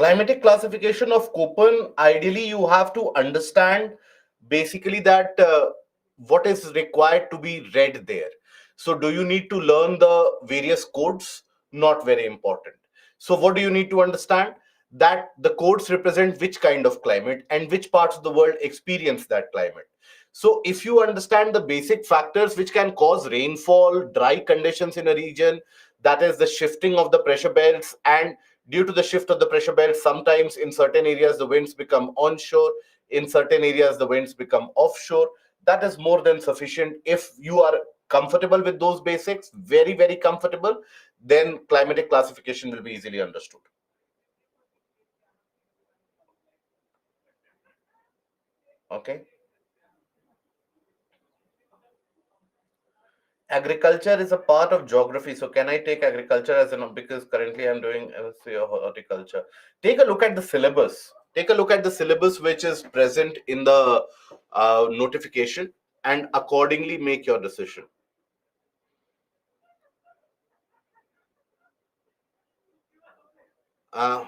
Climatic classification of Köppen, ideally you have to understand basically that what is required to be read there. So do you need to learn the various codes? Not very important. So what do you need to understand? That the codes represent which kind of climate and which parts of the world experience that climate. So if you understand the basic factors which can cause rainfall, dry conditions in a region, that is the shifting of the pressure belts, and due to the shift of the pressure belt, sometimes in certain areas the winds become onshore, in certain areas the winds become offshore. That is more than sufficient. If you are comfortable with those basics, very, very comfortable, then climatic classification will be easily understood. Okay. Agriculture is a part of geography. So can I take agriculture as an, because currently I'm doing MSc horticulture. Take a look at the syllabus. Take a look at the syllabus which is present in the notification, and accordingly make your decision. Uh,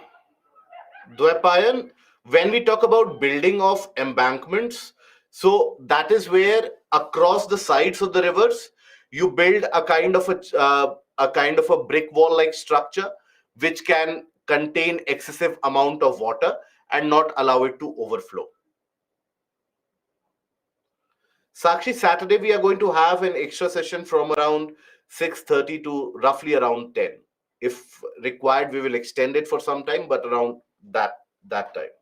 Dwepayan, when we talk about building of embankments, so that is where across the sides of the rivers you build a kind of a brick wall like structure which can contain excessive amount of water and not allow it to overflow. Sakshi, Saturday we are going to have an extra session from around 6:30 to roughly around 10. If required, we will extend it for some time, but around that time.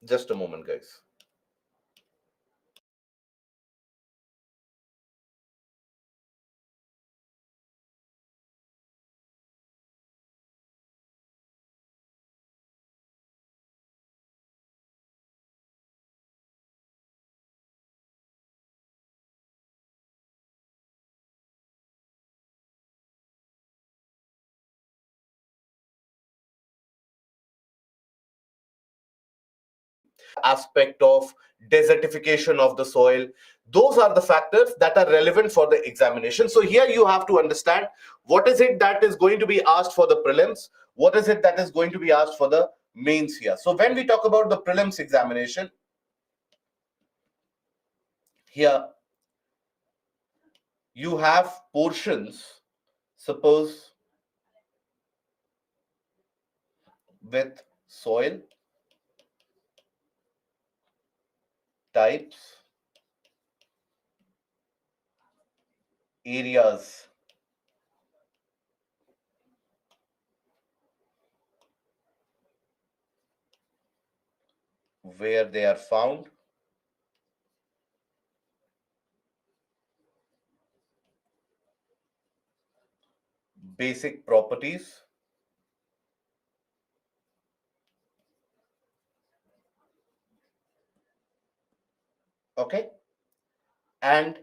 Just a moment, guys. Aspect of desertification of the soil. Those are the factors that are relevant for the examination. So here you have to understand what is it that is going to be asked for the prelims, what is it that is going to be asked for the mains here. So when we talk about the prelims examination, here you have portions, suppose with soil types, areas where they are found, basic properties, okay, and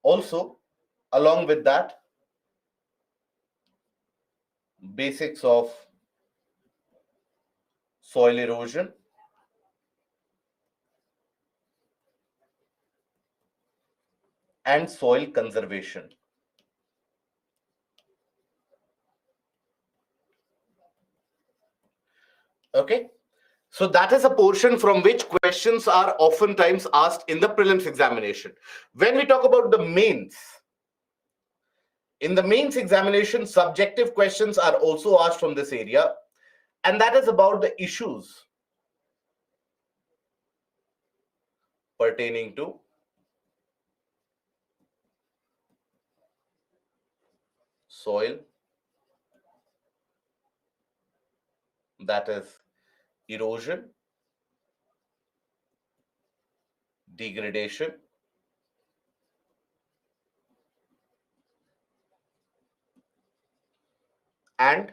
also along with that, basics of soil erosion and soil conservation. Okay, so that is a portion from which questions are oftentimes asked in the prelims examination. When we talk about the mains, in the mains examination, subjective questions are also asked from this area, and that is about the issues pertaining to soil, that is erosion, degradation, and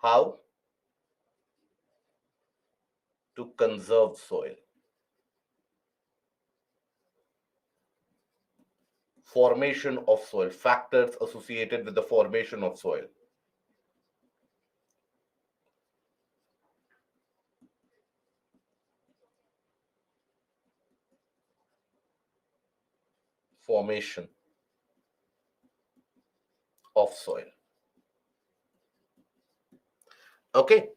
how to conserve soil. Formation of soil, factors associated with the formation of soil. Formation of soil. Okay.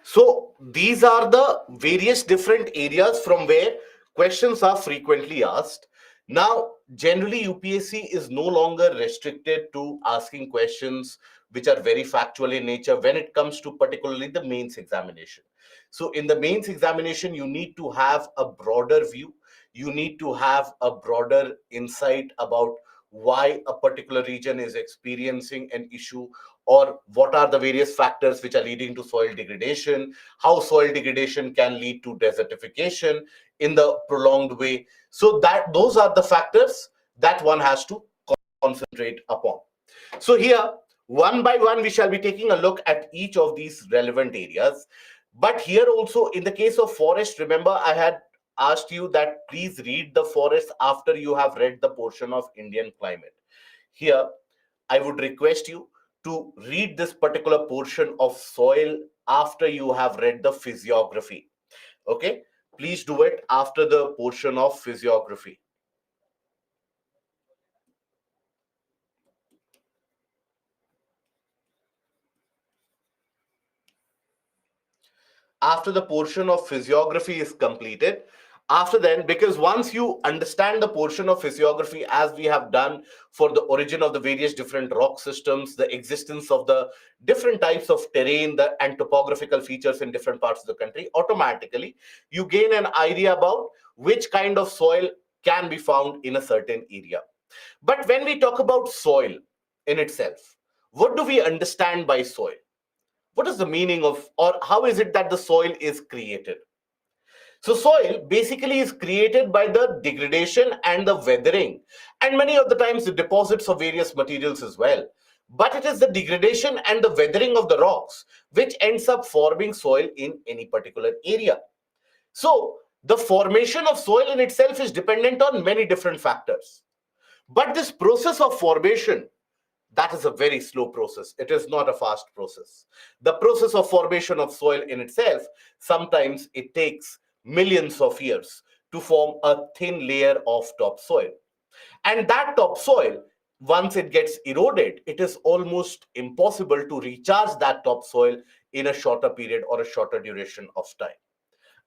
So these are the various different areas from where questions are frequently asked. Now, generally, UPSC is no longer restricted to asking questions which are very factual in nature when it comes to particularly the mains examination. So, in the mains examination, you need to have a broader view. You need to have a broader insight about why a particular region is experiencing an issue, or what are the various factors which are leading to soil degradation, how soil degradation can lead to desertification in the prolonged way. So that those are the factors that one has to concentrate upon. So here, one by one, we shall be taking a look at each of these relevant areas. But here also, in the case of forest, remember I had asked you that please read the forest after you have read the portion of Indian climate. Here, I would request you to read this particular portion of soil after you have read the physiography. Okay, please do it after the portion of physiography. After the portion of physiography is completed, after then, because once you understand the portion of physiography as we have done for the origin of the various different rock systems, the existence of the different types of terrain, and topographical features in different parts of the country, automatically you gain an idea about which kind of soil can be found in a certain area. But when we talk about soil in itself, what do we understand by soil? What is the meaning of, or how is it that the soil is created? So soil basically is created by the degradation and the weathering, and many of the times the deposits of various materials as well. But it is the degradation and the weathering of the rocks which ends up forming soil in any particular area. So the formation of soil in itself is dependent on many different factors. But this process of formation, that is a very slow process. It is not a fast process. The process of formation of soil in itself, sometimes it takes millions of years to form a thin layer of topsoil. And that topsoil, once it gets eroded, it is almost impossible to recharge that topsoil in a shorter period or a shorter duration of time.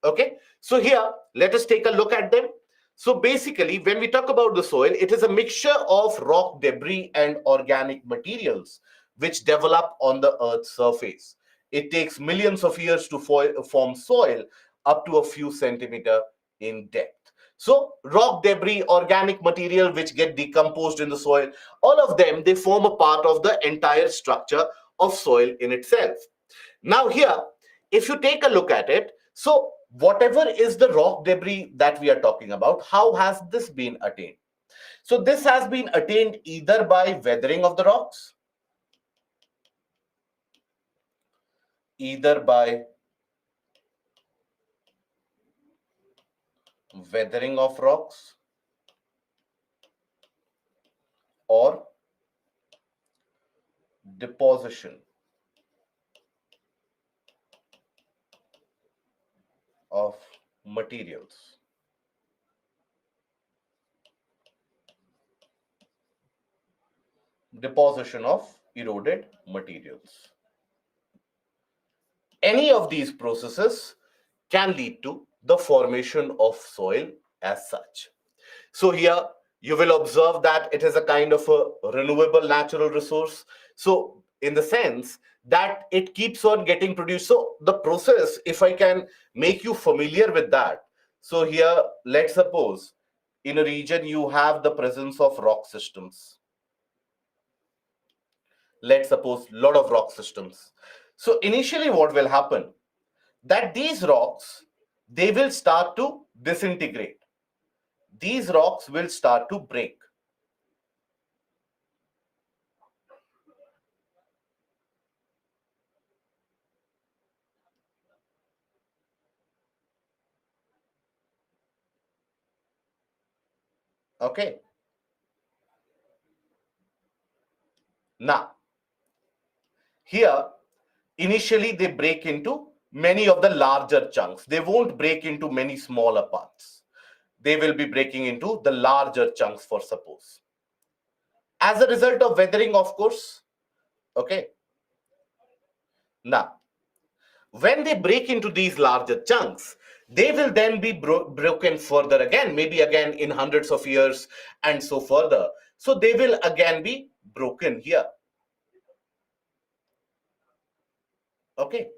Okay, so here let us take a look at them. So basically, when we talk about the soil, it is a mixture of rock debris and organic materials which develop on the earth's surface. It takes millions of years to form soil up to a few centimeter in depth. So rock debris, organic material which get decomposed in the soil, all of them, they form a part of the entire structure of soil in itself. Now here, if you take a look at it, so whatever is the rock debris that we are talking about, how has this been attained? So this has been attained either by weathering of the rocks, either by weathering of rocks, or deposition of materials. Deposition of eroded materials. Any of these processes can lead to the formation of soil as such. So here you will observe that it is a kind of a renewable natural resource. So in the sense that it keeps on getting produced. So the process, if I can make you familiar with that. So here, let's suppose in a region you have the presence of rock systems. Let's suppose a lot of rock systems. So initially what will happen, that these rocks, they will start to disintegrate. These rocks will start to break. Okay. Now, here, initially they break into many of the larger chunks. They won't break into many smaller parts. They will be breaking into the larger chunks, for suppose. As a result of weathering, of course. Okay. Now, When they break into these larger chunks, they will then be broken further again, maybe again in hundreds of years and so further. So they will again be broken here. Okay.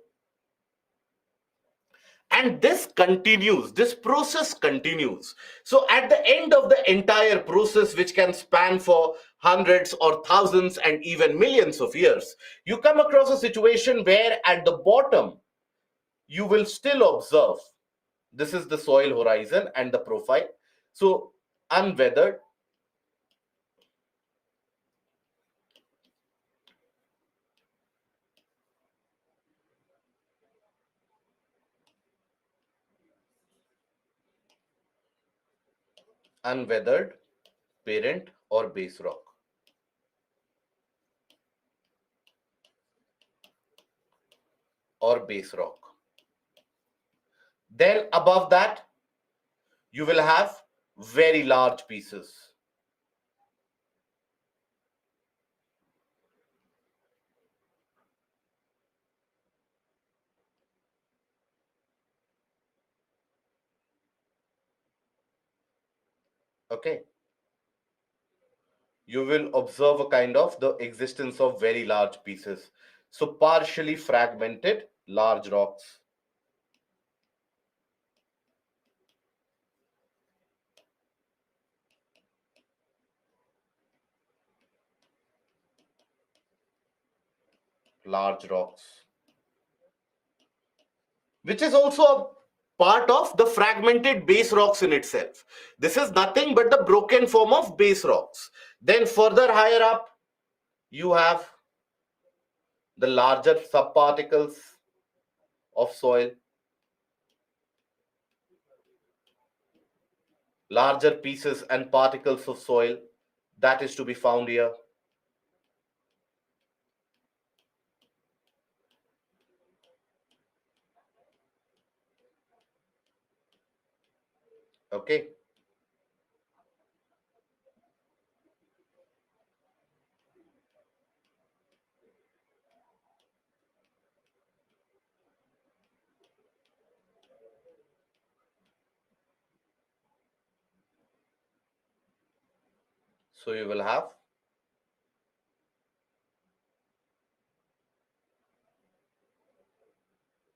And this continues, this process continues. So at the end of the entire process, which can span for hundreds or thousands and even millions of years, you come across a situation where at the bottom you will still observe, this is the soil horizon and the profile. So unweathered, unweathered parent or base rock, or base rock. Then above that you will have very large pieces. Okay, you will observe a kind of the existence of very large pieces. So partially fragmented large rocks. Large rocks, which is also a part of the fragmented base rocks in itself. This is nothing but the broken form of base rocks. Then further higher up, you have the larger subparticles of soil, larger pieces and particles of soil that is to be found here. Okay, so you will have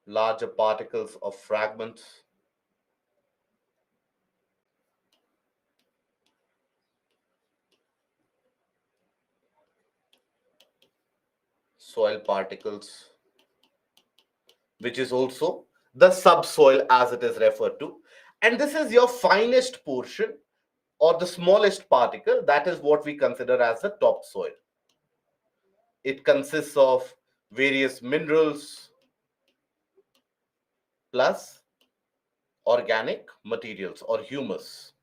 larger particles of fragments, soil particles, which is also the subsoil as it is referred to. And this is your finest portion or the smallest particle, that is what we consider as the topsoil. It consists of various minerals plus organic materials or humus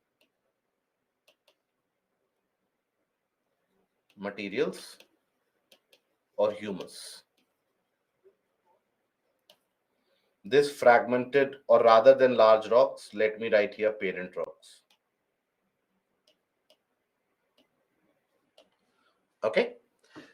materials or humus. This fragmented, or rather than large rocks, let me write here parent rocks. Okay,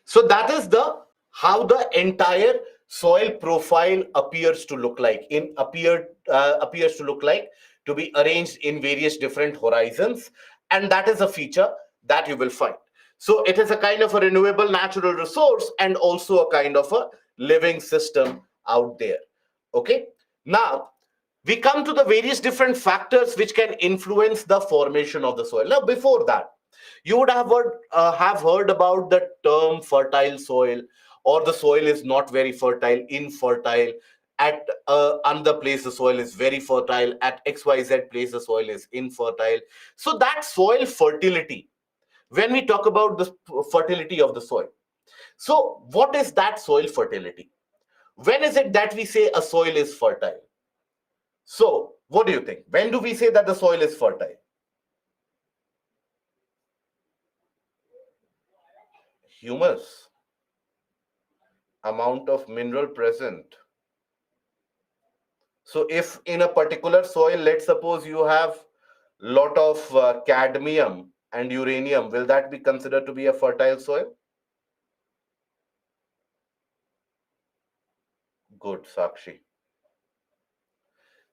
so that is the how the entire soil profile appears to look like, appears to look like, to be arranged in various different horizons, and that is a feature that you will find. So it is a kind of a renewable natural resource and also a kind of a living system out there. Okay, now we come to the various different factors which can influence the formation of the soil. Now before that, you would have heard about the term fertile soil, or the soil is not very fertile, infertile. At another place, the soil is very fertile. At XYZ place, the soil is infertile. So that soil fertility, when we talk about the fertility of the soil, so what is that soil fertility? When is it that we say a soil is fertile? So what do you think? When do we say that the soil is fertile? Humus, amount of mineral present. So if in a particular soil, let's suppose you have lot of cadmium and uranium, will that be considered to be a fertile soil? Good, Sakshi.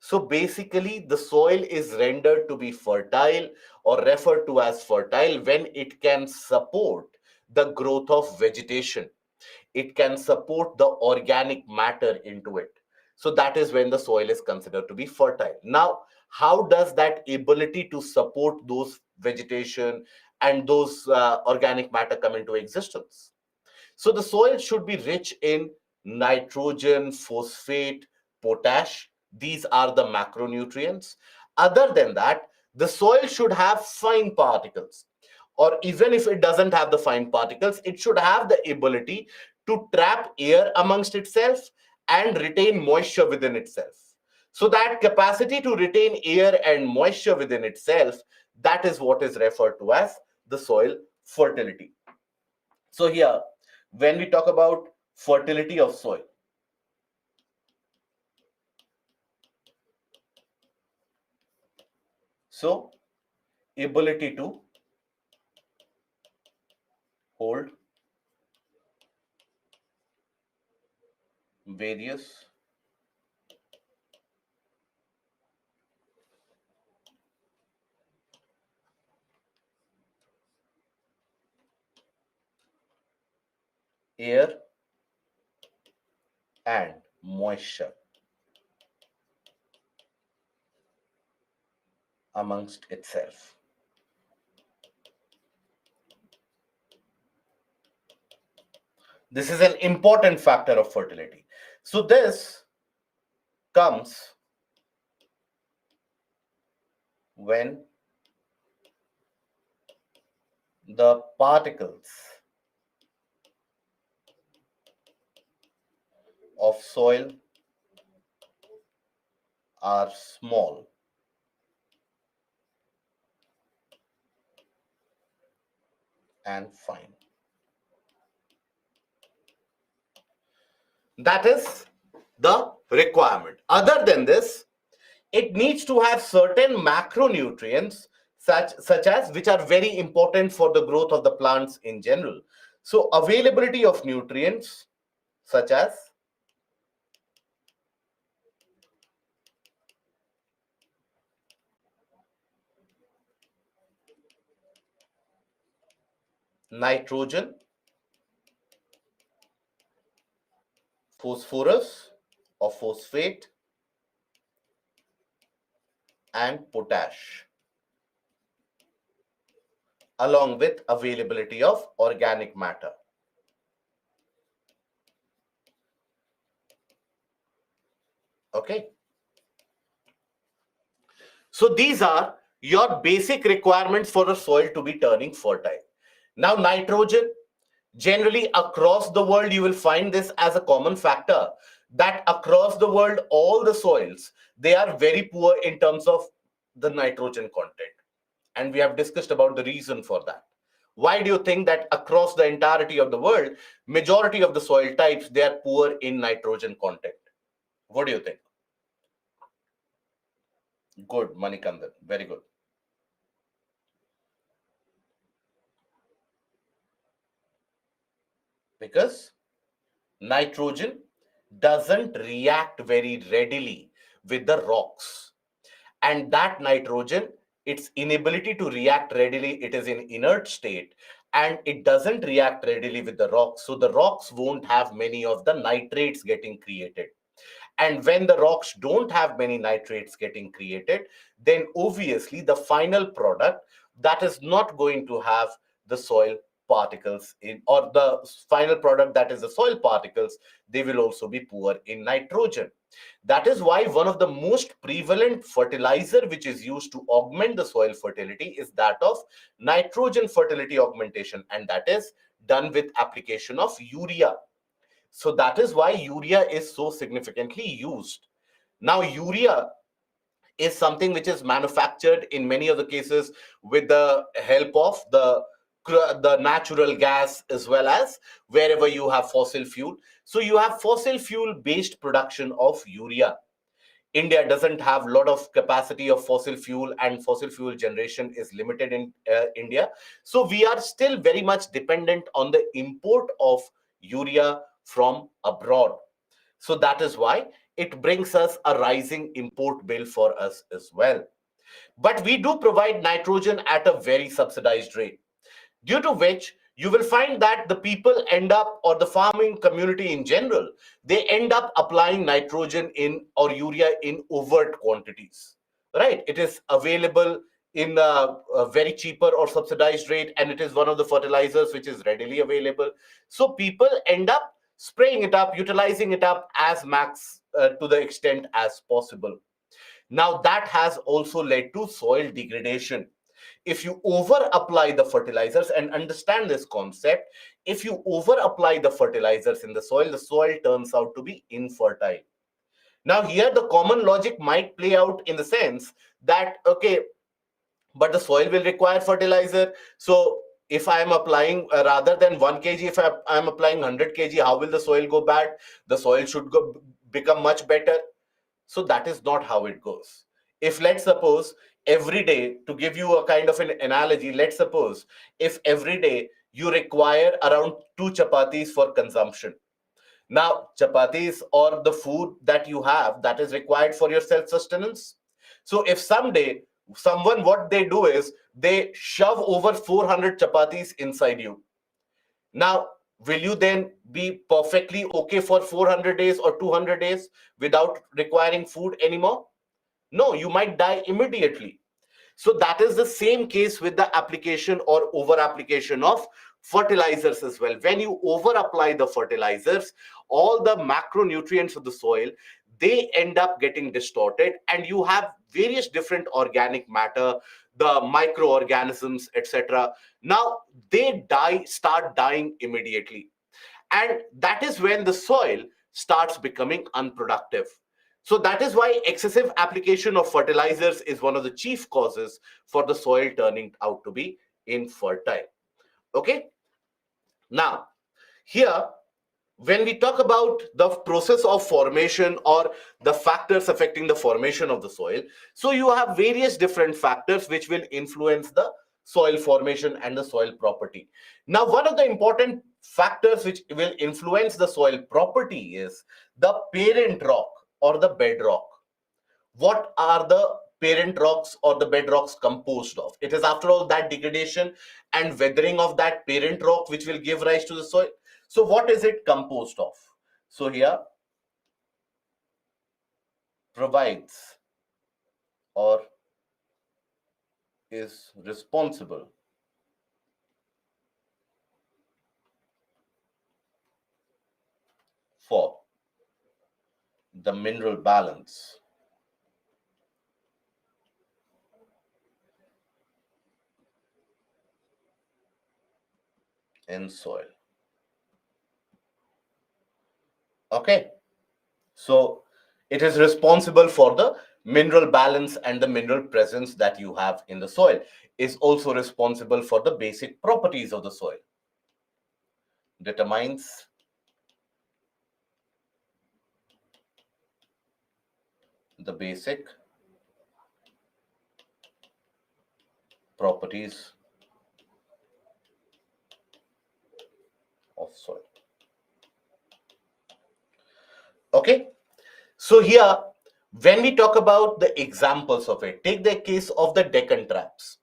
So basically, the soil is rendered to be fertile or referred to as fertile when it can support the growth of vegetation. It can support the organic matter into it. So that is when the soil is considered to be fertile. Now, how does that ability to support those vegetation and those organic matter come into existence? So the soil should be rich in nitrogen, phosphate, potash. These are the macronutrients. Other than that, the soil should have fine particles. Or even if it doesn't have the fine particles, it should have the ability to trap air amongst itself and retain moisture within itself. So that capacity to retain air and moisture within itself, that is what is referred to as the soil fertility. So here, when we talk about fertility of soil, so ability to hold various air and moisture amongst itself. This is an important factor of fertility. So this comes when the particles of soil are small and fine. That is the requirement. Other than this, it needs to have certain macronutrients such as which are very important for the growth of the plants in general. So availability of nutrients such as nitrogen, phosphorus or phosphate, and potash, along with availability of organic matter. Okay. So these are your basic requirements for a soil to be turning fertile. Now, nitrogen, generally across the world, you will find this as a common factor that across the world, all the soils, they are very poor in terms of the nitrogen content. And we have discussed about the reason for that. Why do you think that across the entirety of the world, majority of the soil types, they are poor in nitrogen content? What do you think? Good, Manikandan. Very good. Because nitrogen doesn't react very readily with the rocks. And that nitrogen, its inability to react readily, it is in inert state and it doesn't react readily with the rocks. So the rocks won't have many of the nitrates getting created. And when the rocks don't have many nitrates getting created, then obviously the final product that is not going to have the soil particles in, or the final product that is the soil particles, they will also be poor in nitrogen. That is why one of the most prevalent fertilizer which is used to augment the soil fertility is that of nitrogen fertility augmentation, and that is done with application of urea. So that is why urea is so significantly used. Now, urea is something which is manufactured in many of the cases with the help of the natural gas, as well as wherever you have fossil fuel. So you have fossil fuel based production of urea. India doesn't have a lot of capacity of fossil fuel, and fossil fuel generation is limited in India. So we are still very much dependent on the import of urea from abroad. So that is why it brings us a rising import bill for us as well. But we do provide nitrogen at a very subsidized rate, due to which you will find that the people end up, or the farming community in general, they end up applying nitrogen in, or urea in, overt quantities, right? It is available in a very cheaper or subsidized rate, and it is one of the fertilizers which is readily available. So people end up spraying it up, utilizing it up as max, to the extent as possible. Now that has also led to soil degradation. If you over apply the fertilizers, and understand this concept, if you over apply the fertilizers in the soil turns out to be infertile. Now here the common logic might play out in the sense that, okay, but the soil will require fertilizer. So if I am applying, rather than 1 kg, if I am applying 100 kg, how will the soil go bad? The soil should become much better. So that is not how it goes. If, let's suppose, every day, to give you a kind of an analogy, let's suppose if every day you require around 2 chapatis for consumption. Now, chapatis, or the food that you have, that is required for your self sustenance. So if someday someone, what they do is they shove over 400 chapatis inside you. Now, will you then be perfectly okay for 400 days or 200 days without requiring food anymore? No, you might die immediately. So that is the same case with the application or over application of fertilizers as well. When you over apply the fertilizers, all the macronutrients of the soil, they end up getting distorted, and you have various different organic matter, the microorganisms, etc. Now they start dying immediately. And that is when the soil starts becoming unproductive. So that is why excessive application of fertilizers is one of the chief causes for the soil turning out to be infertile. Okay. Now, here, when we talk about the process of formation, or the factors affecting the formation of the soil, so you have various different factors which will influence the soil formation and the soil property. Now, one of the important factors which will influence the soil property is the parent rock or the bedrock. What are the parent rocks or the bedrocks composed of? It is, after all, that degradation and weathering of that parent rock which will give rise to the soil. So what is it composed of? So here, provides or is responsible for the mineral balance in soil. Okay. So it is responsible for the mineral balance and the mineral presence that you have in the soil. Is also responsible for the basic properties of the soil. Determines the basic properties of soil. Okay. So here, when we talk about the examples of it, take the case of the Deccan traps.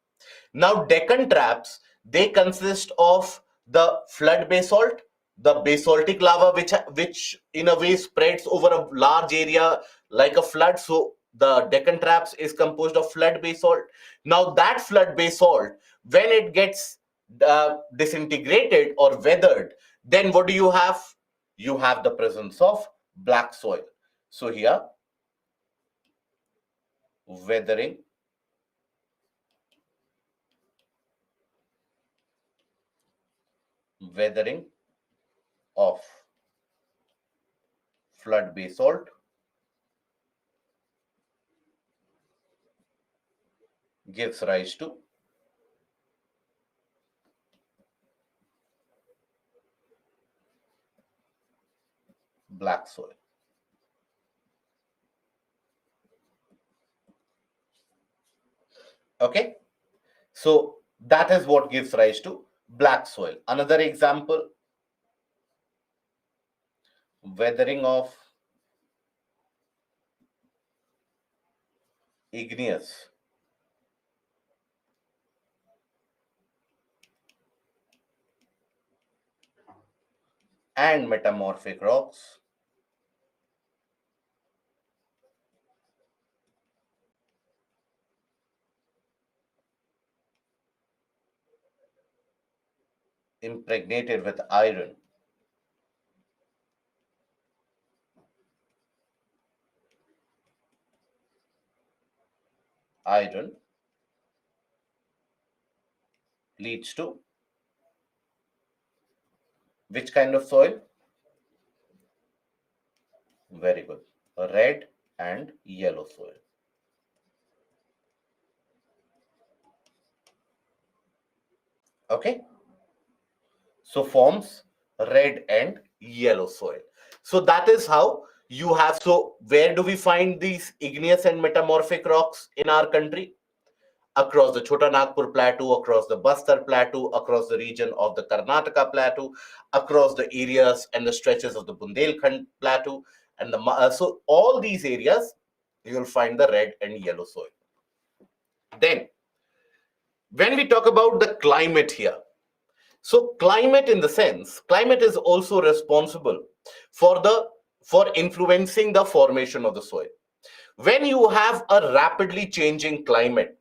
Now, Deccan traps, they consist of the flood basalt, the basaltic lava, which in a way spreads over a large area like a flood. So the Deccan traps is composed of flood basalt. Now that flood basalt, when it gets disintegrated or weathered, then what do you have? You have the presence of black soil. So here, weathering of flood basalt gives rise to black soil. Okay. So that is what gives rise to black soil. Another example, weathering of igneous and metamorphic rocks impregnated with iron leads to which kind of soil? Very good. Red and yellow soil. Okay. So forms red and yellow soil. So that is how you have. So where do we find these igneous and metamorphic rocks in our country? Across the Chota Nagpur plateau, across the Bastar plateau, across the region of the Karnataka plateau, across the areas and the stretches of the Bundelkhand plateau, and so all these areas you will find the red and yellow soil. Then, when we talk about the climate here, so climate in the sense, climate is also responsible for the for influencing the formation of the soil. When you have a rapidly changing climate,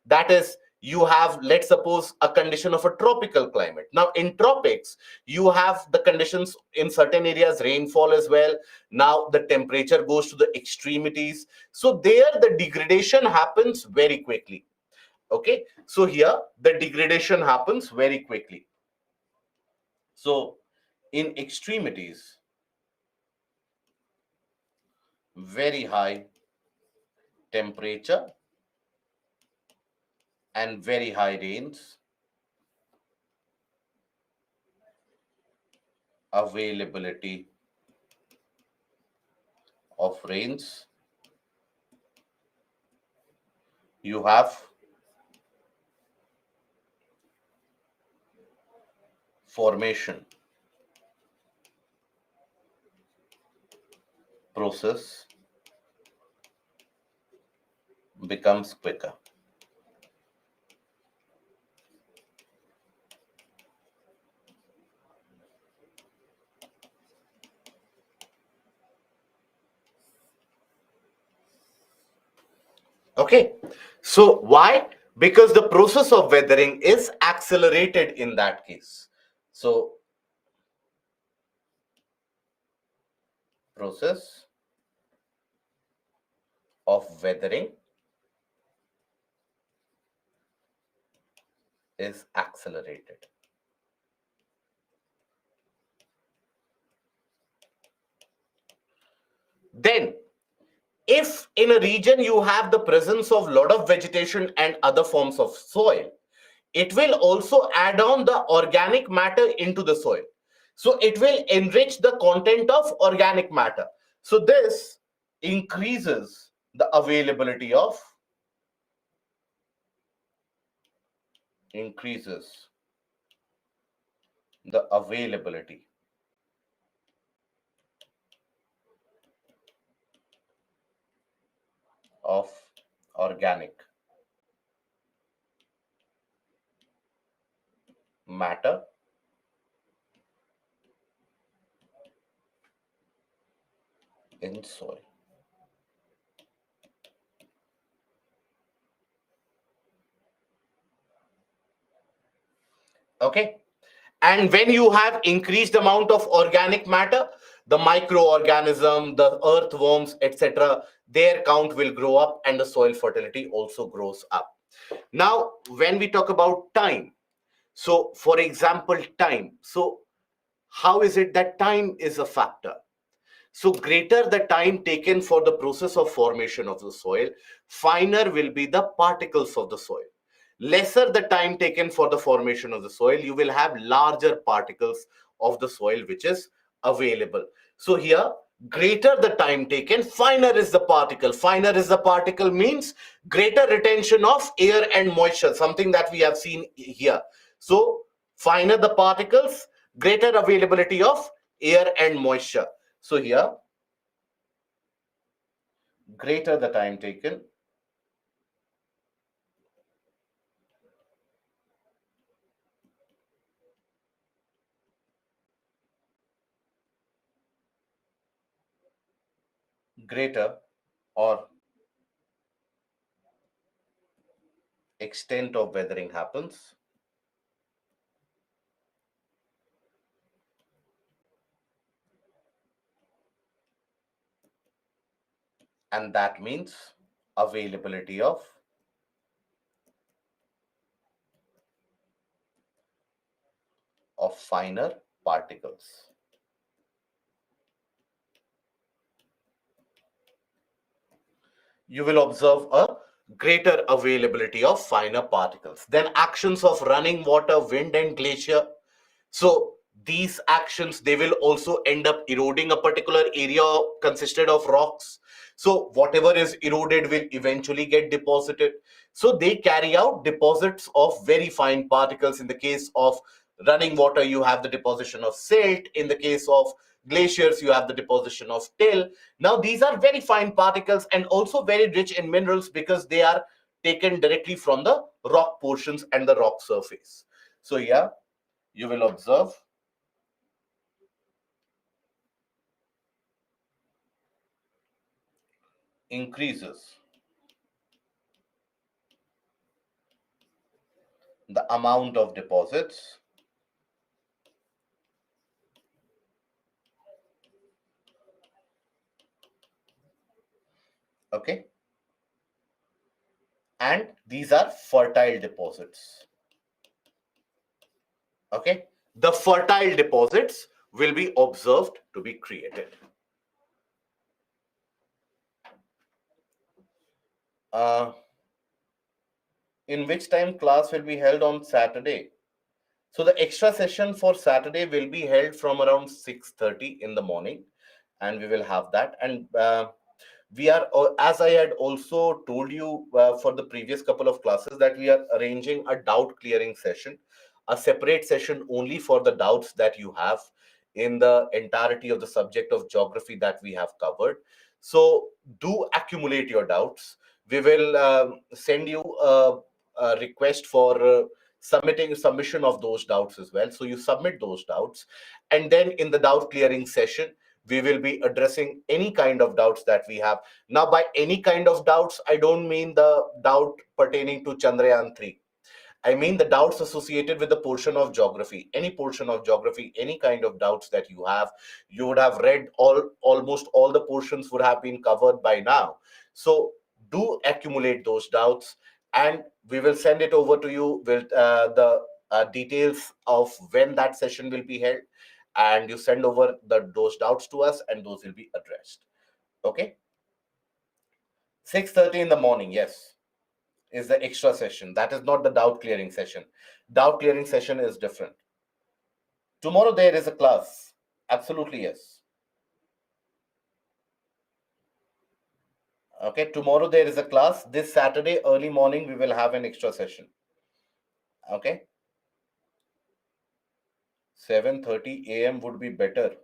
that is, you have, let's suppose, a condition of a tropical climate. Now in tropics you have the conditions in certain areas, rainfall as well. Now the temperature goes to the extremities, so there the degradation happens very quickly. Okay, so here the degradation happens very quickly. So in extremities, very high temperature and very high rains, availability of rains, you have formation process becomes quicker. Okay, so why? Because the process of weathering is accelerated in that case. So process of weathering is accelerated. Then if in a region you have the presence of lot of vegetation and other forms of soil, it will also add on the organic matter into the soil. So it will enrich the content of organic matter. So this increases the availability of increases the availability of organic matter in soil. Okay, and when you have increased amount of organic matter, the microorganism, the earthworms, etc., their count will grow up and the soil fertility also grows up. Now when we talk about time, so for example time, so how is it that time is a factor? So greater the time taken for the process of formation of the soil, finer will be the particles of the soil. Lesser the time taken for the formation of the soil, you will have larger particles of the soil which is available. So here, greater the time taken, finer is the particle. Finer is the particle means greater retention of air and moisture, something that we have seen here. So finer the particles, greater availability of air and moisture. So here, greater the time taken, greater or extent of weathering happens, and that means availability of finer particles. You will observe a greater availability of finer particles. Then actions of running water, wind, and glacier. So these actions, they will also end up eroding a particular area consisted of rocks. So whatever is eroded will eventually get deposited. So they carry out deposits of very fine particles. In the case of running water, you have the deposition of silt. In the case of glaciers, you have the deposition of till. Now these are very fine particles and also very rich in minerals because they are taken directly from the rock portions and the rock surface. So yeah, you will observe increases the amount of deposits, okay, and these are fertile deposits, okay. The fertile deposits will be observed to be created. uh, in which time class will be held on Saturday? So the extra session for Saturday will be held from around 6:30 in the morning, and we will have that. And we are, as I had also told you for the previous couple of classes, that we are arranging a doubt clearing session, a separate session only for the doubts that you have in the entirety of the subject of geography that we have covered. So do accumulate your doubts. We will send you a request for submission of those doubts as well. So you submit those doubts, and then in the doubt clearing session, we will be addressing any kind of doubts that we have. Now, by any kind of doubts, I don't mean the doubt pertaining to Chandrayaan 3. I mean the doubts associated with the portion of geography, any portion of geography, any kind of doubts that you have. You would have read almost all the portions would have been covered by now. So do accumulate those doubts, and we will send it over to you with the details of when that session will be held, and you send over those doubts to us, and those will be addressed. Okay, 6:30 in the morning, yes, is the extra session. That is not the doubt clearing session. Doubt clearing session is different. Tomorrow there is a class. Absolutely, yes. Okay, tomorrow there is a class. This Saturday, early morning, we will have an extra session. Okay, 7:30 a.m. would be better.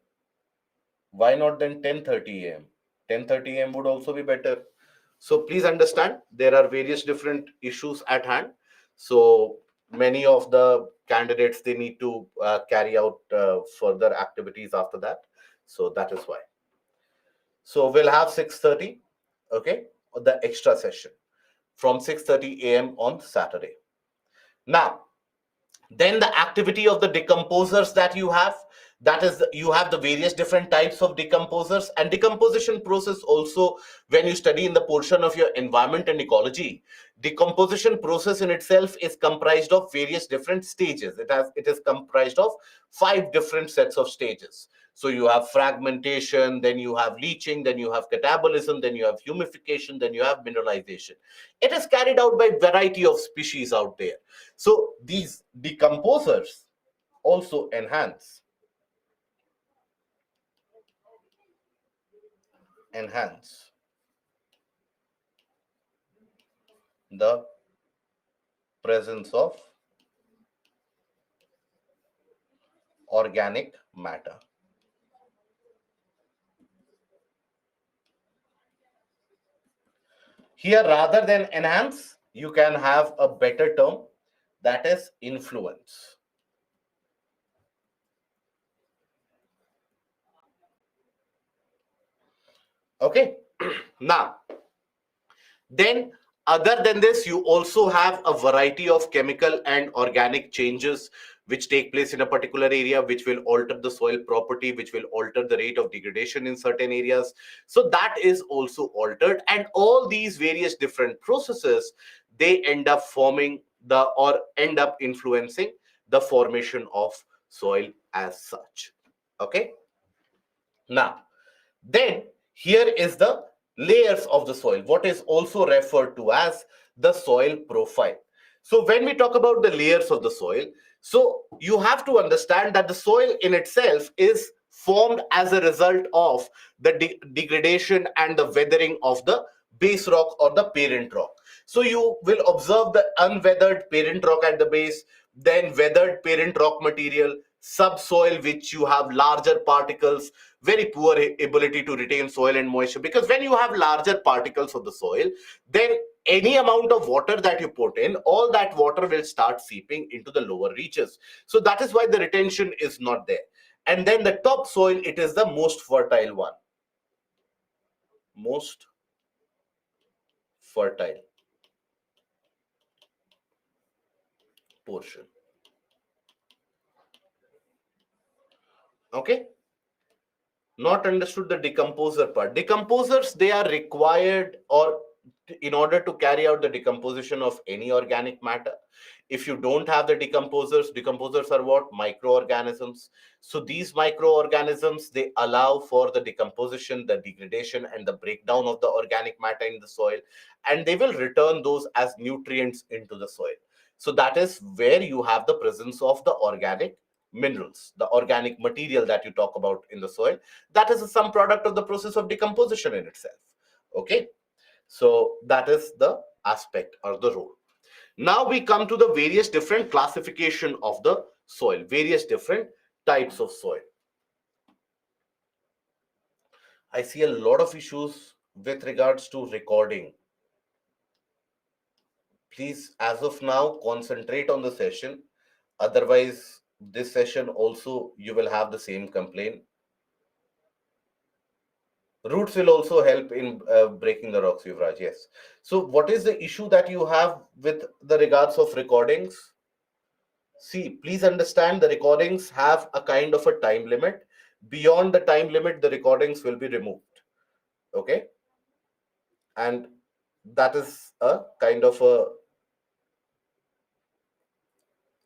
Why not then 10:30 a.m.? 10:30 a.m. would also be better. So please understand, there are various different issues at hand. So many of the candidates, they need to carry out further activities after that. So that is why. So we'll have 6:30, okay, the extra session from 6:30 a.m. on Saturday. Now, then the activity of the decomposers that you have, that is, you have the various different types of decomposers, and decomposition process also, when you study in the portion of your environment and ecology, decomposition process in itself is comprised of various different stages. It is comprised of 5 different sets of stages. So you have fragmentation, then you have leaching, then you have catabolism, then you have humification, then you have mineralization. It is carried out by variety of species out there. So these decomposers also enhance the presence of organic matter. Here, rather than enhance, you can have a better term, that is influence. Okay. Now, then, other than this, you also have a variety of chemical and organic changes which take place in a particular area, which will alter the soil property, which will alter the rate of degradation in certain areas. So that is also altered, and all these various different processes, they end up forming the or end up influencing the formation of soil as such. Okay. Now, then here is the layers of the soil, what is also referred to as the soil profile. So when we talk about the layers of the soil, so you have to understand that the soil in itself is formed as a result of the degradation and the weathering of the base rock or the parent rock. So you will observe the unweathered parent rock at the base, then weathered parent rock material, subsoil which you have larger particles, very poor ability to retain soil and moisture, because when you have larger particles of the soil, then any amount of water that you put in, all that water will start seeping into the lower reaches. So that is why the retention is not there. And then the top soil, it is the most fertile one, most fertile portion. Okay. Not understood the decomposer part. Decomposers, they are required or in order to carry out the decomposition of any organic matter. If you don't have the decomposers are what? Microorganisms. So these microorganisms, they allow for the decomposition, the degradation, and the breakdown of the organic matter in the soil, and they will return those as nutrients into the soil. So that is where you have the presence of the organic minerals, the organic material that you talk about in the soil. That is some product of the process of decomposition in itself. Okay. So that is the aspect or the role. Now we come to the various different classification of the soil, various different types of soil. I see a lot of issues with regards to recording. Please, as of now, concentrate on the session. Otherwise, this session also you will have the same complaint. Roots will also help in breaking the rocks, Yuvraj. Yes. So, what is the issue that you have with the regards of recordings? See, please understand the recordings have a kind of a time limit. Beyond the time limit, the recordings will be removed. Okay. And that is a kind of a,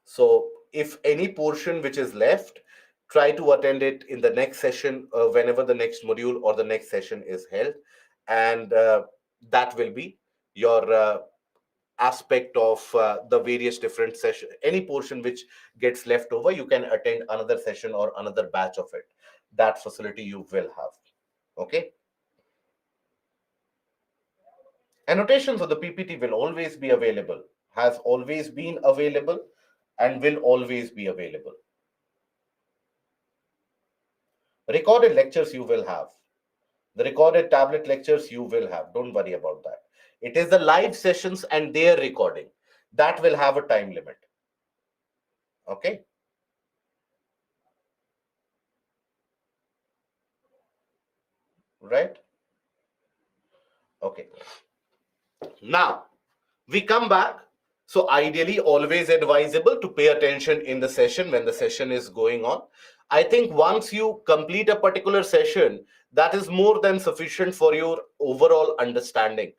so if any portion which is left, try to attend it in the next session, whenever the next module or the next session is held. And that will be your aspect of the various different session. Any portion which gets left over, you can attend another session or another batch of it. That facility you will have. Okay. Annotations of the PPT will always be available, has always been available, and will always be available. Recorded lectures you will have. The recorded tablet lectures you will have. Don't worry about that. It is the live sessions and their recording that will have a time limit. Okay. Right. Okay. Now we come back. So ideally, always advisable to pay attention in the session when the session is going on. I think once you complete a particular session, that is more than sufficient for your overall understanding,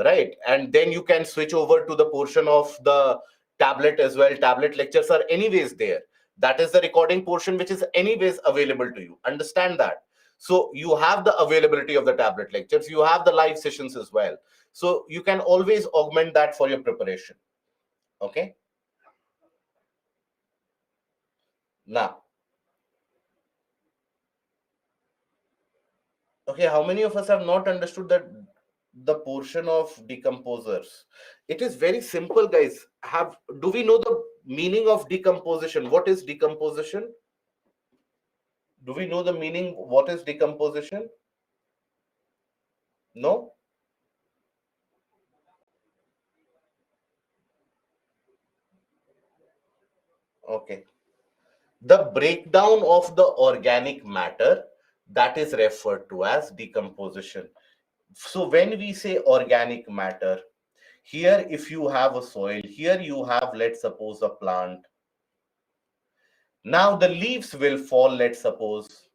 right? And then you can switch over to the portion of the tablet as well. Tablet lectures are anyways there. That is the recording portion which is anyways available to you. Understand that. So you have the availability of the tablet lectures, you have the live sessions as well. So you can always augment that for your preparation. Okay. Now, okay, how many of us have not understood that the portion of decomposers? It is very simple, guys. Do we know the meaning of decomposition? What is decomposition? Do we know the meaning? What is decomposition? No? Okay. The breakdown of the organic matter, that is referred to as decomposition. So when we say organic matter, here if you have a soil, here you have, let's suppose, a plant. Now the leaves will fall, let's suppose.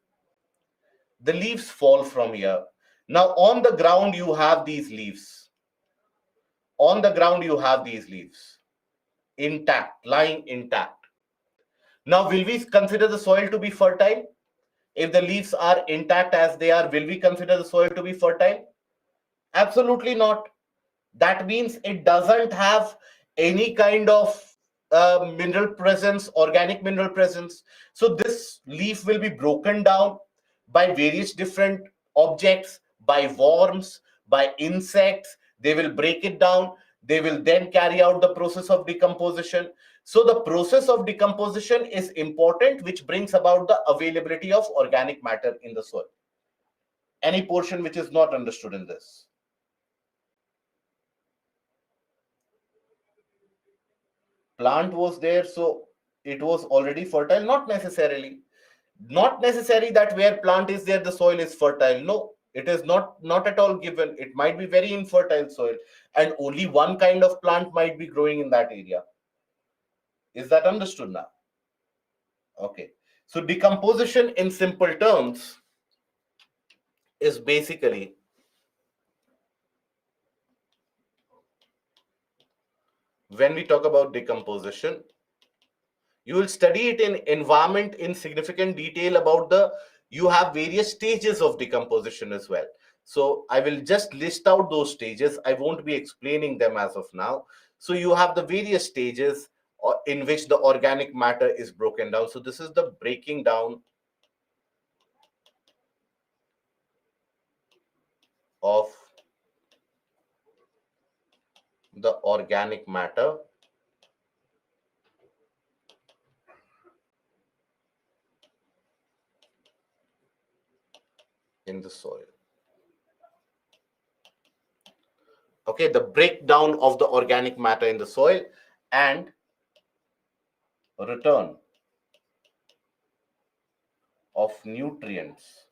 The leaves fall from here. Now on the ground you have these leaves. On the ground you have these leaves. Intact, lying intact. Now will we consider the soil to be fertile? If the leaves are intact as they are, will we consider the soil to be fertile? Absolutely not. That means it doesn't have any kind of mineral presence, organic mineral presence. So this leaf will be broken down by various different objects, by worms, by insects. They will break it down. They will then carry out the process of decomposition. So the process of decomposition is important, which brings about the availability of organic matter in the soil. Any portion which is not understood in this? Plant was there, so it was already fertile? Not necessarily. Not necessary that where plant is there the soil is fertile. No, it is not at all given. It might be very infertile soil, and only one kind of plant might be growing in that area. Is that understood now? Okay, so decomposition in simple terms is basically, when we talk about decomposition, you will study it in environment in significant detail about the, you have various stages of decomposition as well. So I will just list out those stages. I won't be explaining them as of now. So you have the various stages in which the organic matter is broken down. So this is the breaking down of the organic matter in the soil. Okay, the breakdown of the organic matter in the soil and return of nutrients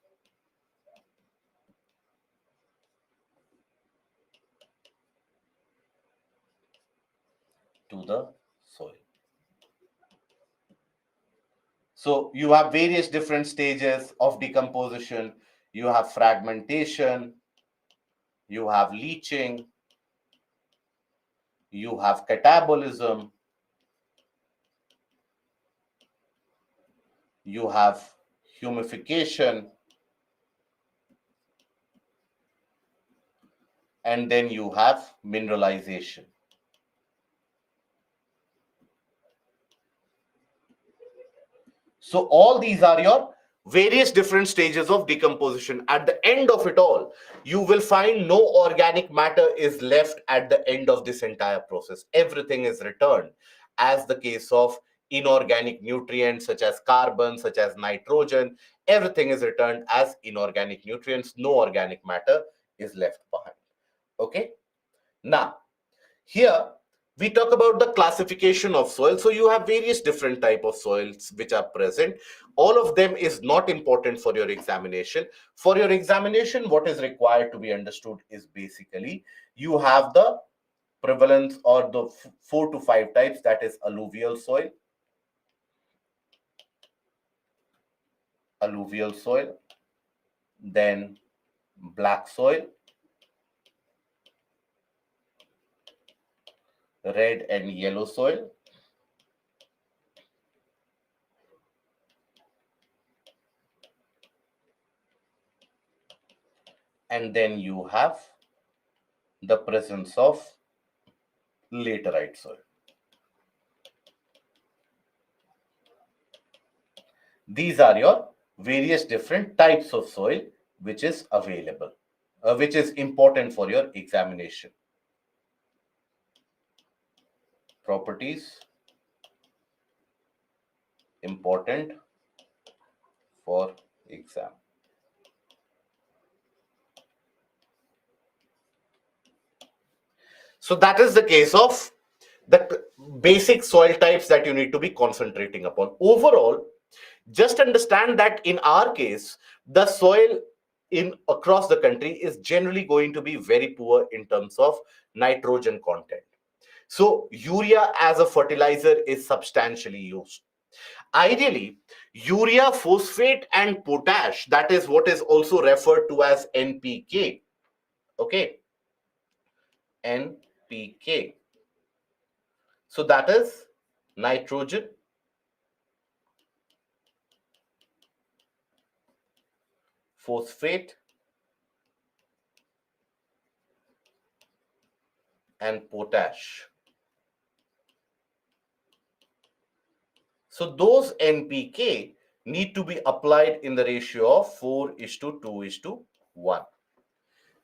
to the soil. So you have various different stages of decomposition. You have fragmentation, you have leaching, you have catabolism, you have humification, and then you have mineralization. So all these are your various different stages of decomposition. At the end of it all, you will find no organic matter is left at the end of this entire process. Everything is returned, as the case of inorganic nutrients such as carbon, such as nitrogen. Everything is returned as inorganic nutrients. No organic matter is left behind. Okay. Now, here we talk about the classification of soil. So you have various different type of soils which are present. All of them is not important for your examination. For your examination, what is required to be understood is basically you have the prevalence or the 4 to 5 types, that is alluvial soil, then black soil, red and yellow soil, and then you have the presence of laterite soil. These are your various different types of soil which is available, which is important for your examination. Properties important for exam. So that is the case of the basic soil types that you need to be concentrating upon. Overall, just understand that in our case, the soil in across the country is generally going to be very poor in terms of nitrogen content. So urea as a fertilizer is substantially used. Ideally, urea, phosphate, and potash, that is what is also referred to as NPK. Okay, NPK. So that is nitrogen, phosphate, and potash. So those NPK need to be applied in the ratio of 4:2:1.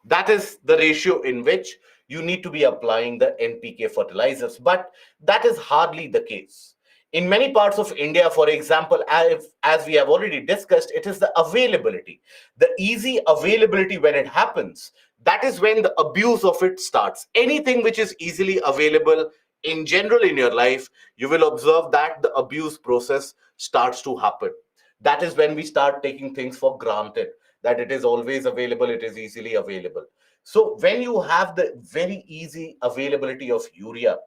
That is the ratio in which you need to be applying the NPK fertilizers. But that is hardly the case. In many parts of India, for example, as we have already discussed, it is the availability, the easy availability when it happens. That is when the abuse of it starts. Anything which is easily available in general in your life, you will observe that the abuse process starts to happen. That is when we start taking things for granted, that it is always available, it is easily available. So when you have the very easy availability of urea,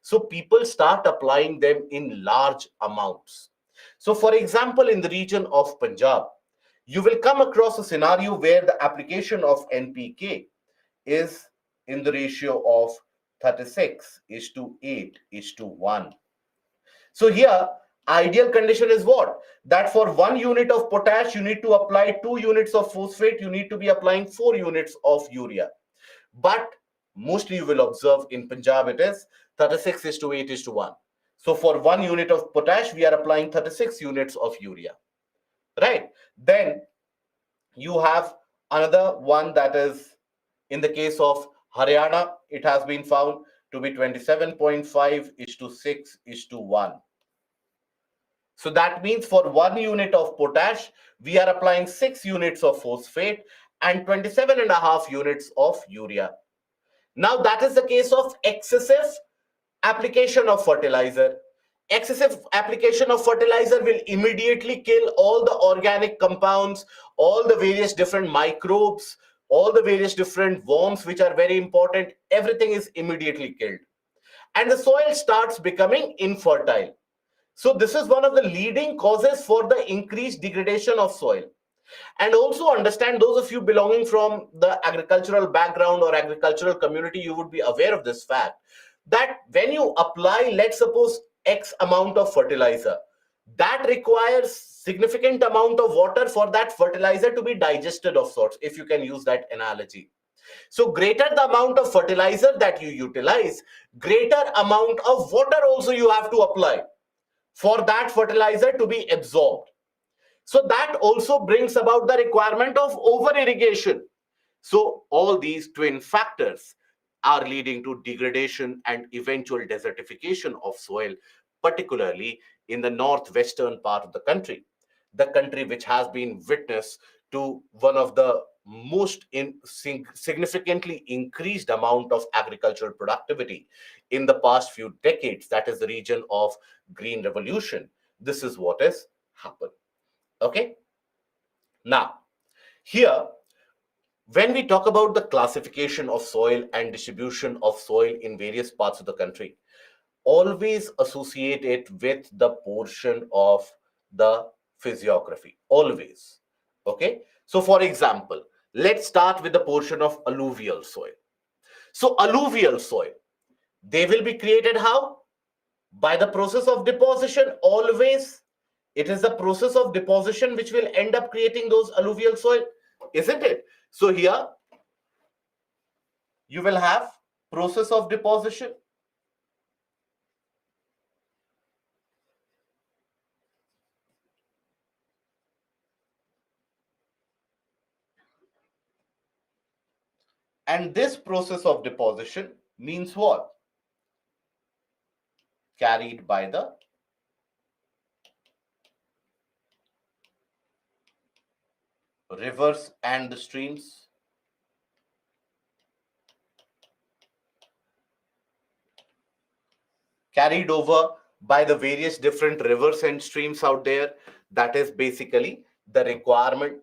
so people start applying them in large amounts. So for example, in the region of Punjab, you will come across a scenario where the application of NPK is in the ratio of 36:8:1. So here, ideal condition is what? That for 1 unit of potash, you need to apply 2 units of phosphate, you need to be applying 4 units of urea. But mostly you will observe in Punjab it is 36:8:1. So for 1 unit of potash, we are applying 36 units of urea. Right? Then you have another one, that is in the case of Haryana, it has been found to be 27.5:6:1. So that means for 1 unit of potash, we are applying 6 units of phosphate and 27.5 units of urea. Now that is the case of excessive application of fertilizer. Excessive application of fertilizer will immediately kill all the organic compounds, all the various different microbes, all the various different worms which are very important. Everything is immediately killed. And the soil starts becoming infertile. So this is one of the leading causes for the increased degradation of soil. And also understand, those of you belonging from the agricultural background or agricultural community, you would be aware of this fact that when you apply, let's suppose, X amount of fertilizer, that requires significant amount of water for that fertilizer to be digested of sorts, if you can use that analogy. So greater the amount of fertilizer that you utilize, greater amount of water also you have to apply for that fertilizer to be absorbed. So that also brings about the requirement of over irrigation. So all these twin factors are leading to degradation and eventual desertification of soil, particularly in the northwestern part of the country which has been witness to one of the most significantly increased amount of agricultural productivity in the past few decades. That is the region of green revolution. This is what has happened. Okay. Now, here, when we talk about the classification of soil and distribution of soil in various parts of the country, always associate it with the portion of the physiography. Always. Okay. So, for example, let's start with the portion of alluvial soil. So, alluvial soil, they will be created how? By the process of deposition. Always it is the process of deposition which will end up creating those alluvial soil, isn't it? So here you will have process of deposition, and this process of deposition means what? Carried by the rivers and the streams. Carried over by the various different rivers and streams out there. That is basically the requirement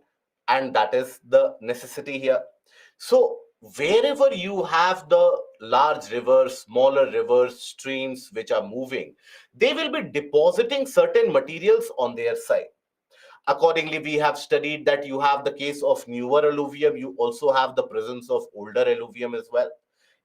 and that is the necessity here. So wherever you have the large rivers, smaller rivers, streams which are moving, they will be depositing certain materials on their side. Accordingly, we have studied that you have the case of newer alluvium, you also have the presence of older alluvium as well,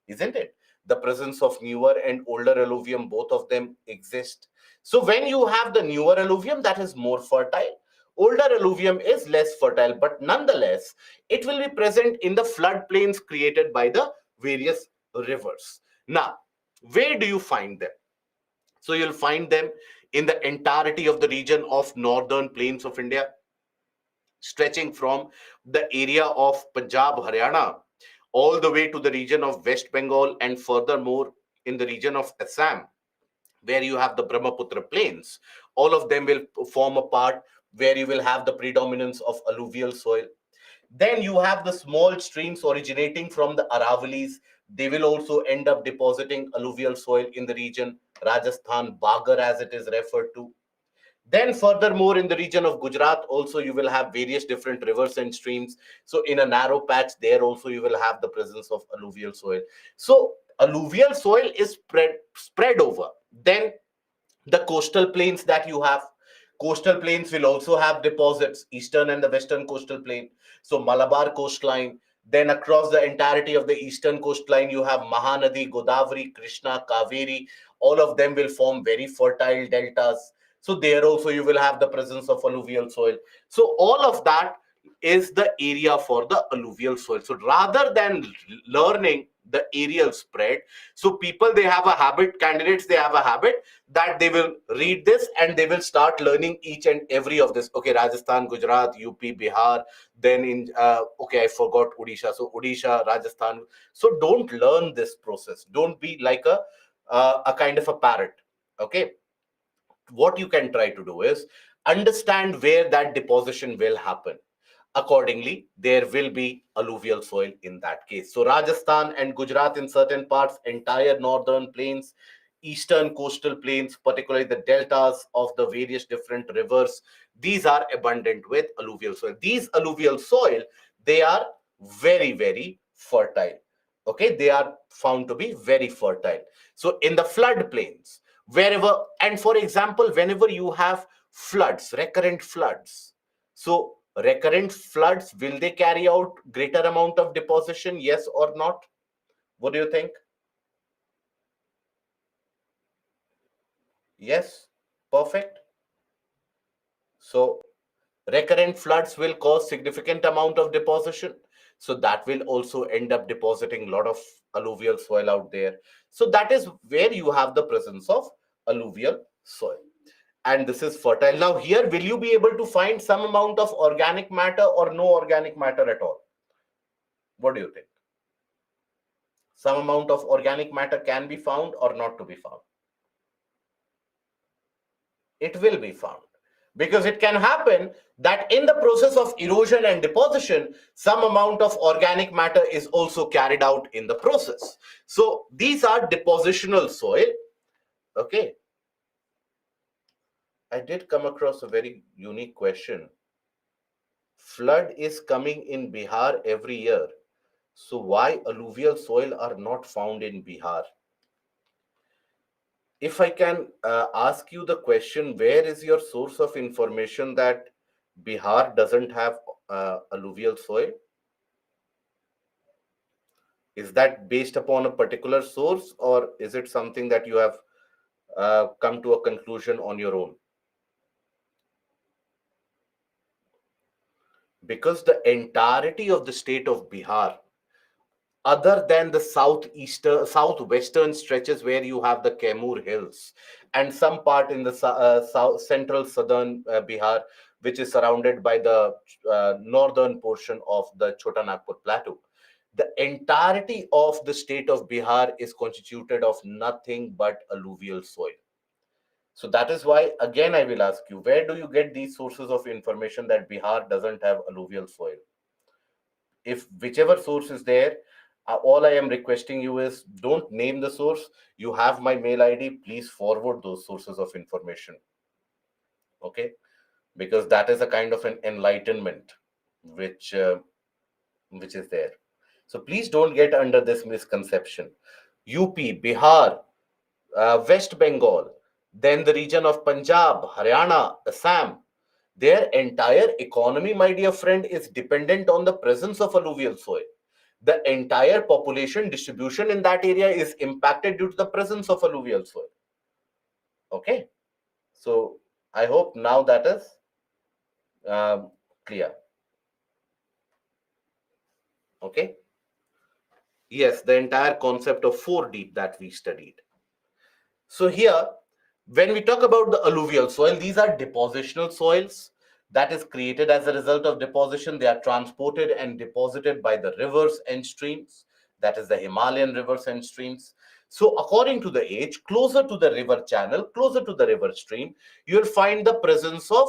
isn't it? The presence of newer and older alluvium, both of them exist. So when you have the newer alluvium, that is more fertile. Older alluvium is less fertile, but nonetheless, it will be present in the floodplains created by the various rivers. Now, where do you find them? So you'll find them in the entirety of the region of northern plains of India, stretching from the area of Punjab, Haryana, all the way to the region of West Bengal, and furthermore in the region of Assam, where you have the Brahmaputra plains. All of them will form a part where you will have the predominance of alluvial soil. Then you have the small streams originating from the Aravalis. They will also end up depositing alluvial soil in the region, Rajasthan, Bagar as it is referred to. Then, furthermore, in the region of Gujarat, also you will have various different rivers and streams. So, in a narrow patch, there also you will have the presence of alluvial soil. So, alluvial soil is spread over. Then, the coastal plains that you have, coastal plains will also have deposits, eastern and the western coastal plain. So, Malabar coastline. Then, across the entirety of the eastern coastline, you have Mahanadi, Godavari, Krishna, Kaveri. All of them will form very fertile deltas. So there also you will have the presence of alluvial soil. So all of that is the area for the alluvial soil. So rather than learning the aerial spread, so people, they have a habit, candidates, they have a habit that they will read this and they will start learning each and every of this. Okay, Rajasthan, Gujarat, UP, Bihar, then in okay, I forgot Odisha. So Odisha, Rajasthan. So don't learn this process. Don't be like a kind of a parrot. Okay, what you can try to do is understand where that deposition will happen. Accordingly, there will be alluvial soil in that case. So Rajasthan and Gujarat in certain parts, entire northern plains, eastern coastal plains, particularly the deltas of the various different rivers, these are abundant with alluvial soil. These alluvial soil, they are very, very fertile. Okay, they are found to be very fertile. So in the flood plains, wherever, and for example, whenever you have floods, recurrent floods, so recurrent floods, will they carry out greater amount of deposition, yes or not? What do you think? Yes, perfect. So recurrent floods will cause significant amount of deposition, so that will also end up depositing a lot of alluvial soil out there. So that is where you have the presence of alluvial soil, and this is fertile. Now here, will you be able to find some amount of organic matter or no organic matter at all? What do you think? Some amount of organic matter can be found or not to be found? It will be found, because it can happen that in the process of erosion and deposition, some amount of organic matter is also carried out in the process. So these are depositional soil. Okay, I did come across a very unique question. Flood is coming in Bihar every year, so why alluvial soil are not found in Bihar? If I can ask you the question, where is your source of information that Bihar doesn't have alluvial soil? Is that based upon a particular source, or is it something that you have come to a conclusion on your own? Because the entirety of the state of Bihar, other than the southwestern stretches where you have the Kaimur Hills and some part in the south central southern Bihar, which is surrounded by the northern portion of the Chota Nagpur Plateau, the entirety of the state of Bihar is constituted of nothing but alluvial soil. So that is why, again, I will ask you, where do you get these sources of information that Bihar doesn't have alluvial soil? If whichever source is there, all I am requesting you is, don't name the source. You have my mail ID. Please forward those sources of information. Okay, because that is a kind of an enlightenment. which is there. So please don't get under this misconception. UP, Bihar, West Bengal, then the region of Punjab, Haryana, Assam, their entire economy, my dear friend, is dependent on the presence of alluvial soil. The entire population distribution in that area is impacted due to the presence of alluvial soil. Okay, so I hope now that is clear. Okay, yes, the entire concept of 4 deep that we studied. So here, when we talk about the alluvial soil, these are depositional soils that is created as a result of deposition. They are transported and deposited by the rivers and streams, that is the Himalayan rivers and streams. So according to the age, closer to the river channel, closer to the river stream, you will find the presence of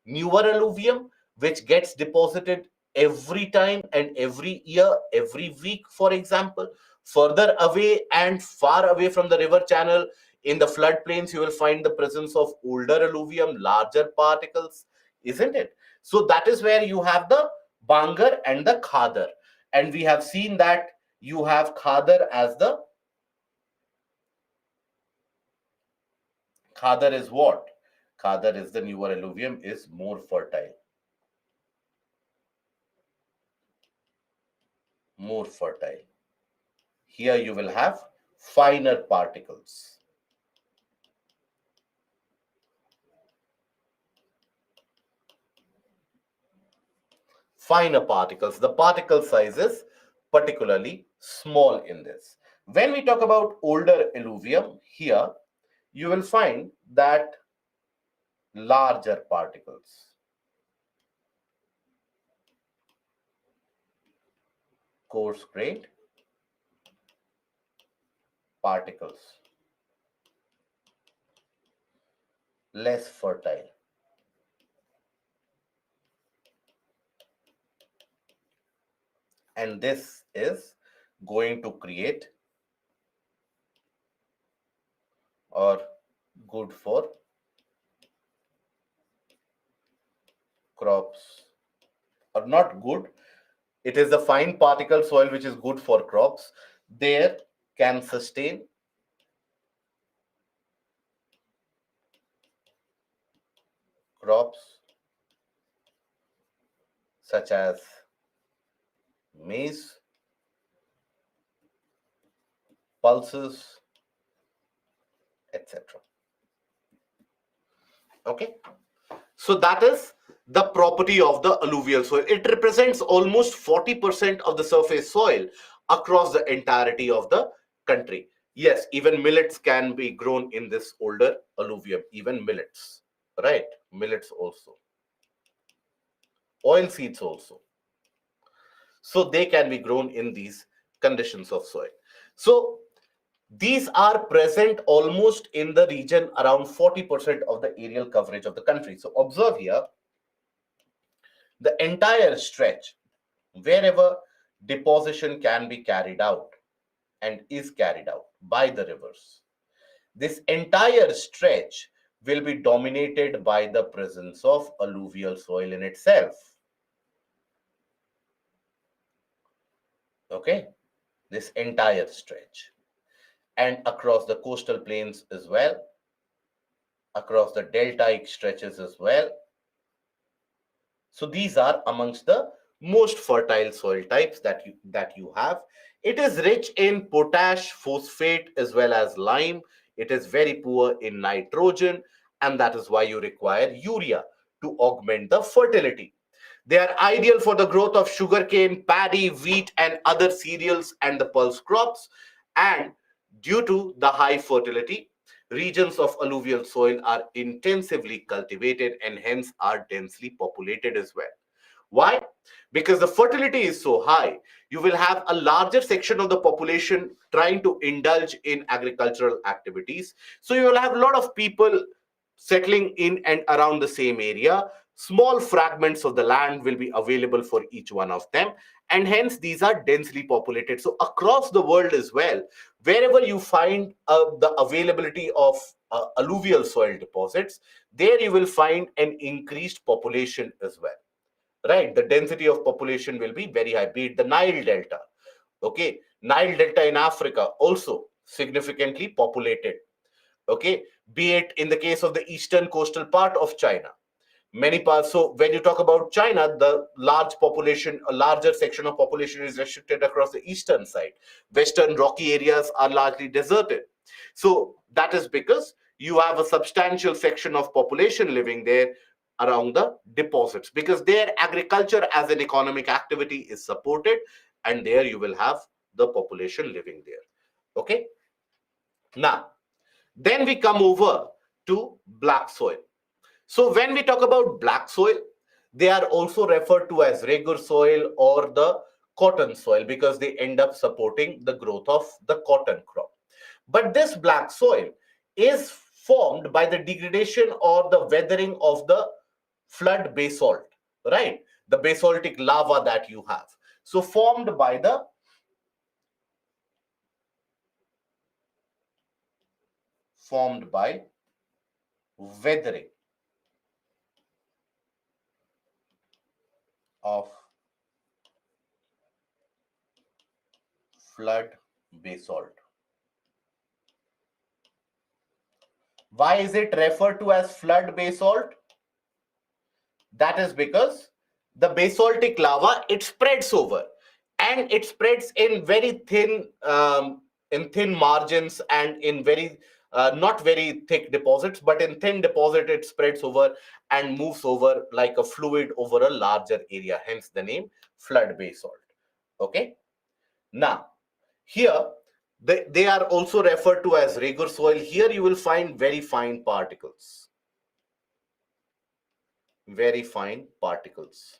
newer alluvium, which gets deposited every time and every year, every week, for example. Further away and far away from the river channel, in the floodplains, you will find the presence of older alluvium, larger particles, isn't it? So that is where you have the Bangar and the Khadar. And we have seen that you have Khadar as the Khadar is what? Khadar is the newer alluvium, is more fertile. More fertile. Here you will have finer particles. Finer particles. The particle size is particularly small in this. When we talk about older alluvium, here you will find that larger particles. Coarse-grained particles. Less fertile. And this is going to create or good for crops, or not good. It is the fine particle soil which is good for crops. There can sustain crops such as maize, pulses, etc. Okay, so that is the property of the alluvial soil. It represents almost 40% of the surface soil across the entirety of the country. Yes, even millets can be grown in this older alluvium, even millets, right? Millets also, oil seeds also. So they can be grown in these conditions of soil. So these are present almost in the region around 40% of the aerial coverage of the country. So observe here, the entire stretch, wherever deposition can be carried out and is carried out by the rivers, this entire stretch will be dominated by the presence of alluvial soil in itself. Okay, this entire stretch, and across the coastal plains as well, across the deltaic stretches as well. So these are amongst the most fertile soil types that you have. It is rich in potash, phosphate, as well as lime. It is very poor in nitrogen, and that is why you require urea to augment the fertility. They are ideal for the growth of sugarcane, paddy, wheat, and other cereals and the pulse crops. And due to the high fertility, regions of alluvial soil are intensively cultivated and hence are densely populated as well. Why? Because the fertility is so high, you will have a larger section of the population trying to indulge in agricultural activities. So you will have a lot of people settling in and around the same area. Small fragments of the land will be available for each one of them, and hence these are densely populated. So across the world as well, wherever you find the availability of alluvial soil deposits, there you will find an increased population as well. right? The density of population will be very high, be it the Nile Delta. Okay, Nile Delta in Africa also significantly populated. Okay, be it in the case of the eastern coastal part of China, many parts. So when you talk about China, the large population, a larger section of population is restricted across the eastern side. Western rocky areas are largely deserted. So that is because you have a substantial section of population living there around the deposits, because their agriculture as an economic activity is supported, and there you will have the population living there. Okay, now then we come over to black soil. So when we talk about black soil, they are also referred to as regular soil or the cotton soil, because they end up supporting the growth of the cotton crop. But this black soil is formed by the degradation or the weathering of the flood basalt, right? The basaltic lava that you have. So formed by weathering of flood basalt. Why is it referred to as flood basalt? That is because the basaltic lava, it spreads over, and it spreads in very thin in thin margins, and in very not very thick deposits, but in thin deposit it spreads over and moves over like a fluid over a larger area, hence the name flood basalt. Okay, now here they are also referred to as regular soil. Here you will find very fine particles, very fine particles.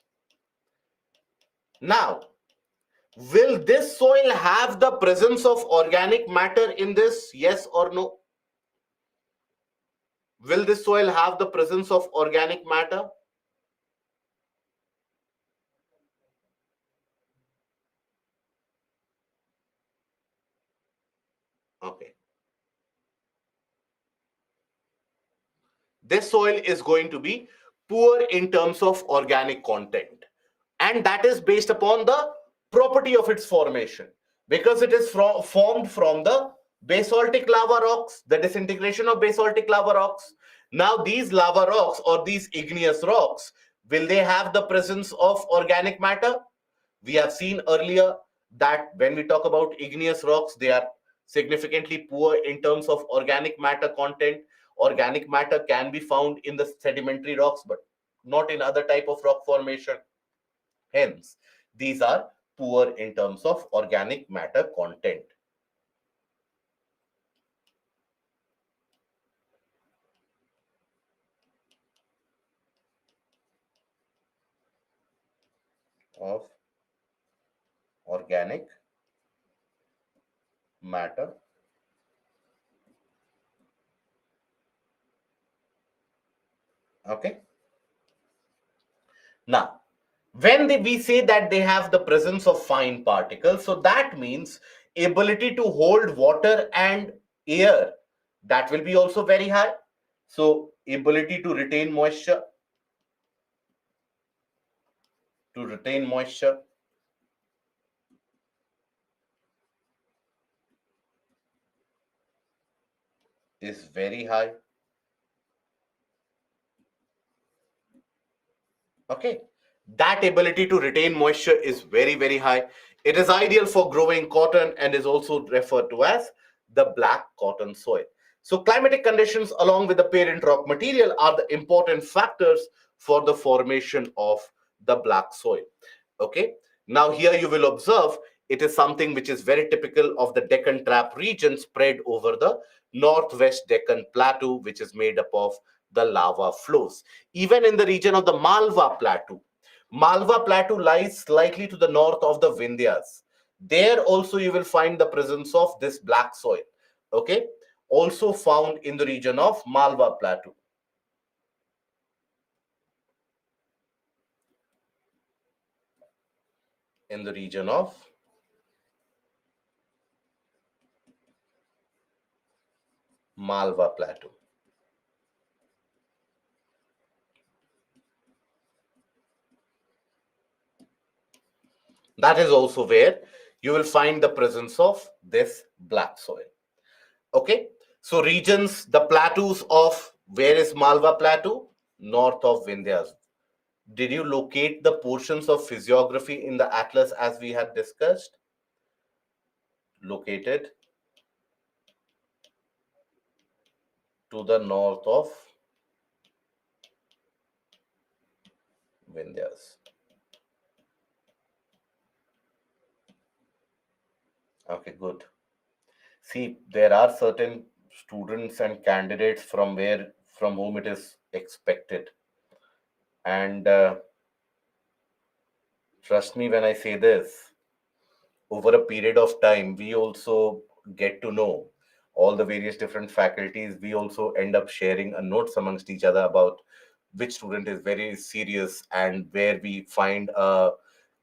Now, will this soil have the presence of organic matter in this? Yes or no? Will this soil have the presence of organic matter? Okay. This soil is going to be poor in terms of organic content, and that is based upon the property of its formation, because it is formed from the basaltic lava rocks, the disintegration of basaltic lava rocks. Now these lava rocks or these igneous rocks, will they have the presence of organic matter? We have seen earlier that when we talk about igneous rocks, they are significantly poor in terms of organic matter content. Organic matter can be found in the sedimentary rocks, but not in other type of rock formation. Hence, these are poor in terms of organic matter content of organic matter. Okay. Now, when we say that they have the presence of fine particles, so that means ability to hold water and air, that will be also very high. So ability to retain moisture is very high. Okay, that ability to retain moisture is very, very high. It is ideal for growing cotton and is also referred to as the black cotton soil. So climatic conditions along with the parent rock material are the important factors for the formation of the black soil. Okay, now here you will observe it is something which is very typical of the Deccan Trap region spread over the northwest Deccan Plateau, which is made up of the lava flows. Even in the region of the Malva Plateau lies slightly to the north of the Vindhyas. There also you will find the presence of this black soil. Okay, also found in the region of Malva Plateau. In the region of Malva Plateau. That is also where you will find the presence of this black soil. Okay, so regions, the plateaus of where is Malwa Plateau? North of Vindhyas. Did you locate the portions of physiography in the atlas as we had discussed? Located to the north of Vindhyas. Okay, good. See, there are certain students and candidates from whom it is expected, and trust me when I say this, over a period of time, we also get to know all the various different faculties. We also end up sharing a notes amongst each other about which student is very serious and where we find a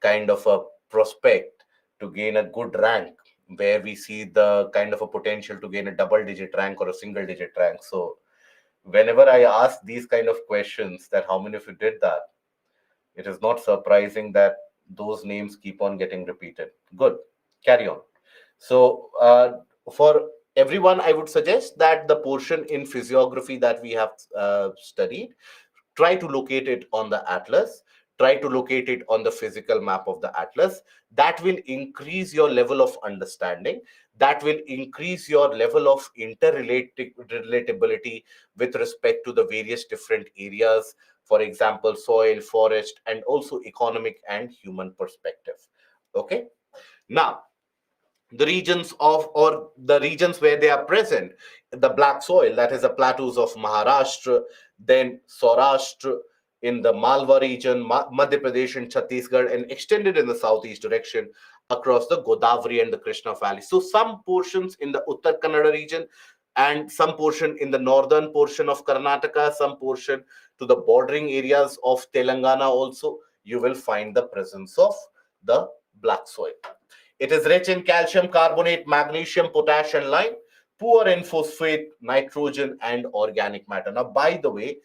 kind of a prospect to gain a good rank, where we see the kind of a potential to gain a double digit rank or a single digit rank. So whenever I ask these kind of questions, that how many of you did that, it is not surprising that those names keep on getting repeated. Good. Carry on. So, for everyone, I would suggest that the portion in physiography that we have studied, try to locate it on the atlas, try to locate it on the physical map of the atlas. That will increase your level of understanding, that will increase your level of interrelatability with respect to the various different areas, for example soil, forest, and also economic and human perspective. Okay, now the regions of, or the regions where they are present, the black soil, that is the plateaus of Maharashtra, then Saurashtra, in the Malwa region, Madhya Pradesh and Chhattisgarh, and extended in the southeast direction across the Godavari and the Krishna valley. So some portions in the Uttar Kannada region, and some portion in the northern portion of Karnataka, some portion to the bordering areas of Telangana also, you will find the presence of the black soil. It is rich in calcium carbonate, magnesium, potash, and lime, poor in phosphate, nitrogen, and organic matter. Now, by the way,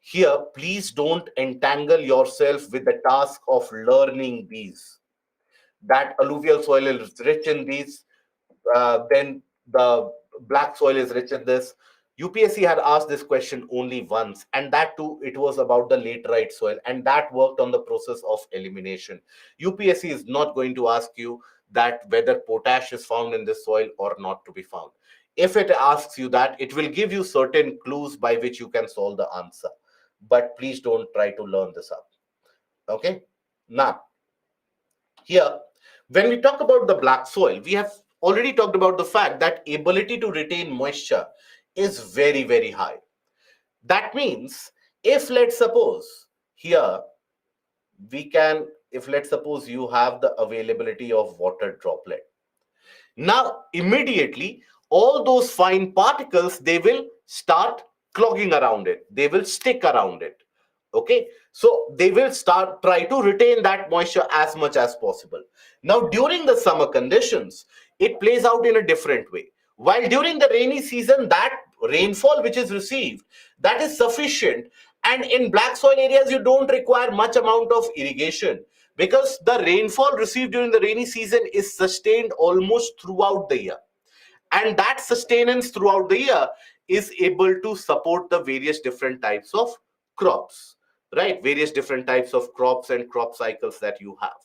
here, please don't entangle yourself with the task of learning these. That alluvial soil is rich in these, then the black soil is rich in this. UPSC had asked this question only once, and that too, it was about the laterite soil, and that worked on the process of elimination. UPSC is not going to ask you that whether potash is found in this soil or not to be found. If it asks you that, it will give you certain clues by which you can solve the answer. But please don't try to learn this up. Okay? Now, here, when we talk about the black soil, we have already talked about the fact that ability to retain moisture is very, very high. That means if let's suppose here we can, if let's suppose you have the availability of water droplet, now immediately all those fine particles, they will start clogging around it, they will stick around it. Okay, so they will start try to retain that moisture as much as possible. Now during the summer conditions, it plays out in a different way. While during the rainy season, that rainfall which is received, that is sufficient, and in black soil areas you don't require much amount of irrigation, because the rainfall received during the rainy season is sustained almost throughout the year, and that sustenance throughout the year is able to support the various different types of crops, right? Various different types of crops and crop cycles that you have.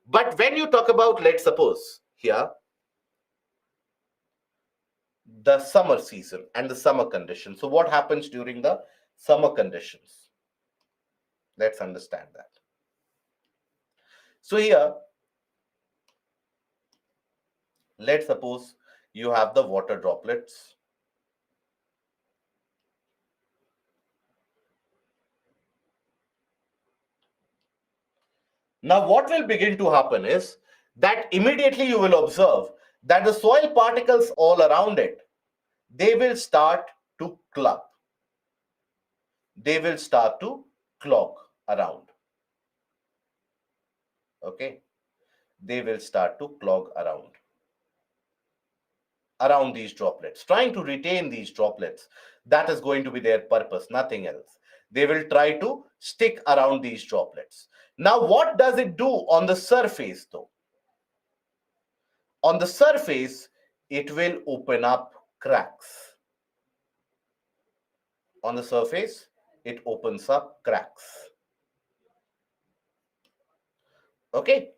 But when you talk about, let's suppose here, the summer season and the summer conditions, so what happens during the summer conditions? Let's understand that. So here, let's suppose you have the water droplets. Now, what will begin to happen is that immediately you will observe that the soil particles all around it, they will start to clump. They will start to clog around. Okay, they will start to clog around these droplets, trying to retain these droplets. That is going to be their purpose, nothing else. They will try to stick around these droplets. Now, what does it do on the surface though? On the surface, it will open up cracks. On the surface, it opens up cracks. Okay,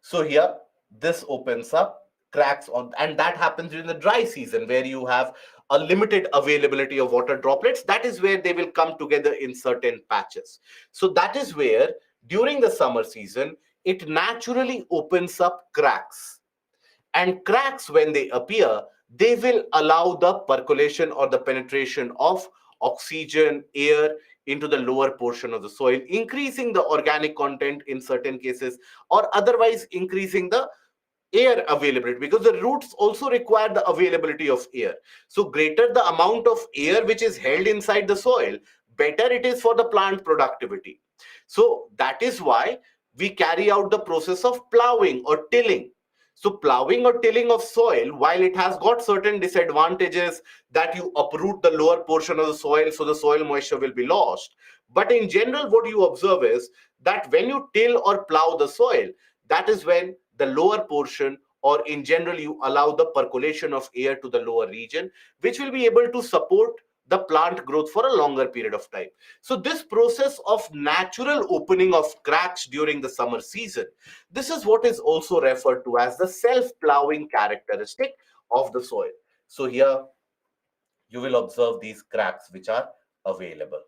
so here this opens up cracks on, and that happens during the dry season where you have a limited availability of water droplets. That is where they will come together in certain patches. So that is where during the summer season it naturally opens up cracks, and cracks, when they appear, they will allow the percolation or the penetration of oxygen, air into the lower portion of the soil, increasing the organic content in certain cases, or otherwise increasing the air availability, because the roots also require the availability of air. So greater the amount of air which is held inside the soil, better it is for the plant productivity. So that is why we carry out the process of plowing or tilling. So plowing or tilling of soil, while it has got certain disadvantages, that you uproot the lower portion of the soil, so the soil moisture will be lost, but in general what you observe is that when you till or plow the soil, that is when the lower portion, or in general you allow the percolation of air to the lower region, which will be able to support the plant growth for a longer period of time. So this process of natural opening of cracks during the summer season, this is what is also referred to as the self-plowing characteristic of the soil. So here you will observe these cracks which are available.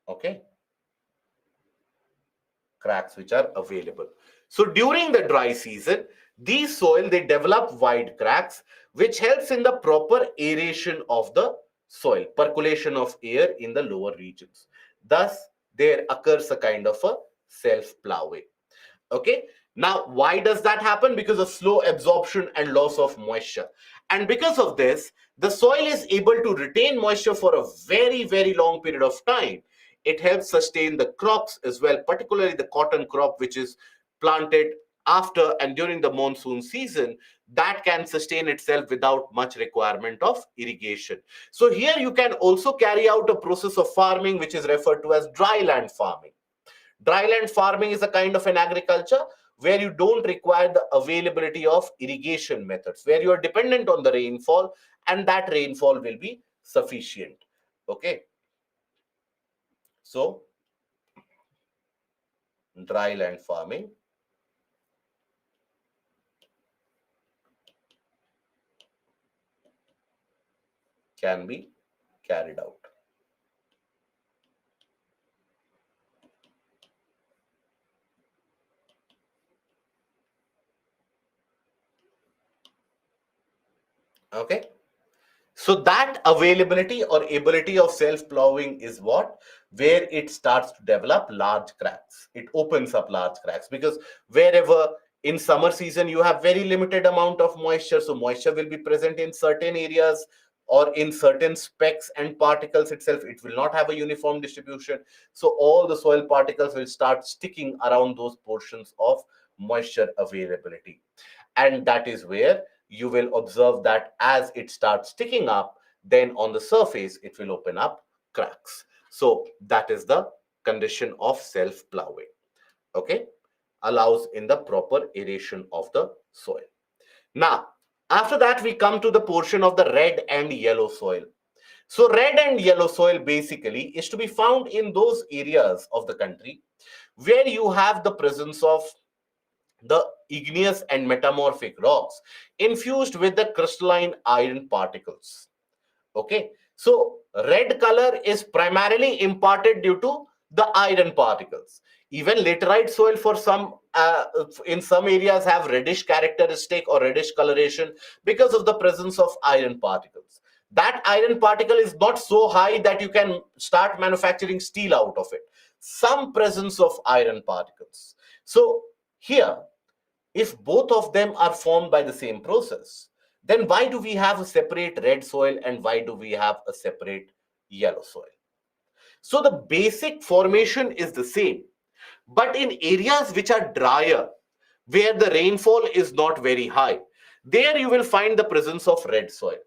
Okay, cracks which are available. So during the dry season, these soil, they develop wide cracks, which helps in the proper aeration of the soil, percolation of air in the lower regions. Thus, there occurs a kind of a self-plowing. Okay, now why does that happen? Because of slow absorption and loss of moisture, and because of this the soil is able to retain moisture for a very, very long period of time. It helps sustain the crops as well, particularly the cotton crop, which is planted after and during the monsoon season, that can sustain itself without much requirement of irrigation. So here you can also carry out a process of farming which is referred to as dry land farming. Dryland farming is a kind of an agriculture where you don't require the availability of irrigation methods, where you are dependent on the rainfall, and that rainfall will be sufficient. Okay, so dryland farming can be carried out. Okay, so that availability or ability of self-plowing is what, where it starts to develop large cracks. It opens up large cracks because wherever in summer season you have very limited amount of moisture, so moisture will be present in certain areas or in certain specks and particles itself. It will not have a uniform distribution. So all the soil particles will start sticking around those portions of moisture availability. And that is where you will observe that as it starts sticking up, then on the surface it will open up cracks. So that is the condition of self-plowing. Okay, allows in the proper aeration of the soil. Now after that we come to the portion of the red and yellow soil. So red and yellow soil basically is to be found in those areas of the country where you have the presence of the igneous and metamorphic rocks infused with the crystalline iron particles. Okay, so red color is primarily imparted due to the iron particles. Even laterite soil for some in some areas have reddish characteristic or reddish coloration because of the presence of iron particles. That iron particle is not so high that you can start manufacturing steel out of it. Some presence of iron particles. So here, if both of them are formed by the same process, then why do we have a separate red soil and why do we have a separate yellow soil? So the basic formation is the same, but in areas which are drier, where the rainfall is not very high, there you will find the presence of red soil.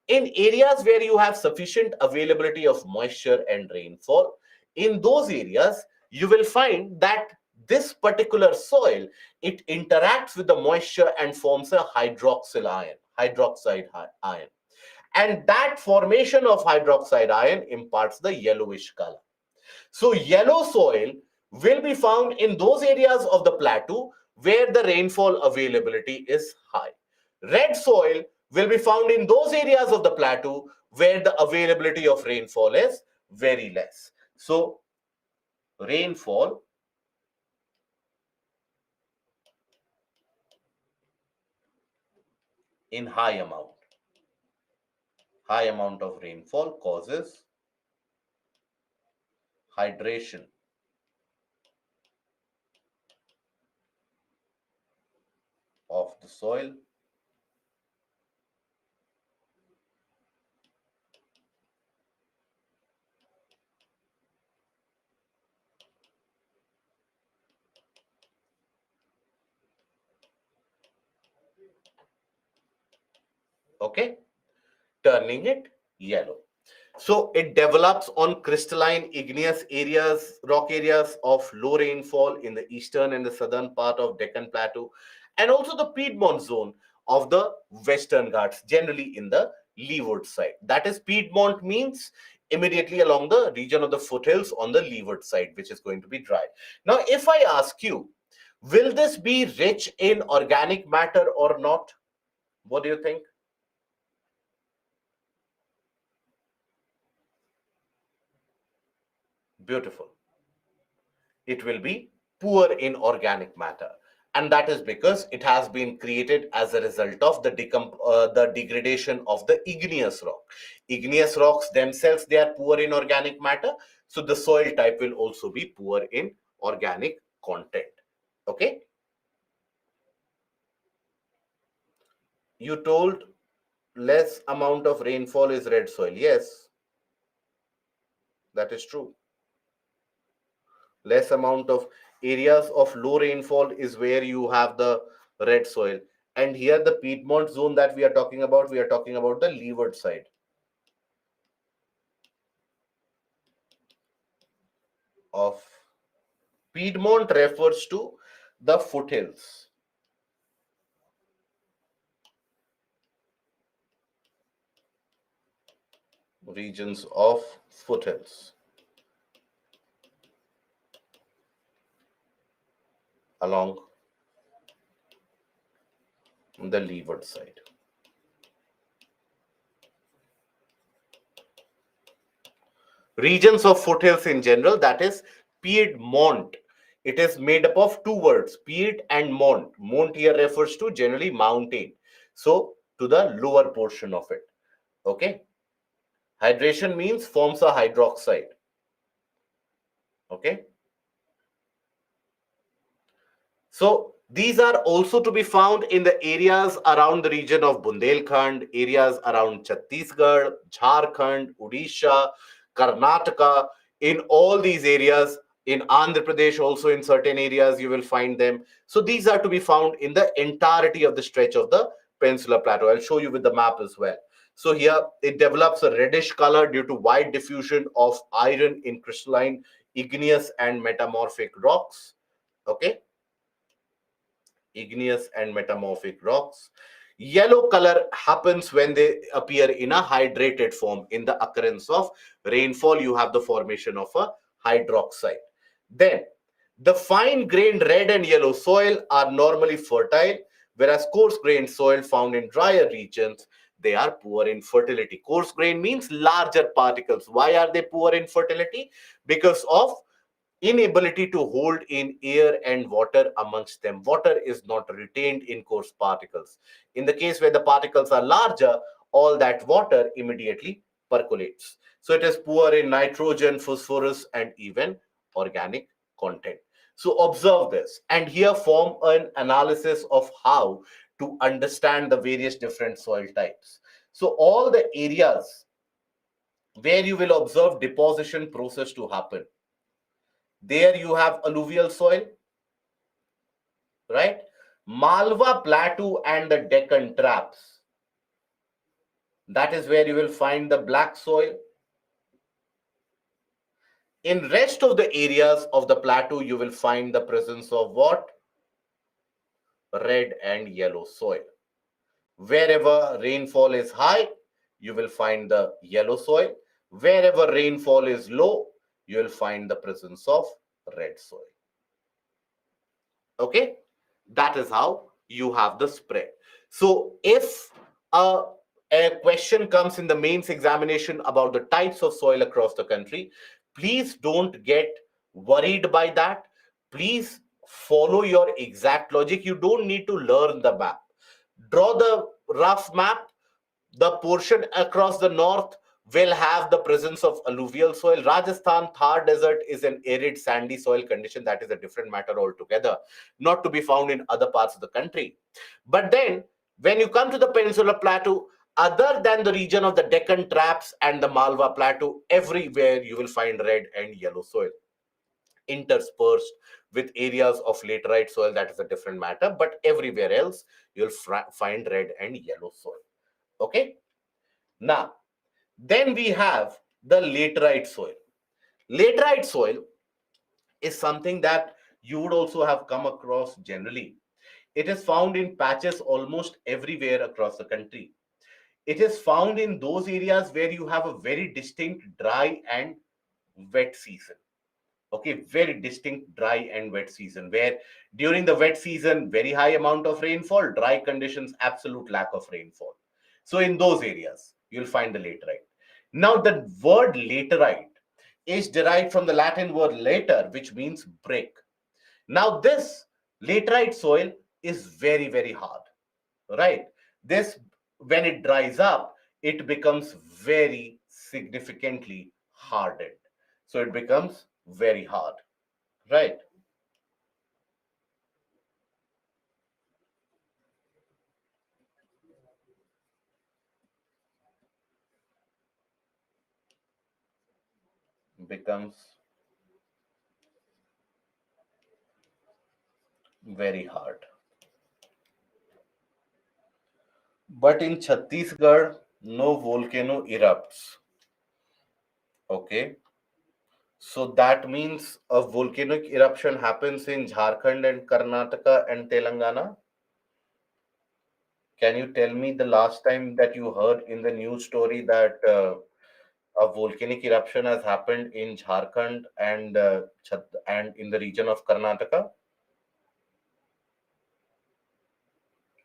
In areas where you have sufficient availability of moisture and rainfall, in those areas, you will find that this particular soil, it interacts with the moisture and forms a hydroxide ion. And that formation of hydroxide ion imparts the yellowish color. So yellow soil will be found in those areas of the plateau where the rainfall availability is high. Red soil will be found in those areas of the plateau where the availability of rainfall is very less. So rainfall in high amount of rainfall causes hydration of the soil okay, turning it yellow. So it develops on crystalline igneous areas, rock areas of low rainfall in the eastern and the southern part of Deccan Plateau, and also the Piedmont zone of the Western Ghats, generally in the leeward side. That is, Piedmont means immediately along the region of the foothills on the leeward side, which is going to be dry. Now, if I ask you, will this be rich in organic matter or not? What do you think? Beautiful. It will be poor in organic matter, and that is because it has been created as a result of the degradation of the igneous rock. Igneous rocks themselves, they are poor in organic matter, so the soil type will also be poor in organic content. Okay, you told less amount of rainfall is red soil. Yes, that is true. Less amount of areas of low rainfall is where you have the red soil. And here the Piedmont zone that we are talking about, we are talking about the leeward side of Piedmont, refers to the foothills, regions of foothills along the leeward side. Regions of foothills in general, that is Piedmont. It is made up of two words, Pied and Mont. Mont here refers to generally mountain. So to the lower portion of it. Okay. Hydration means forms a hydroxide. Okay. So these are also to be found in the areas around the region of Bundelkhand, areas around Chhattisgarh, Jharkhand, Odisha, Karnataka. In all these areas, in Andhra Pradesh, also in certain areas, you will find them. So these are to be found in the entirety of the stretch of the Peninsular Plateau. I'll show you with the map as well. So here it develops a reddish color due to wide diffusion of iron in crystalline, igneous, and metamorphic rocks. Okay, igneous and metamorphic rocks. Yellow color happens when they appear in a hydrated form. In the occurrence of rainfall, you have the formation of a hydroxide. Then, the fine grained red and yellow soil are normally fertile, whereas coarse grained soil found in drier regions, they are poor in fertility. Coarse grain means larger particles. Why are they poor in fertility? Because of inability to hold in air and water amongst them. Water is not retained in coarse particles. In the case where the particles are larger, all that water immediately percolates. So it is poor in nitrogen, phosphorus, and even organic content. So observe this and here form an analysis of how to understand the various different soil types. So all the areas where you will observe deposition process to happen, there you have alluvial soil, right? Malwa Plateau and the Deccan Traps. That is where you will find the black soil. In rest of the areas of the plateau, you will find the presence of what? Red and yellow soil. Wherever rainfall is high, you will find the yellow soil. Wherever rainfall is low, you will find the presence of red soil. Okay, that is how you have the spread. So if a, a question comes in the mains examination about the types of soil across the country, please don't get worried by that. Please follow your exact logic. You don't need to learn the map. Draw the rough map. The portion across the north will have the presence of alluvial soil. Rajasthan Thar Desert is an arid, sandy soil condition. That is a different matter altogether, not to be found in other parts of the country. But then, when you come to the Peninsular Plateau, other than the region of the Deccan Traps and the Malwa Plateau, everywhere you will find red and yellow soil interspersed with areas of laterite soil. That is a different matter, but everywhere else you'll find red and yellow soil. Okay, now then we have the laterite soil. Laterite soil is something that you would also have come across generally. It is found in patches almost everywhere across the country. It is found in those areas where you have a very distinct dry and wet season. Okay, very distinct dry and wet season, where during the wet season, very high amount of rainfall, dry conditions, absolute lack of rainfall. So in those areas, you'll find the laterite. Now, the word laterite is derived from the Latin word later, which means break. Now, this laterite soil is very, very hard, right? This, when it dries up, it becomes very significantly hardened. So it becomes very hard, right? Becomes very hard. But in Chhattisgarh, no volcano erupts. Okay. So that means a volcanic eruption happens in Jharkhand and Karnataka and Telangana. Can you tell me the last time that you heard in the news story that a volcanic eruption has happened in Jharkhand and and in the region of Karnataka?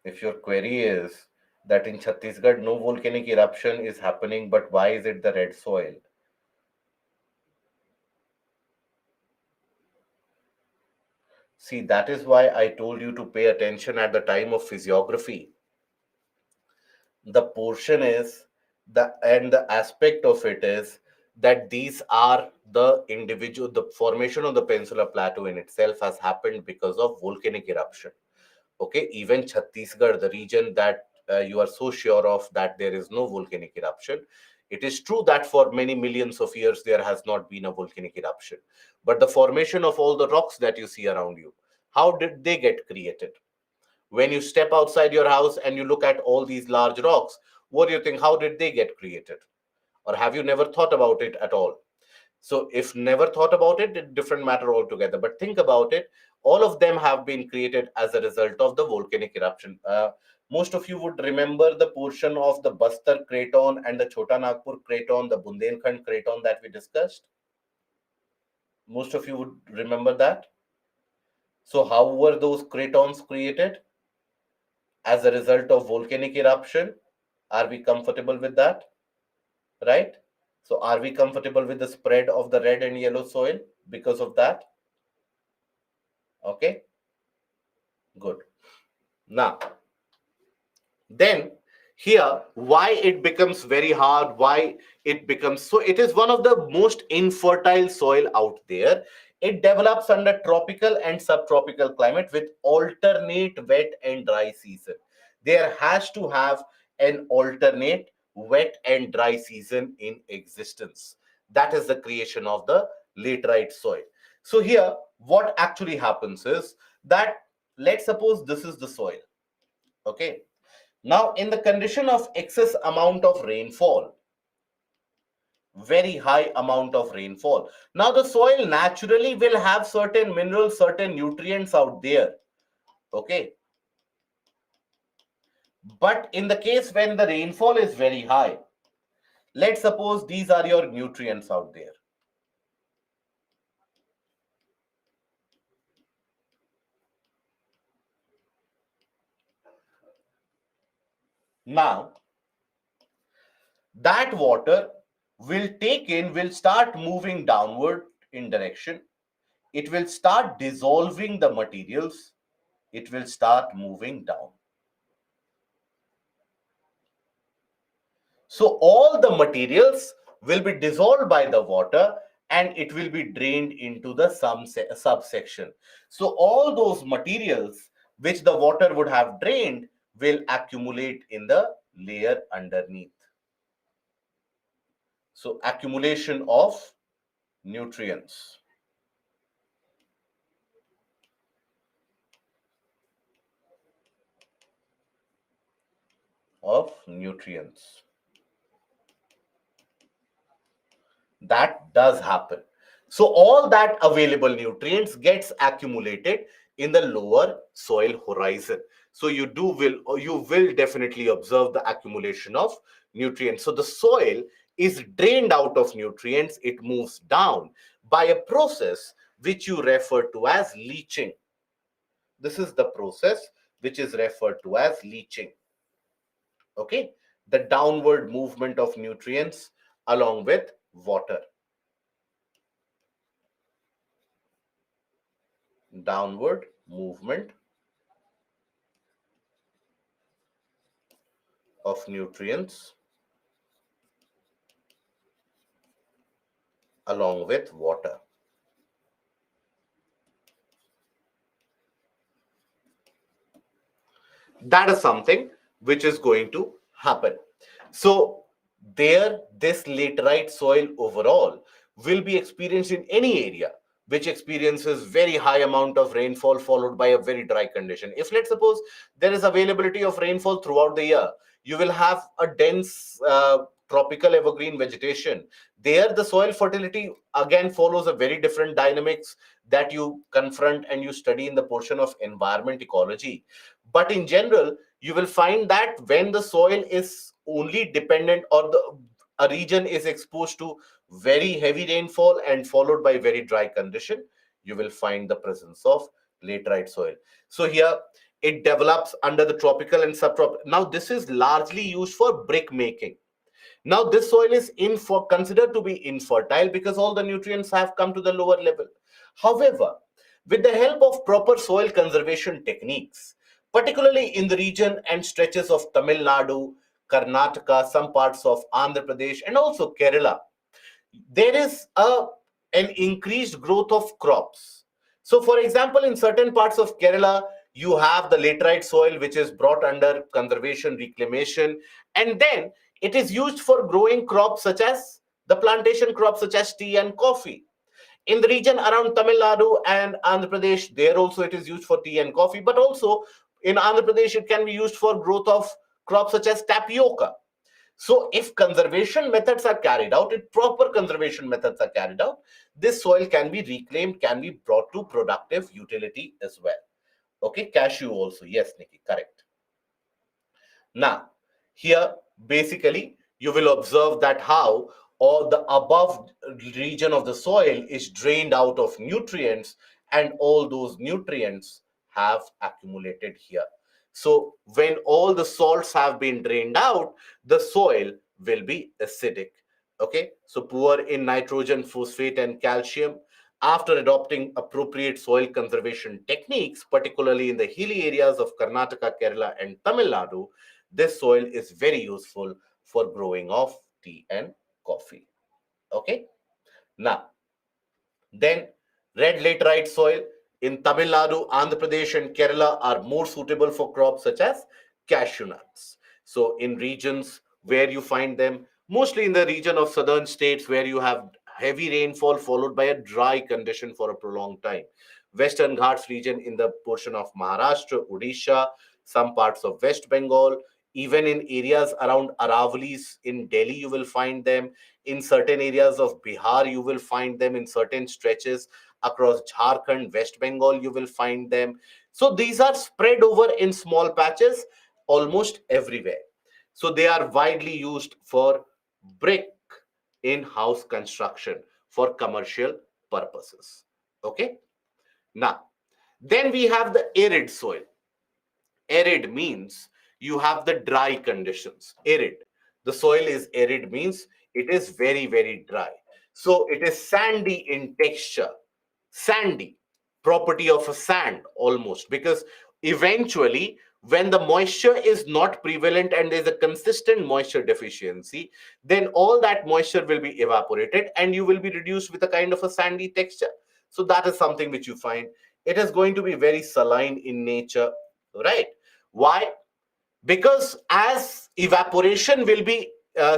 If your query is that in Chhattisgarh no volcanic eruption is happening, but why is it the red soil? See, that is why I told you to pay attention at the time of physiography. The portion is the aspect of it is that these are the individual, the formation of the Peninsular Plateau in itself has happened because of volcanic eruption. Okay, even Chhattisgarh, the region that you are so sure of that there is no volcanic eruption, it is true that for many millions of years there has not been a volcanic eruption, but the formation of all the rocks that you see around you, how did they get created? When you step outside your house and you look at all these large rocks, what do you think, how did they get created? Or have you never thought about it at all? So if never thought about it, it's different matter altogether. But think about it. All of them have been created as a result of the volcanic eruption. Most of you would remember the portion of the Bastar Craton and the Chota Nagpur Craton, the Bundelkhand Craton that we discussed. Most of you would remember that. So how were those cratons created? As a result of volcanic eruption. Are we comfortable with that? Right? So are we comfortable with the spread of the red and yellow soil because of that? Okay, good. Now, then here, why it becomes very hard, why it becomes so, it is one of the most infertile soil out there. It develops under tropical and subtropical climate with alternate wet and dry season. There has to have an alternate wet and dry season in existence. That is the creation of the laterite soil. So here what actually happens is that, let's suppose this is the soil. Okay, now, in the condition of excess amount of rainfall, very high amount of rainfall. Now the soil naturally will have certain minerals, certain nutrients out there. Okay. But in the case when the rainfall is very high, let's suppose these are your nutrients out there. Now, that water will start moving downward in direction. It will start dissolving the materials. It will start moving down. So all the materials will be dissolved by the water and it will be drained into the subsection. So all those materials which the water would have drained will accumulate in the layer underneath. So accumulation of nutrients. That does happen. So all that available nutrients gets accumulated in the lower soil horizon. So you will definitely observe the accumulation of nutrients. So the soil is drained out of nutrients. It moves down by a process which you refer to as leaching. This is the process which is referred to as leaching. Okay, the downward movement of nutrients along with water. Downward movement of nutrients along with water. That is something which is going to happen. So this laterite soil overall will be experienced in any area which experiences very high amount of rainfall followed by a very dry condition. If let's suppose there is availability of rainfall throughout the year, you will have a dense tropical evergreen vegetation. There the soil fertility again follows a very different dynamics that you confront and you study in the portion of environment ecology. But in general, you will find that when the soil is only dependent or a region is exposed to very heavy rainfall and followed by very dry condition, you will find the presence of laterite soil. So here it develops under the tropical and subtropical. Now this is largely used for brick making. Now this soil is considered to be infertile because all the nutrients have come to the lower level. However, with the help of proper soil conservation techniques, particularly in the region and stretches of Tamil Nadu, Karnataka, some parts of Andhra Pradesh, and also Kerala, there is an increased growth of crops. So, for example, in certain parts of Kerala, you have the laterite soil which is brought under conservation reclamation, and then it is used for growing crops such as the plantation crops such as tea and coffee. In the region around Tamil Nadu and Andhra Pradesh, there also it is used for tea and coffee, but also in Andhra Pradesh, it can be used for growth of crops such as tapioca. So if conservation methods are carried out, if proper conservation methods are carried out, this soil can be reclaimed, can be brought to productive utility as well. Okay, cashew also. Yes, Nikki, correct. Now, here basically you will observe that how all the above region of the soil is drained out of nutrients and all those nutrients have accumulated here. So when all the salts have been drained out, the soil will be acidic. Okay, so poor in nitrogen, phosphate, and calcium. After adopting appropriate soil conservation techniques, particularly in the hilly areas of Karnataka, Kerala, and Tamil Nadu, this soil is very useful for growing of tea and coffee. Okay. Now, then red laterite soil in Tamil Nadu, Andhra Pradesh, and Kerala are more suitable for crops such as cashew nuts. So, in regions where you find them, mostly in the region of southern states where you have heavy rainfall followed by a dry condition for a prolonged time. Western Ghats region in the portion of Maharashtra, Odisha, some parts of West Bengal, Even in areas around Aravali's in Delhi, you will find them. In certain areas of Bihar, you will find them. In certain stretches across Jharkhand, West Bengal, you will find them. So these are spread over in small patches almost everywhere. So they are widely used for brick in house construction for commercial purposes. Okay. Now, then we have the arid soil. Arid means you have the dry conditions. Arid. The soil is arid means it is very, very dry. So it is sandy in texture. Sandy, property of a sand almost, because eventually when the moisture is not prevalent and there's a consistent moisture deficiency, then all that moisture will be evaporated and you will be reduced with a kind of a sandy texture. So that is something which you find. It is going to be very saline in nature, right? Why? Because as evaporation will be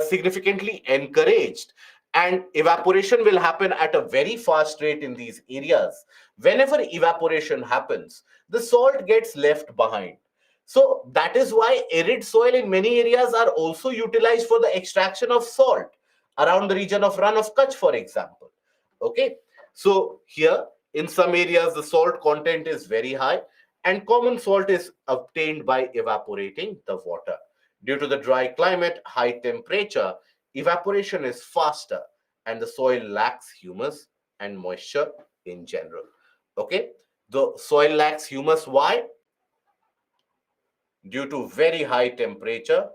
significantly encouraged, and evaporation will happen at a very fast rate in these areas, whenever evaporation happens, the salt gets left behind. So that is why arid soil in many areas are also utilized for the extraction of salt around the region of Rann of Kutch, for example. Okay, so here in some areas the salt content is very high, and common salt is obtained by evaporating the water. Due to the dry climate, high temperature, evaporation is faster and the soil lacks humus and moisture in general. Okay, the soil lacks humus. Why? Due to very high temperature,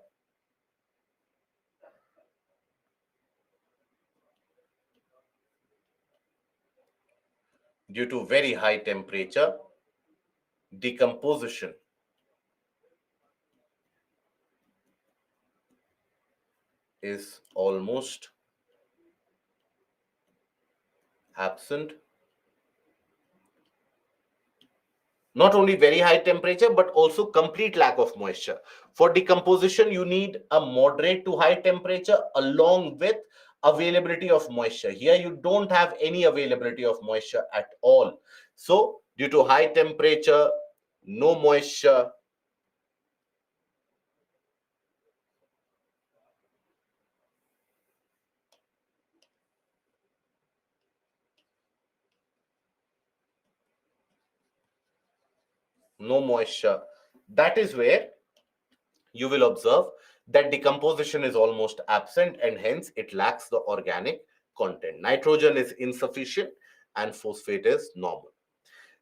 due to very high temperature, decomposition is almost absent. Not only very high temperature, but also complete lack of moisture. For decomposition, you need a moderate to high temperature along with availability of moisture. Here, you don't have any availability of moisture at all. So, due to high temperature, no moisture, no moisture, that is where you will observe that decomposition is almost absent and hence it lacks the organic content. Nitrogen is insufficient and phosphate is normal.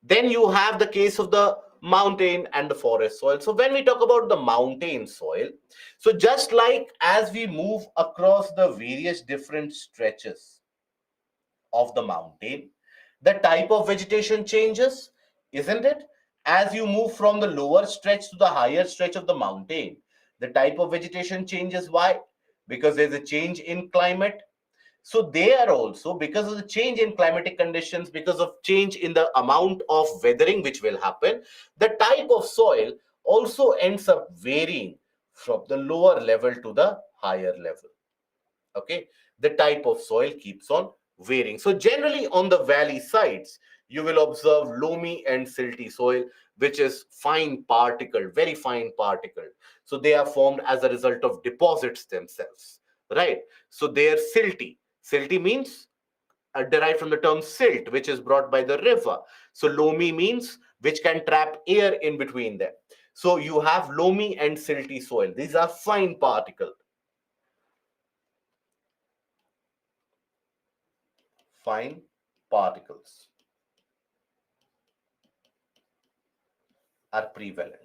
Then you have the case of the mountain and the forest soil. So when we talk about the mountain soil, so just like as we move across the various different stretches of the mountain, the type of vegetation changes, isn't it? As you move from the lower stretch to the higher stretch of the mountain, the type of vegetation changes. Why? Because there's a change in climate. So they are also, because of the change in climatic conditions, because of change in the amount of weathering which will happen, the type of soil also ends up varying from the lower level to the higher level. Okay, the type of soil keeps on varying. So generally on the valley sides, you will observe loamy and silty soil, which is fine particle, very fine particle. So they are formed as a result of deposits themselves, right? So they are silty. Silty means derived from the term silt, which is brought by the river. So loamy means which can trap air in between them. So you have loamy and silty soil. These are fine particles. Fine particles are prevalent.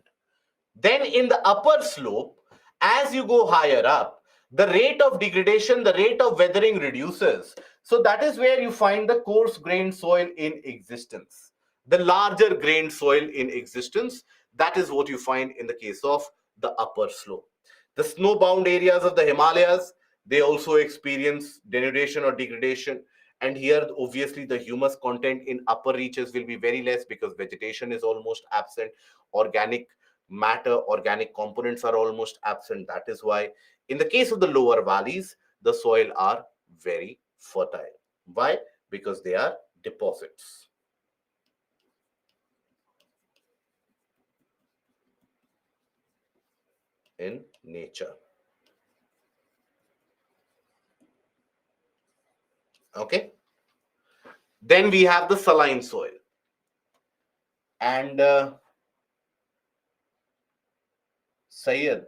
Then in the upper slope, as you go higher up, the rate of degradation, the rate of weathering reduces. So that is where you find the coarse grained soil in existence. The larger grained soil in existence, that is what you find in the case of the upper slope. The snow-bound areas of the Himalayas, they also experience denudation or degradation. And here, obviously, the humus content in upper reaches will be very less because vegetation is almost absent. Organic matter, organic components are almost absent. That is why in the case of the lower valleys, the soil are very fertile. Why? Because they are deposits. In nature. Okay. Then we have the saline soil. And Sayed,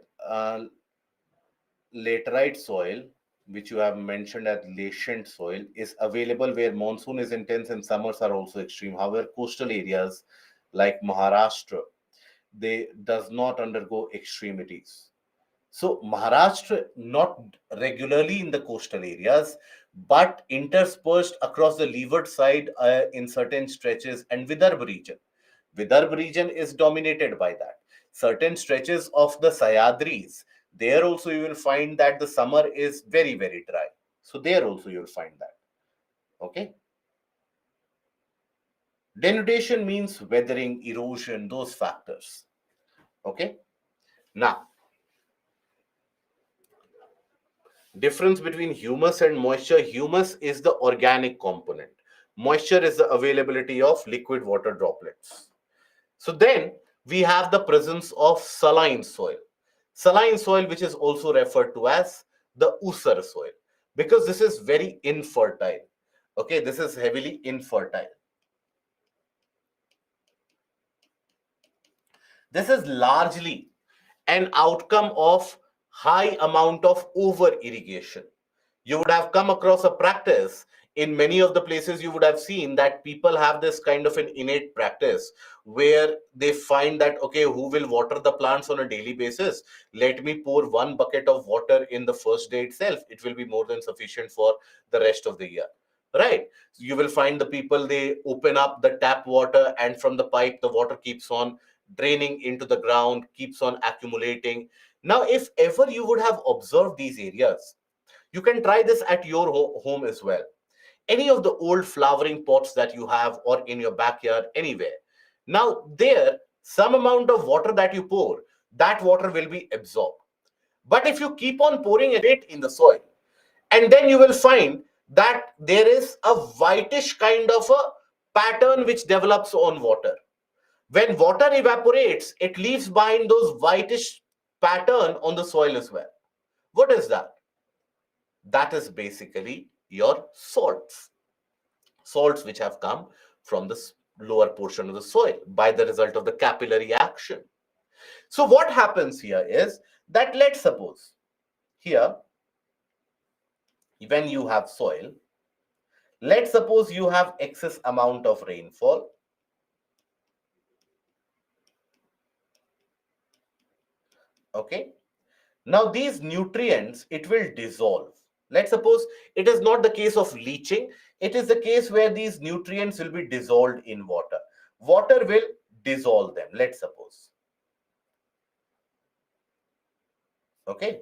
laterite soil, which you have mentioned as lascent soil, is available where monsoon is intense and summers are also extreme. However, coastal areas like Maharashtra, they does not undergo extremities. So Maharashtra, not regularly in the coastal areas, but interspersed across the leeward side in certain stretches, and Vidarbha region. Vidarbha region is dominated by that. Certain stretches of the Sayadris, there also you will find that the summer is very, very dry. So there also you will find that. Okay. Denudation means weathering, erosion, those factors. Okay. Now, difference between humus and moisture. Humus is the organic component. Moisture is the availability of liquid water droplets. So then we have the presence of saline soil. Saline soil, which is also referred to as the Usar soil, because this is very infertile. Okay, this is heavily infertile. This is largely an outcome of high amount of over irrigation. You would have come across a practice in many of the places. You would have seen that people have this kind of an innate practice where they find that, okay, who will water the plants on a daily basis? Let me pour one bucket of water in the first day itself. It will be more than sufficient for the rest of the year, right? So you will find the people, they open up the tap water, and from the pipe the water keeps on draining into the ground, keeps on accumulating. Now, if ever you would have observed these areas, you can try this at your home as well. Any of the old flowering pots that you have, or in your backyard, anywhere. Now, there, some amount of water that you pour, that water will be absorbed. But if you keep on pouring it in the soil, and then you will find that there is a whitish kind of a pattern which develops on water. When water evaporates, it leaves behind those whitish pattern on the soil as well. What is that? That is basically your salts. Salts which have come from the lower portion of the soil by the result of the capillary action. So what happens here is that, let's suppose here, when you have soil, let's suppose you have excess amount of rainfall. Okay. Now these nutrients, it will dissolve. Let's suppose it is not the case of leaching. It is the case where these nutrients will be dissolved in water. Water will dissolve them, let's suppose. Okay.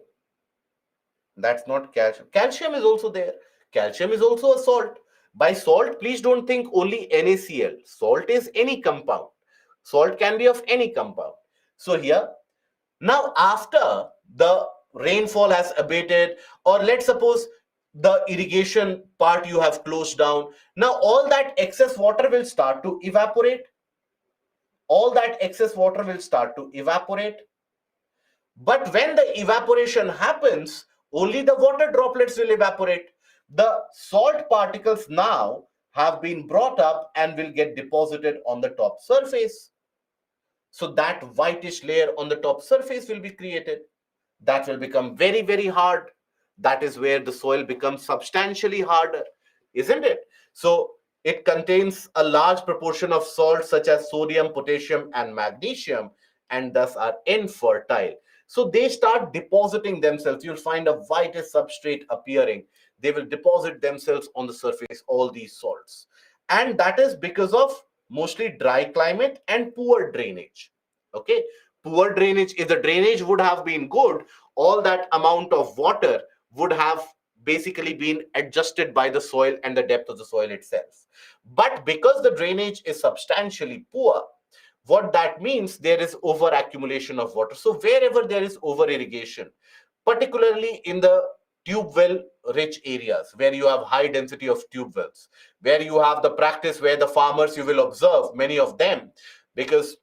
That's not calcium. Calcium is also there. Calcium is also a salt. By salt, please don't think only NaCl. Salt is any compound. Salt can be of any compound. So here, now after the rainfall has abated, or let's suppose the irrigation part you have closed down, now all that excess water will start to evaporate. All that excess water will start to evaporate. But when the evaporation happens, only the water droplets will evaporate. The salt particles now have been brought up and will get deposited on the top surface. So that whitish layer on the top surface will be created. That will become very, very hard. That is where the soil becomes substantially harder, isn't it? So it contains a large proportion of salts such as sodium, potassium, and magnesium, and thus are infertile. So they start depositing themselves. You'll find a whitish substrate appearing. They will deposit themselves on the surface, all these salts. And that is because of mostly dry climate and poor drainage. Okay. Poor drainage, if the drainage would have been good, all that amount of water would have basically been adjusted by the soil and the depth of the soil itself. But because the drainage is substantially poor, what that means, there is over accumulation of water. So wherever there is over irrigation, particularly in the tube well rich areas where you have high density of tube wells, where you have the practice where the farmers, you will observe many of them, because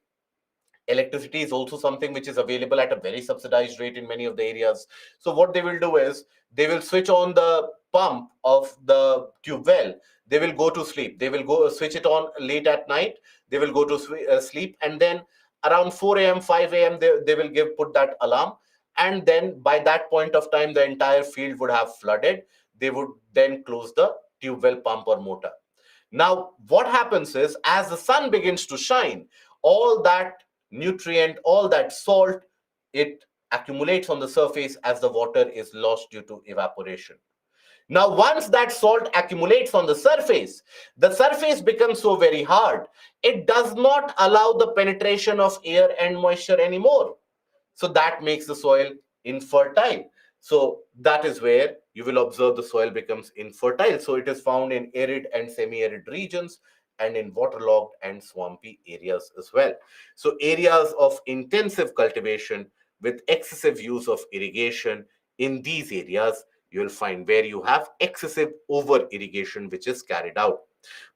Electricity is also something which is available at a very subsidized rate in many of the areas. So what they will do is they will switch on the pump of the tube well. They will go to sleep. They will go switch it on late at night. They will go to sleep, and then around 4 a.m., 5 a.m., they will give put that alarm. And then by that point of time, the entire field would have flooded. They would then close the tube well pump or motor. Now, what happens is as the sun begins to shine, all that nutrient, all that salt, it accumulates on the surface as the water is lost due to evaporation. Now, once that salt accumulates on the surface becomes so very hard, it does not allow the penetration of air and moisture anymore. So that makes the soil infertile. So that is where you will observe the soil becomes infertile. So it is found in arid and semi-arid regions and in waterlogged and swampy areas as well. So areas of intensive cultivation with excessive use of irrigation, in these areas you will find where you have excessive over irrigation which is carried out,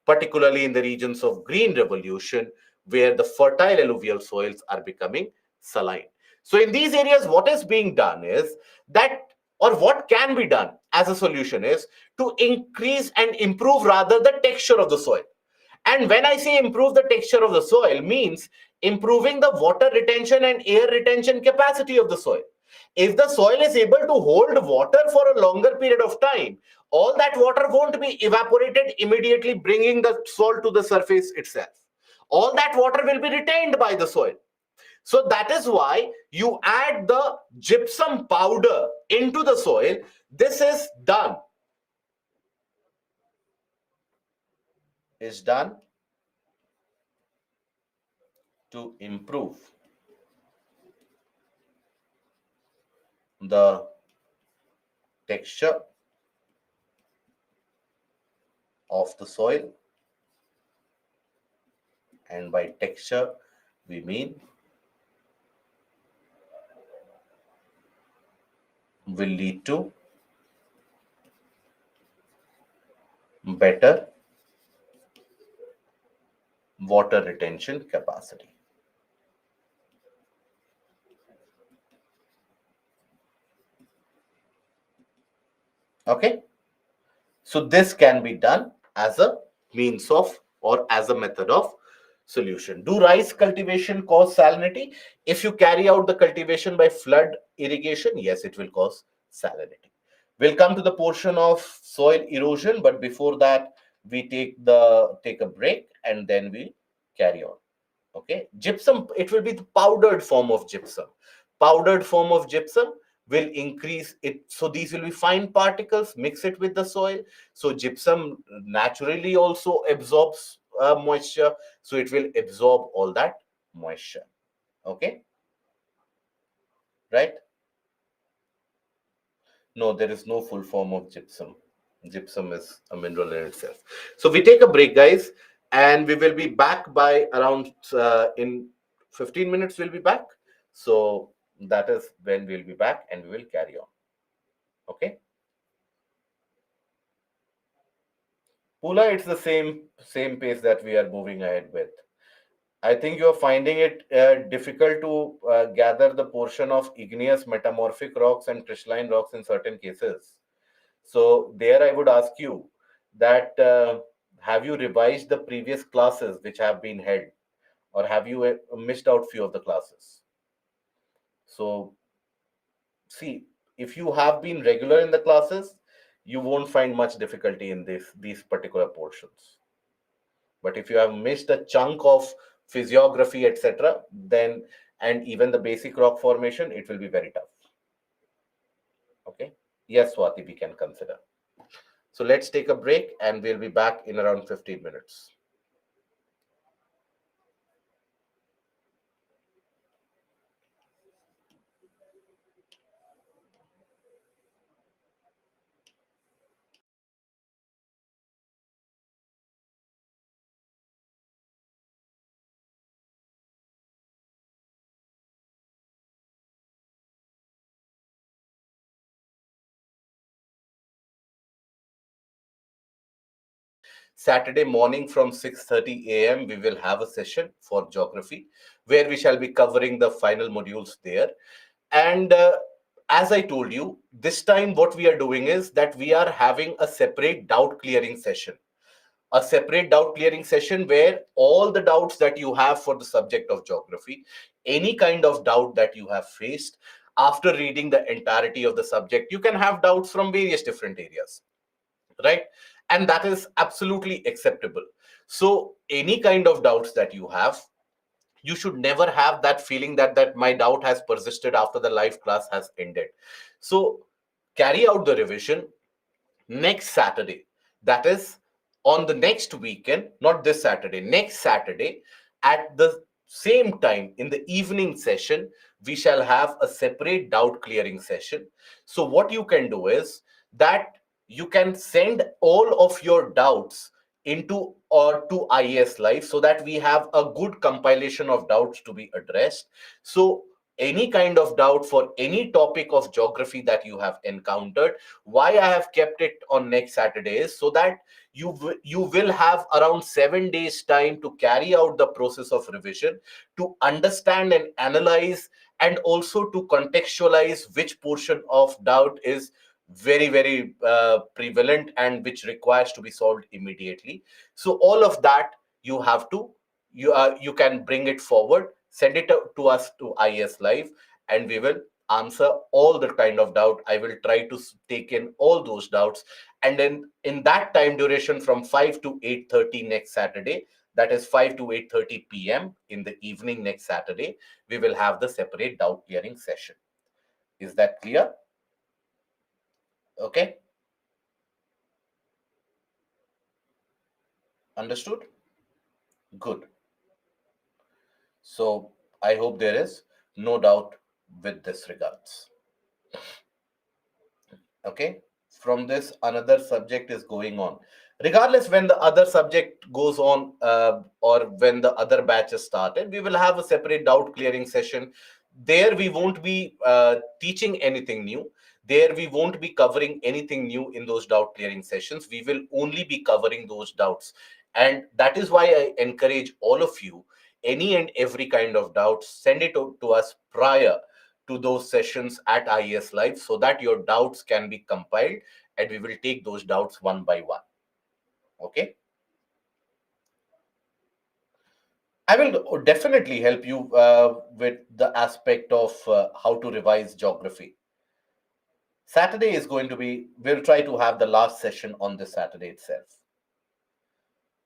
particularly in the regions of green revolution where the fertile alluvial soils are becoming saline. So in these areas, what is being done is that, or what can be done as a solution is to increase and improve rather the texture of the soil. And when I say improve the texture of the soil, means improving the water retention and air retention capacity of the soil. If the soil is able to hold water for a longer period of time, all that water won't be evaporated immediately, bringing the salt to the surface itself. All that water will be retained by the soil. So that is why you add the gypsum powder into the soil. This is done to improve the texture of the soil, and by texture we mean will lead to better water retention capacity. Okay, so this can be done as a means of or as a method of solution. Do rice cultivation cause salinity? If you carry out the cultivation by flood irrigation, yes, it will cause salinity. We'll come to the portion of soil erosion, but before that, we take a break and then we carry on. Okay, gypsum, it will be the powdered form of gypsum. Powdered form of gypsum will increase it, so these will be fine particles. Mix it with the soil, so gypsum naturally also absorbs moisture, so it will absorb all that moisture. Okay, right? No, there is no full form of gypsum. Gypsum is a mineral in itself. So we take a break, guys, and we will be back by around in 15 minutes. We'll be back. So that is when we'll be back, and we will carry on. Okay, Pula, it's the same pace that we are moving ahead with. I think you're finding it difficult to gather the portion of igneous metamorphic rocks and crystalline rocks in certain cases. So there I would ask you that have you revised the previous classes which have been held, or have you missed out few of the classes? So see, if you have been regular in the classes, you won't find much difficulty in these particular portions. But if you have missed a chunk of physiography, etc., then and even the basic rock formation, it will be very tough. Okay. Yes, Swati, we can consider. So let's take a break and we'll be back in around 15 minutes. Saturday morning from 6:30 a.m. we will have a session for geography where we shall be covering the final modules there. And as I told you, this time what we are doing is that we are having a separate doubt clearing session. A separate doubt clearing session where all the doubts that you have for the subject of geography, any kind of doubt that you have faced after reading the entirety of the subject, you can have doubts from various different areas, right? And that is absolutely acceptable. So any kind of doubts that you have, you should never have that feeling that my doubt has persisted after the live class has ended. So carry out the revision next Saturday. That is on the next weekend, not this Saturday, next Saturday at the same time in the evening session, we shall have a separate doubt clearing session. So, what you can do is that you can send all of your doubts into or to IES Live so that we have a good compilation of doubts to be addressed. So, any kind of doubt for any topic of geography that you have encountered, why I have kept it on next Saturday is so that you will have around 7 days time to carry out the process of revision, to understand and analyze, and also to contextualize which portion of doubt is very prevalent and which requires to be solved immediately. So all of that you have to, you can bring it forward, send it to us to IS Live, and we will answer all the kind of doubt. I will try to take in all those doubts, and then in that time duration from 5 to 8:30 next Saturday, that is 5 to 8:30 p.m. in the evening next Saturday, we will have the separate doubt clearing session. Is that clear? Okay, understood. Good. So I hope there is no doubt with this regards. Okay, from this another subject is going on. Regardless when the other subject goes on, or when the other batch is started, we will have a separate doubt clearing session. There we won't be teaching anything new. There we won't be covering anything new in those doubt clearing sessions. We will only be covering those doubts, and that is why I encourage all of you, any and every kind of doubt, send it to us prior to those sessions at IES Live so that your doubts can be compiled and we will take those doubts one by one. Okay. I will definitely help you with the aspect of how to revise geography. Saturday is going to be, we'll try to have the last session on this Saturday itself.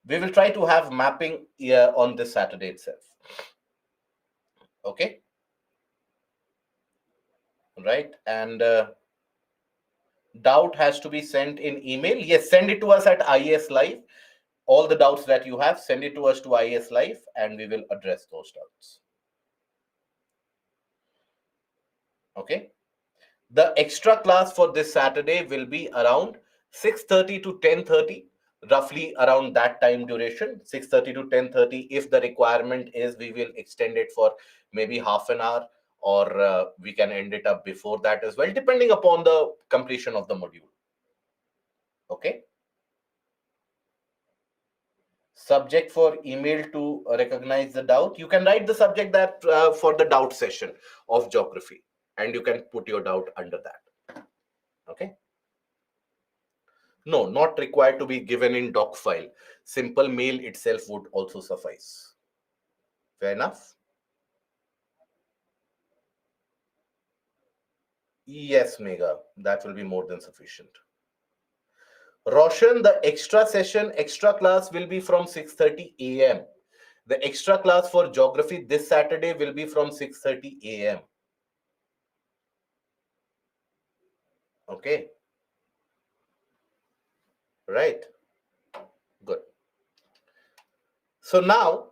We will try to have mapping on this Saturday itself. Okay. Right. And doubt has to be sent in email. Yes, send it to us at IES Live. All the doubts that you have, send it to us to IES Live and we will address those doubts. Okay. The extra class for this Saturday will be around 6:30 to 10:30, roughly around that time duration, 6:30 to 10:30. If the requirement is, we will extend it for maybe half an hour, or we can end it up before that as well, depending upon the completion of the module. Okay. Subject for email to recognize the doubt. You can write the subject that for the doubt session of geography, and you can put your doubt under that. Okay. No, not required to be given in doc file. Simple mail itself would also suffice. Fair enough? Yes, Mega, that will be more than sufficient. Roshan, the extra session, extra class will be from 6:30 a.m. The extra class for geography this Saturday will be from 6:30 a.m. Okay. Right. Good. So now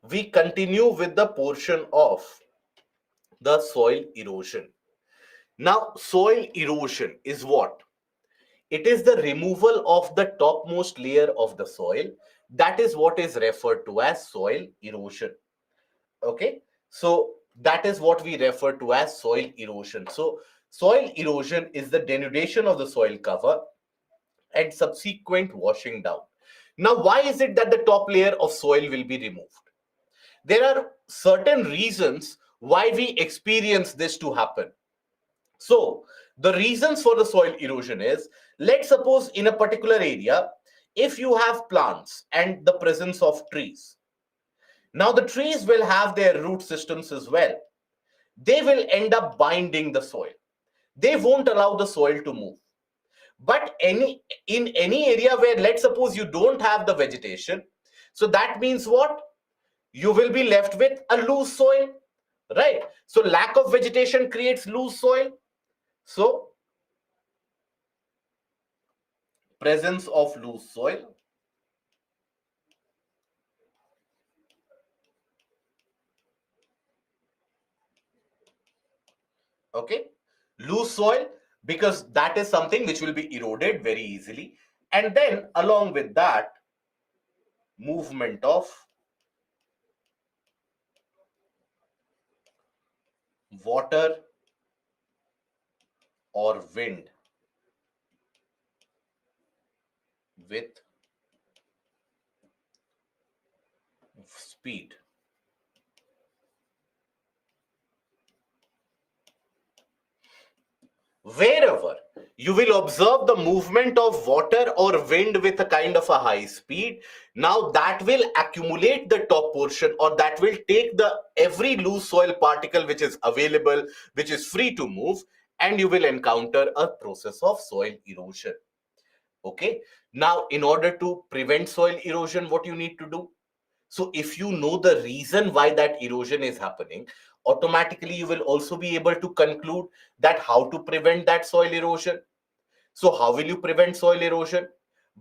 we continue with the portion of the soil erosion. Now, soil erosion is what? It is the removal of the topmost layer of the soil. That is what is referred to as soil erosion. Okay. So that is what we refer to as soil erosion. So soil erosion is the denudation of the soil cover and subsequent washing down. Now, why is it that the top layer of soil will be removed? There are certain reasons why we experience this to happen. So, the reasons for the soil erosion is, let's suppose in a particular area, if you have plants and the presence of trees, now the trees will have their root systems as well. They will end up binding the soil. They won't allow the soil to move. But in any area where, let's suppose, you don't have the vegetation, so that means what? You will be left with a loose soil, right? So lack of vegetation creates loose soil. So presence of loose soil, okay, loose soil, because that is something which will be eroded very easily. And then along with that, movement of water or wind with speed. Wherever you will observe the movement of water or wind with a kind of a high speed, now that will accumulate the top portion, or that will take the every loose soil particle which is available, which is free to move, and you will encounter a process of soil erosion. Okay, now in order to prevent soil erosion, what you need to do? So if you know the reason why that erosion is happening, automatically you will also be able to conclude that how to prevent that soil erosion. So how will you prevent soil erosion?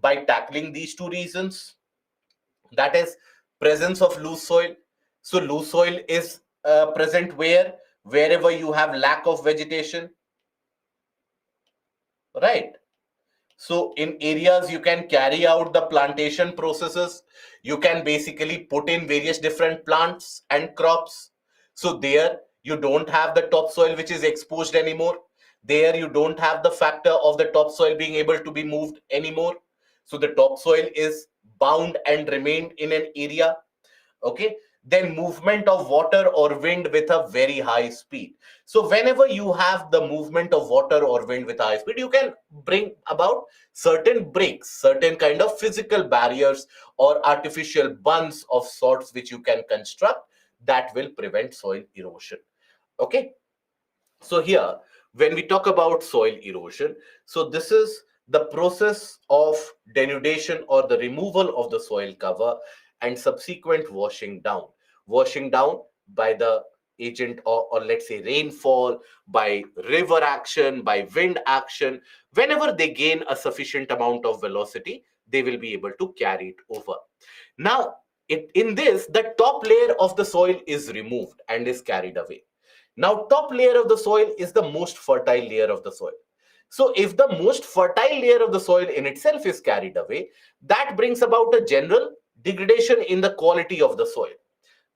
By tackling these two reasons. That is presence of loose soil. So loose soil is present where? Wherever you have lack of vegetation, right? So in areas you can carry out the plantation processes, you can basically put in various different plants and crops. So there you don't have the topsoil which is exposed anymore. There you don't have the factor of the topsoil being able to be moved anymore. So the topsoil is bound and remained in an area. Okay, then movement of water or wind with a very high speed. So whenever you have the movement of water or wind with high speed, you can bring about certain breaks, certain kind of physical barriers or artificial bunds of sorts which you can construct that will prevent soil erosion. Okay, so here, when we talk about soil erosion, so this is the process of denudation or the removal of the soil cover and subsequent washing down. Washing down by the agent, or let's say rainfall, by river action, by wind action. Whenever they gain a sufficient amount of velocity, they will be able to carry it over. Now, in this, the top layer of the soil is removed and is carried away. Now, top layer of the soil is the most fertile layer of the soil. So, if the most fertile layer of the soil in itself is carried away, that brings about a general degradation in the quality of the soil,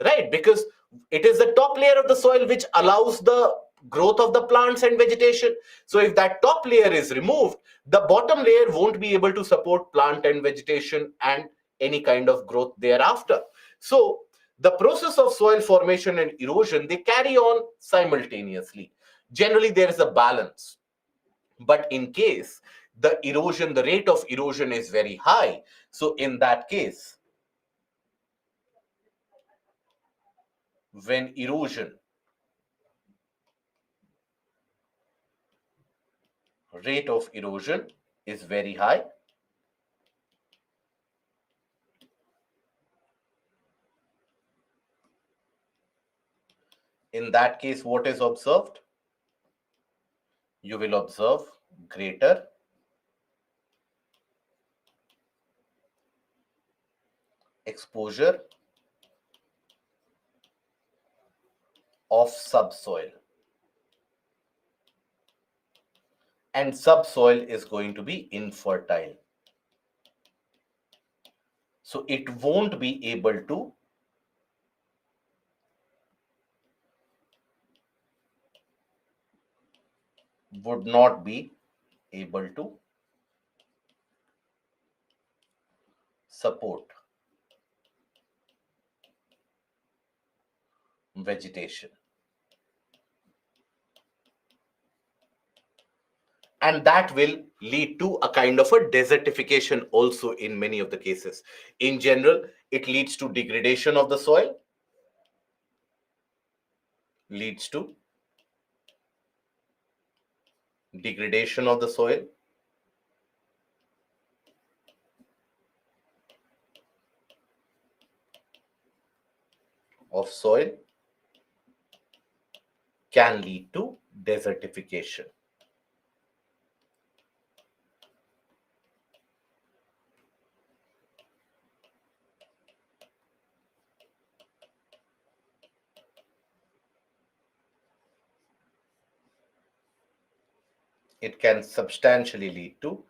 right? Because it is the top layer of the soil which allows the growth of the plants and vegetation. So if that top layer is removed, the bottom layer won't be able to support plant and vegetation and any kind of growth thereafter. So the process of soil formation and erosion, they carry on simultaneously. Generally there is a balance, but in case the rate of erosion is very high, so in that case, when erosion rate of erosion is very high, in that case, what is observed? You will observe greater exposure of subsoil, and subsoil is going to be infertile. So it won't be able to would not be able to support vegetation. And that will lead to a kind of a desertification also in many of the cases. In general, it leads to degradation of the soil, leads to degradation of the soil, can lead to desertification. It can substantially lead to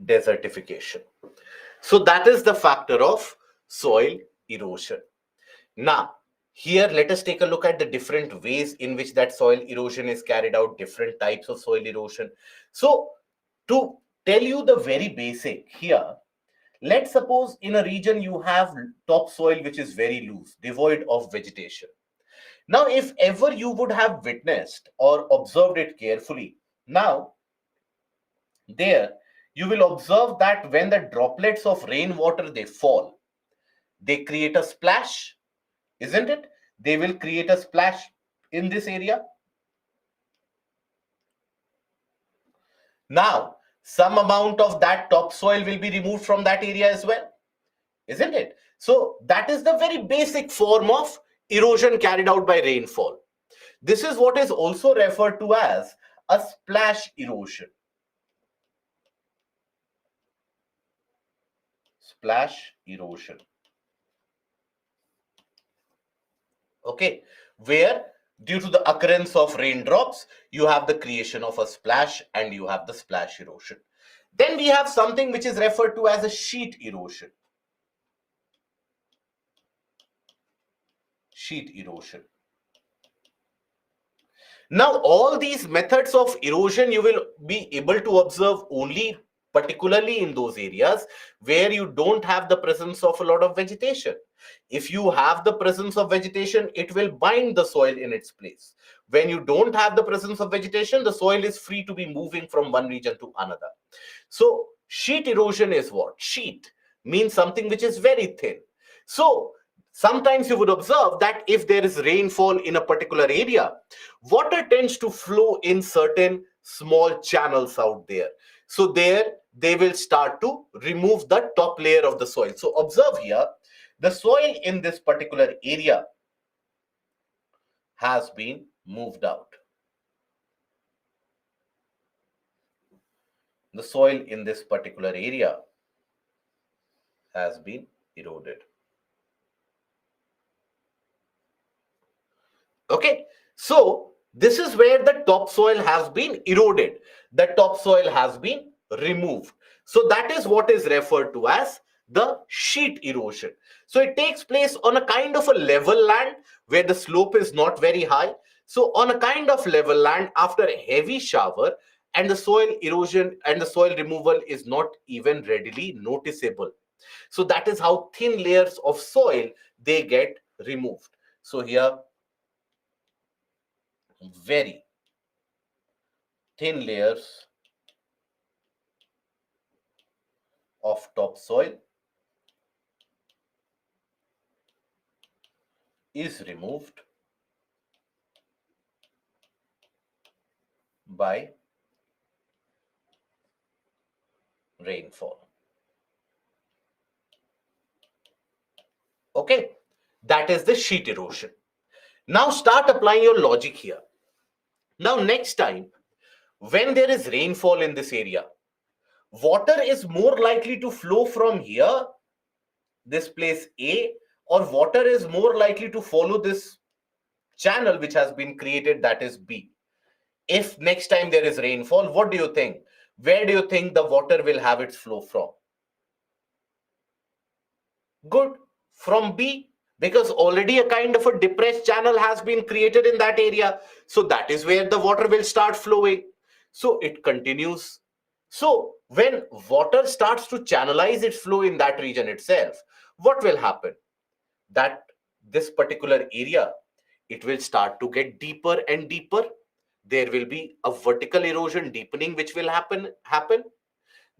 desertification. So that is the factor of soil erosion. Now, here let us take a look at the different ways in which that soil erosion is carried out, different types of soil erosion. So to tell you the very basic here, let's suppose in a region you have topsoil which is very loose, devoid of vegetation. Now, if ever you would have witnessed or observed it carefully, now there you will observe that when the droplets of rainwater they fall, they create a splash, isn't it? They will create a splash in this area. Now, some amount of that topsoil will be removed from that area as well, isn't it? So that is the very basic form of erosion carried out by rainfall. This is what is also referred to as a splash erosion. Splash erosion. Okay, where due to the occurrence of raindrops, you have the creation of a splash and you have the splash erosion. Then we have something which is referred to as a sheet erosion. Sheet erosion. Now, all these methods of erosion you will be able to observe only particularly in those areas where you don't have the presence of a lot of vegetation. If you have the presence of vegetation, it will bind the soil in its place. When you don't have the presence of vegetation, the soil is free to be moving from one region to another. So sheet erosion is what? Sheet means something which is very thin. So sometimes you would observe that if there is rainfall in a particular area, water tends to flow in certain small channels out there. So there they will start to remove the top layer of the soil. So observe here, the soil in this particular area has been moved out. The soil in this particular area has been eroded. Okay, so this is where the topsoil has been eroded. The topsoil has been removed. So that is what is referred to as the sheet erosion. So it takes place on a kind of a level land where the slope is not very high. So on a kind of level land after a heavy shower, and the soil erosion and the soil removal is not even readily noticeable. So that is how thin layers of soil they get removed. So here very thin layers of topsoil is removed by rainfall. Okay, that is the sheet erosion. Now start applying your logic here. Now next time when there is rainfall in this area, water is more likely to flow from here, this place A, or water is more likely to follow this channel which has been created, that is B. If next time there is rainfall, what do you think? Where do you think the water will have its flow from? Good, from B, because already a kind of a depressed channel has been created in that area. So that is where the water will start flowing. So it continues. So when water starts to channelize its flow in that region itself, what will happen? That this particular area, it will start to get deeper and deeper. There will be a vertical erosion deepening which will happen.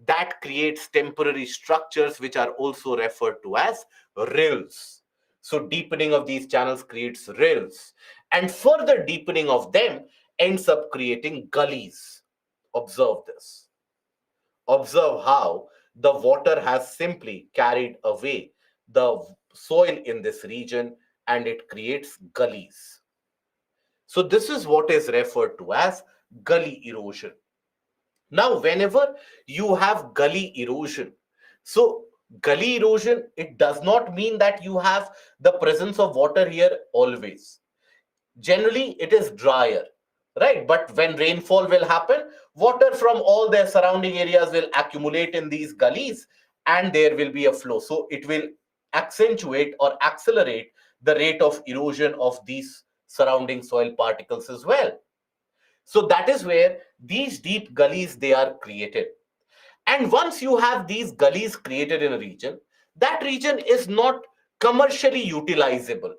That creates temporary structures which are also referred to as rills. So deepening of these channels creates rills, and further deepening of them ends up creating gullies. Observe this. Observe how the water has simply carried away the soil in this region and it creates gullies. So this is what is referred to as gully erosion. Now, whenever you have gully erosion, so gully erosion, it does not mean that you have the presence of water here always. Generally, it is drier, right? But when rainfall will happen, water from all the surrounding areas will accumulate in these gullies and there will be a flow. So it will accentuate or accelerate the rate of erosion of these surrounding soil particles as well. So that is where these deep gullies they are created. And once you have these gullies created in a region, that region is not commercially utilizable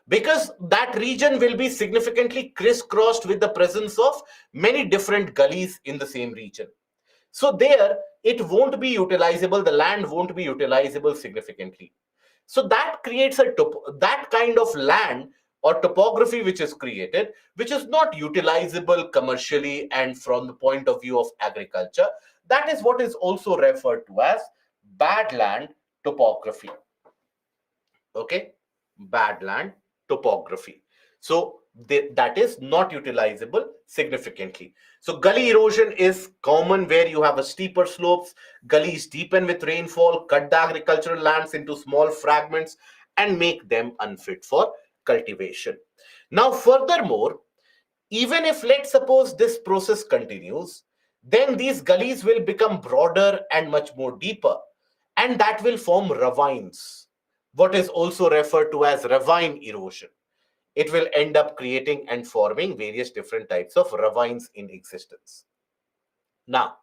because that region will be significantly crisscrossed with the presence of many different gullies in the same region. So there it won't be utilizable, the land won't be utilizable significantly. So that creates that kind of land or topography which is created, which is not utilizable commercially and from the point of view of agriculture. That is what is also referred to as bad land topography. Okay, bad land topography. So that is not utilizable significantly. So gully erosion is common where you have a steeper slopes, gullies deepen with rainfall, cut the agricultural lands into small fragments and make them unfit for cultivation. Now furthermore, even if let's suppose this process continues, then these gullies will become broader and much more deeper, and that will form ravines, what is also referred to as ravine erosion. It will end up creating and forming various different types of ravines in existence. Now,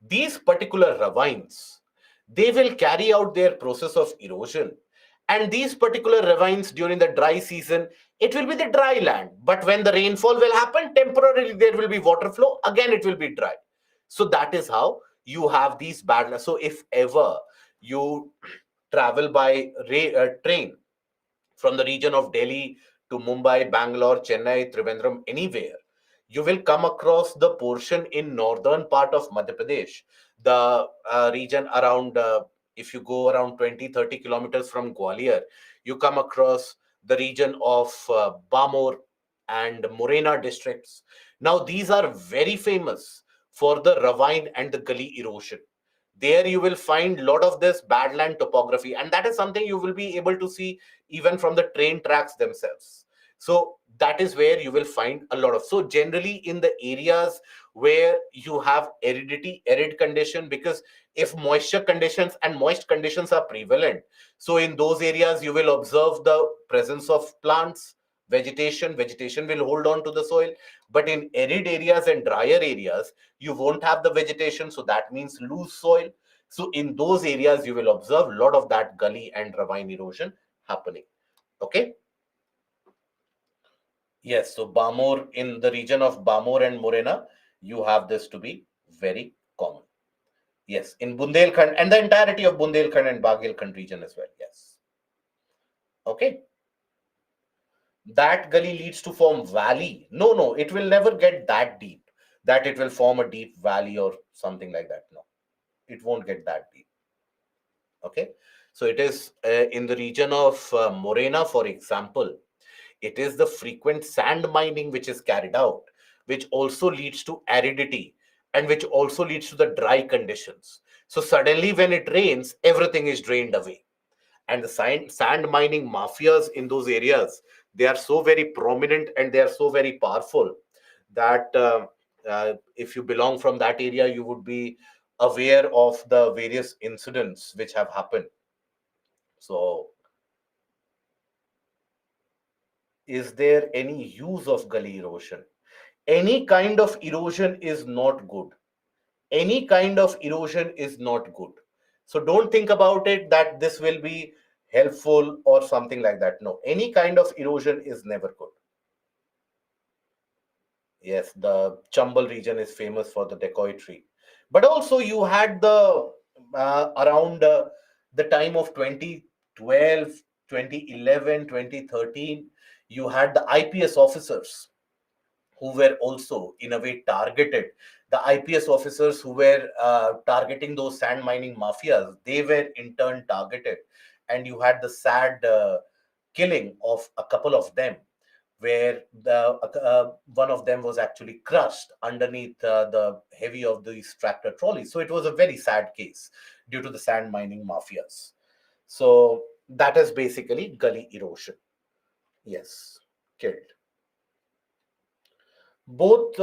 these particular ravines, they will carry out their process of erosion. And these particular ravines during the dry season, it will be the dry land. But when the rainfall will happen, temporarily there will be water flow. Again, it will be dry. So that is how you have these bad. So if ever you travel by train from the region of Delhi to Mumbai, Bangalore, Chennai, Trivandrum, anywhere, you will come across the portion in northern part of Madhya Pradesh, the region around, if you go around 20-30 kilometers from Gwalior, you come across the region of Bamor and Morena districts. Now, these are very famous for the ravine and the gully erosion. There you will find a lot of this badland topography, and that is something you will be able to see even from the train tracks themselves. So that is where you will find a lot of. So generally in the areas where you have arid condition, because if moisture conditions and moist conditions are prevalent, so in those areas you will observe the presence of plants, vegetation will hold on to the soil. But in arid areas and drier areas, you won't have the vegetation, so that means loose soil. So in those areas you will observe a lot of that gully and ravine erosion happening. Okay. Yes, so Bamor, in the region of Bamor and Morena, you have this to be very common. Yes, in Bundelkhand and the entirety of Bundelkhand and Bagelkhand region as well. Yes. Okay. That gully leads to form valley. No, no, it will never get that deep that it will form a deep valley or something like that. No, it won't get that deep. Okay. So it is in the region of Morena, for example, it is the frequent sand mining which is carried out, which also leads to aridity and which also leads to the dry conditions. So suddenly when it rains, everything is drained away. And the sand mining mafias in those areas, they are so very prominent and they are so very powerful that if you belong from that area, you would be aware of the various incidents which have happened. So is there any use of gully erosion? Any kind of erosion is not good. any kind of erosion is not good. So don't think about it that this will be helpful or something like that. No, any kind of erosion is never good. Yes, the Chambal region is famous for the decoy tree. But also, you had the around the time of 2012, 2011, 2013, you had the IPS officers who were also, in a way, targeted. The IPS officers who were targeting those sand mining mafias, they were in turn targeted. And you had the sad killing of a couple of them, where one of them was actually crushed underneath the heavy of these tractor trolleys. So it was a very sad case due to the sand mining mafias. So that is basically gully erosion. Yes, killed. Both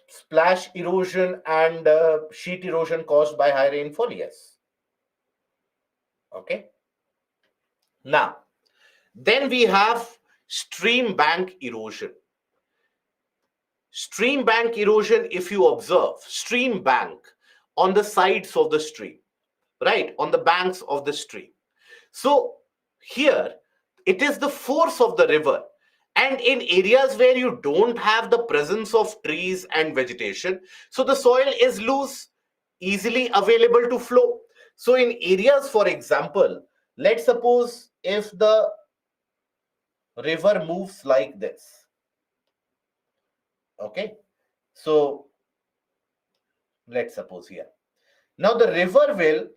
splash erosion and sheet erosion caused by high rainfall. Yes. Okay. Now, then we have stream bank erosion. Stream bank erosion, if you observe, stream bank on the sides of the stream, right? On the banks of the stream. So here, it is the force of the river. And in areas where you don't have the presence of trees and vegetation, so the soil is loose, easily available to flow. So in areas, for example, let's suppose if the river moves like this, okay? So let's suppose here. Now the river will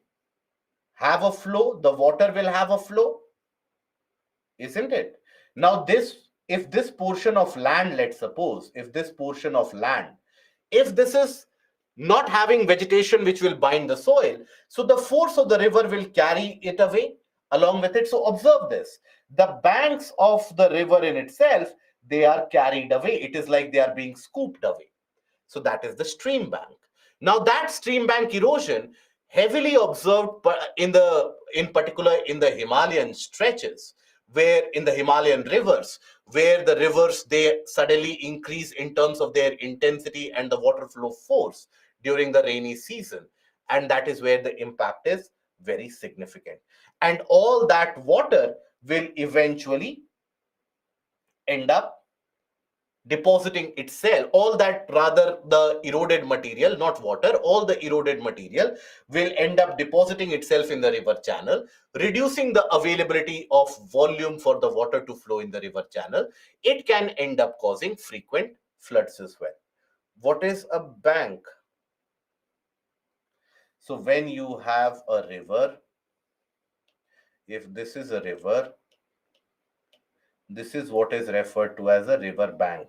have a flow, the water will have a flow, isn't it? Now, if this portion of land, let's suppose, if this portion of land, if this is not having vegetation which will bind the soil, so the force of the river will carry it away along with it. So observe this. The banks of the river in itself, they are carried away. It is like they are being scooped away. So that is the stream bank. Now that stream bank erosion heavily observed in particular in the Himalayan stretches, where in the Himalayan rivers, where the rivers they suddenly increase in terms of their intensity and the water flow force during the rainy season. And that is where the impact is very significant. And all that water will eventually end up depositing itself, all that rather the eroded material, not water, all the eroded material will end up depositing itself in the river channel, reducing the availability of volume for the water to flow in the river channel. It can end up causing frequent floods as well. What is a bank? So when you have a river, if this is a river, this is what is referred to as a river bank.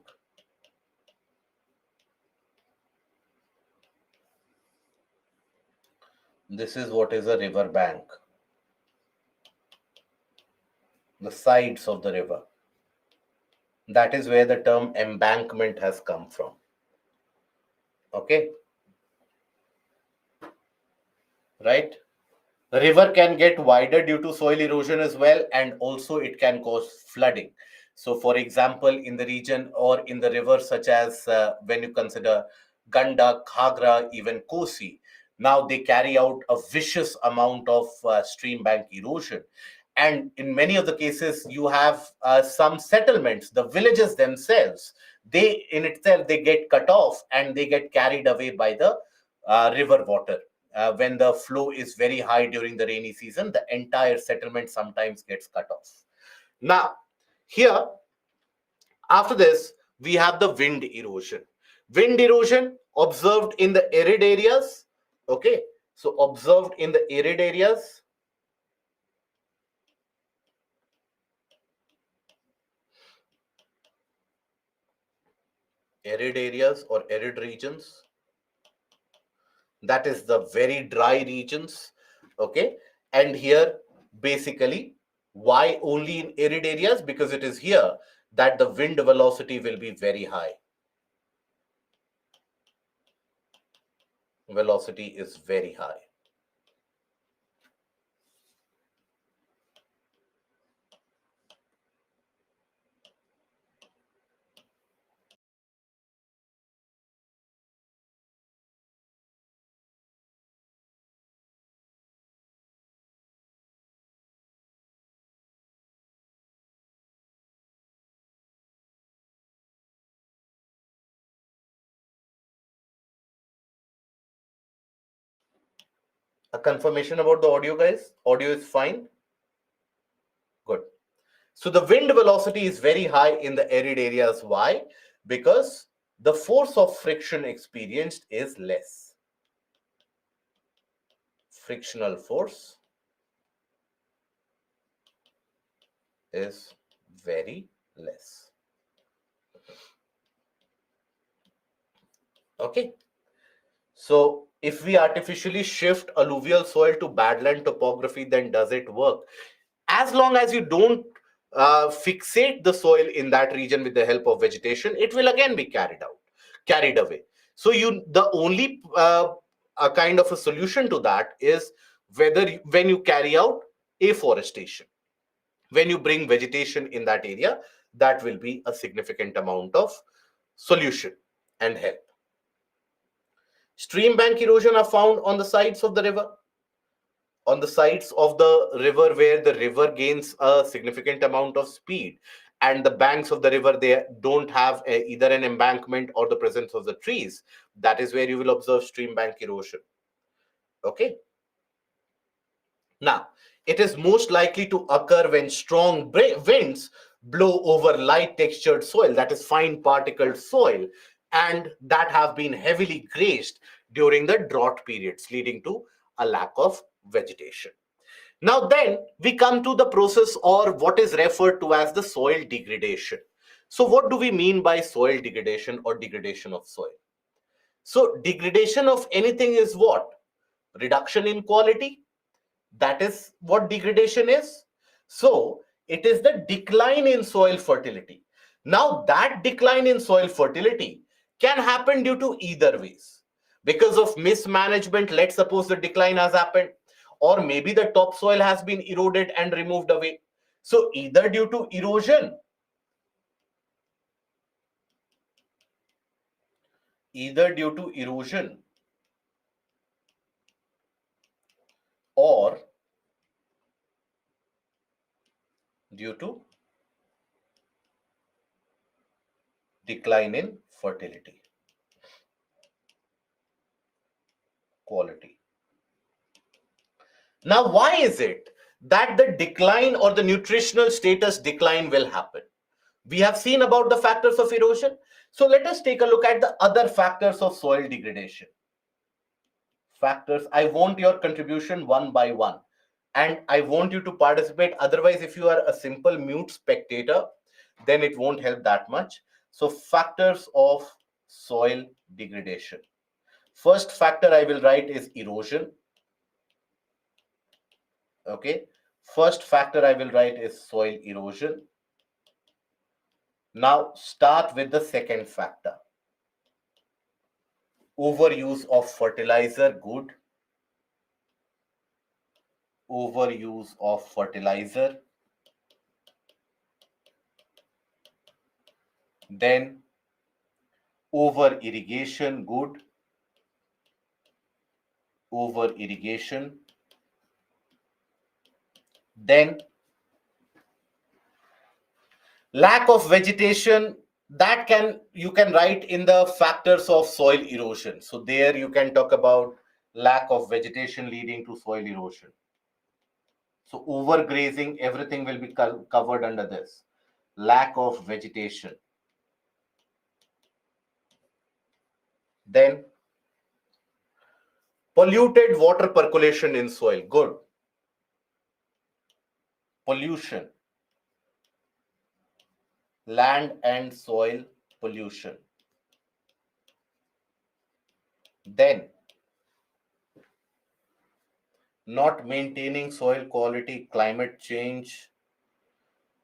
This is what is a river bank. The sides of the river. That is where the term embankment has come from. Okay, right? The river can get wider due to soil erosion as well, and also it can cause flooding. So, for example, in the region or in the rivers, such as when you consider Ganda, Khagra, even Kosi, now they carry out a vicious amount of stream bank erosion. And in many of the cases, you have some settlements, the villages themselves, they in itself, they get cut off and they get carried away by the river water. When the flow is very high during the rainy season, the entire settlement sometimes gets cut off. Now, here, after this, we have the wind erosion. Wind erosion observed in the arid areas. Okay, so observed in the arid areas. Arid areas or arid regions. That is the very dry regions. Okay, and here basically, why only in arid areas? Because it is here that the wind velocity will be very high. Velocity is very high. A confirmation about the audio, guys? Audio is fine? Good. So the wind velocity is very high in the arid areas. Why? Because the force of friction experienced is less. Frictional force is very less. Okay. So if we artificially shift alluvial soil to badland topography, then does it work? As long as you don't fixate the soil in that region with the help of vegetation, it will again be carried away. So the only a kind of a solution to that is when you carry out afforestation, when you bring vegetation in that area, that will be a significant amount of solution and help. Stream bank erosion are found on the sides of the river, where the river gains a significant amount of speed, and the banks of the river, they don't have either an embankment or the presence of the trees. That is where you will observe stream bank erosion. Okay. Now, it is most likely to occur when strong winds blow over light textured soil, that is fine particled soil, and that have been heavily grazed during the drought periods, leading to a lack of vegetation. Now, then we come to the process, or what is referred to as the soil degradation. So, what do we mean by soil degradation or degradation of soil? So, degradation of anything is what? Reduction in quality. That is what degradation is. So, it is the decline in soil fertility. Now, that decline in soil fertility can happen due to either ways. Because of mismanagement, let's suppose the decline has happened, or maybe the topsoil has been eroded and removed away. So, either due to erosion, or due to decline in fertility quality. Now, why is it that the decline or the nutritional status decline will happen? We have seen about the factors of erosion. So let us take a look at the other factors of soil degradation. Factors, I want your contribution one by one, and I want you to participate. Otherwise, if you are a simple mute spectator, then it won't help that much. So factors of soil degradation. First factor I will write is erosion. Okay. First factor I will write is soil erosion. Now start with the second factor. Overuse of fertilizer, good. Overuse of fertilizer. Then over irrigation, good. Over irrigation. Then lack of vegetation, that you can write in the factors of soil erosion. So there you can talk about lack of vegetation leading to soil erosion. So overgrazing, everything will be covered under this. Lack of vegetation. Then polluted water percolation in soil, good. Pollution. Land and soil pollution. Then not maintaining soil quality, climate change,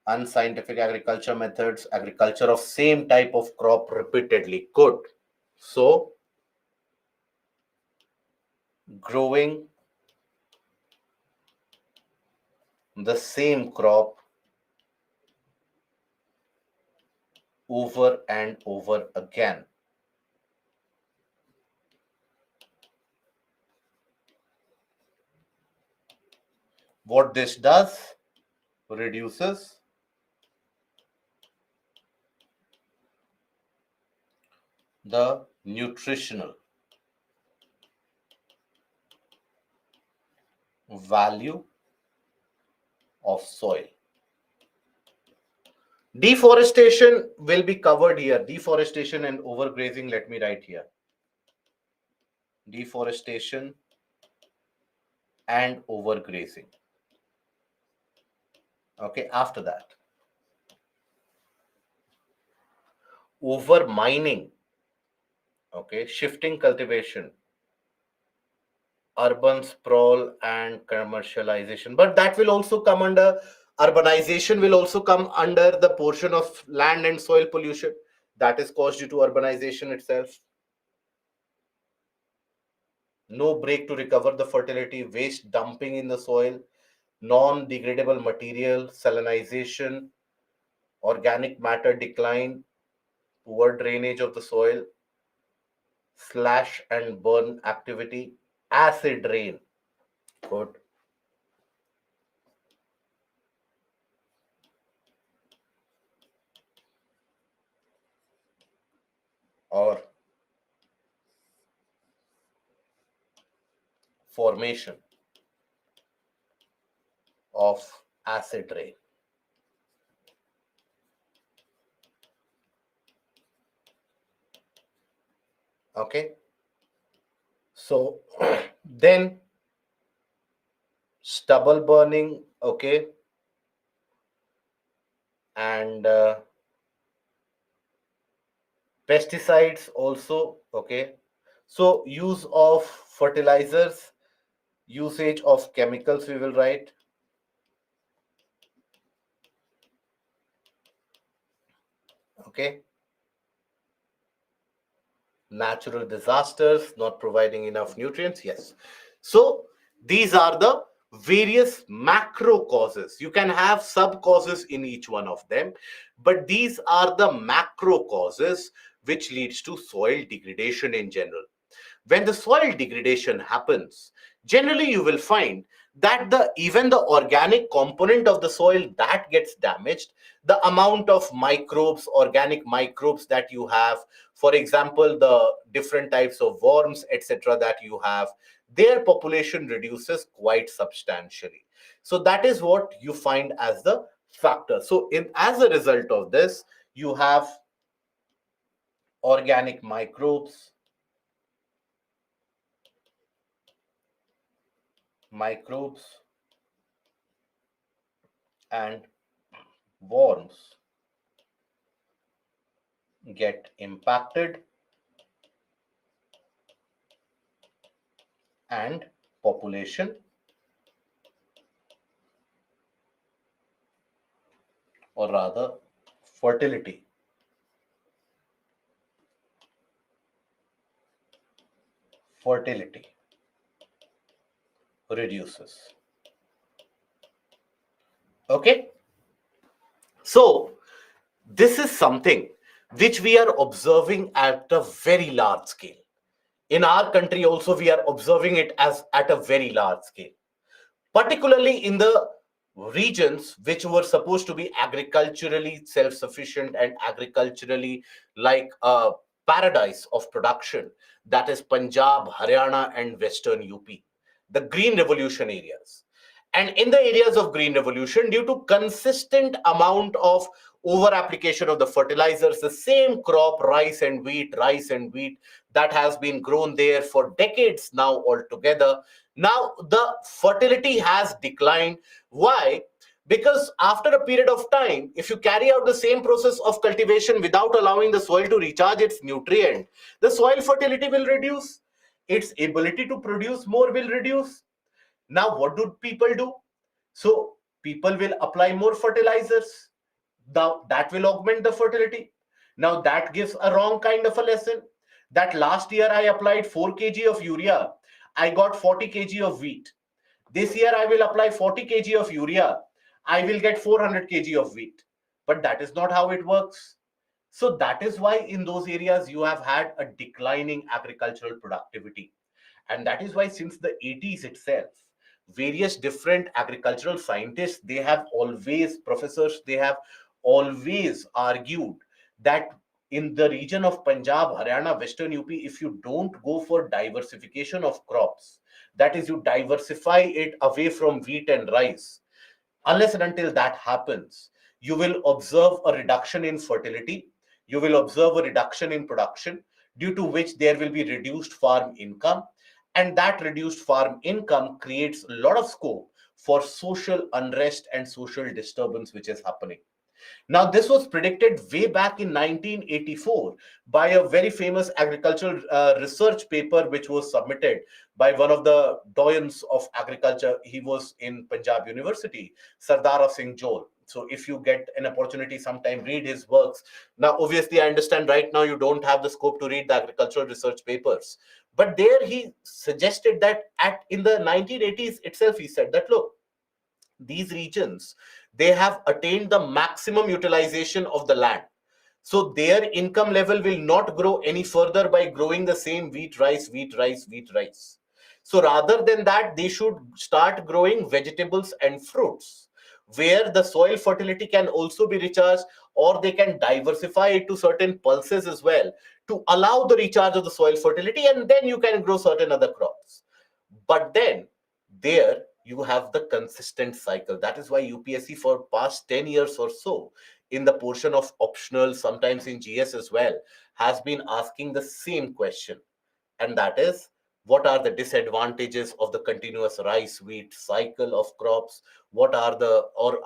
unscientific agriculture methods, agriculture of same type of crop repeatedly, good. So growing the same crop over and over again. What this does, reduces the nutritional value of soil. Deforestation will be covered here. Deforestation and overgrazing, let me write here. Deforestation and overgrazing. Okay, after that, over mining, okay, shifting cultivation, urban sprawl and commercialization. But that will also come under urbanization, will also come under the portion of land and soil pollution that is caused due to urbanization itself. No break to recover the fertility, waste dumping in the soil, non-degradable material, salinization, organic matter decline, poor drainage of the soil, slash and burn activity, acid rain. Good. Or formation of acid rain. Okay. So then stubble burning, okay, and pesticides also, okay. So use of fertilizers, usage of chemicals we will write. Okay. Natural disasters, not providing enough nutrients, yes. So these are the various macro causes. You can have sub causes in each one of them, but these are the macro causes which leads to soil degradation in general. When the soil degradation happens, generally you will find that even the organic component of the soil that gets damaged, the amount of microbes, organic microbes that you have, for example the different types of worms etc that you have, their population reduces quite substantially. So that is what you find as the factor. So as a result of this, you have organic microbes and worms get impacted, and population, or rather fertility, reduces. Okay, so this is something which we are observing at a very large scale. In our country also we are observing it as at a very large scale, particularly in the regions which were supposed to be agriculturally self-sufficient and agriculturally like a paradise of production, that is Punjab, Haryana and Western UP, the green revolution areas. And in the areas of green revolution, due to consistent amount of over application of the fertilizers, the same crop, rice and wheat that has been grown there for decades now altogether, now the fertility has declined. Why? Because after a period of time, if you carry out the same process of cultivation without allowing the soil to recharge its nutrient, the soil fertility will reduce, its ability to produce more will reduce. Now what do people do? So people will apply more fertilizers. Now that will augment the fertility. Now that gives a wrong kind of a lesson. That last year I applied 4 kg of urea, I got 40 kg of wheat. This year I will apply 40 kg of urea, I will get 400 kg of wheat. But that is not how it works. So that is why in those areas you have had a declining agricultural productivity. And that is why since the 80s itself, various different agricultural scientists, they have always, professors, they have always argued that in the region of Punjab, Haryana, Western UP, if you don't go for diversification of crops, that is, you diversify it away from wheat and rice. Unless and until that happens, you will observe a reduction in fertility, you will observe a reduction in production, due to which there will be reduced farm income. And that reduced farm income creates a lot of scope for social unrest and social disturbance, which is happening. Now, this was predicted way back in 1984 by a very famous agricultural research paper, which was submitted by one of the doyens of agriculture. He was in Punjab University, Sardara Singh Johal. So, if you get an opportunity sometime, read his works. Now, obviously, I understand right now you don't have the scope to read the agricultural research papers. But there he suggested that in the 1980s itself, he said that, look, these regions, they have attained the maximum utilization of the land, so their income level will not grow any further by growing the same wheat rice, wheat rice, wheat rice. So rather than that, they should start growing vegetables and fruits, where the soil fertility can also be recharged, or they can diversify it to certain pulses as well to allow the recharge of the soil fertility, and then you can grow certain other crops. But then there you have the consistent cycle. That is why UPSC for past 10 years or so, in the portion of optional, sometimes in GS as well, has been asking the same question. And that is, what are the disadvantages of the continuous rice wheat cycle of crops? What are the, or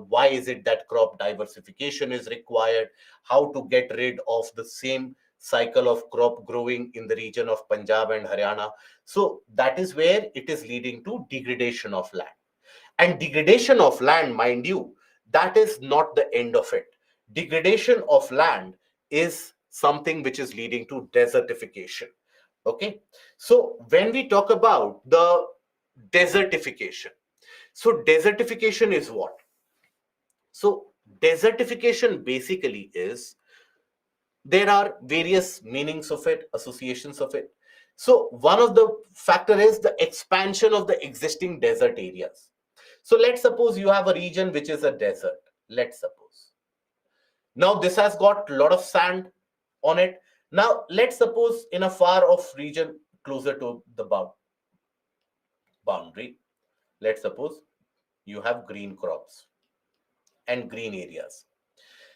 why is it that crop diversification is required? How to get rid of the same cycle of crop growing in the region of Punjab and Haryana? So that is where it is leading to degradation of land. And degradation of land, mind you, that is not the end of it. Degradation of land is something which is leading to desertification. Okay. So when we talk about the desertification, so desertification is what? So desertification basically is, there are various meanings of it, associations of it. So one of the factor is the expansion of the existing desert areas. So let's suppose you have a region which is a desert. Let's suppose. Now this has got a lot of sand on it. Now let's suppose in a far off region closer to the boundary, let's suppose you have green crops and green areas.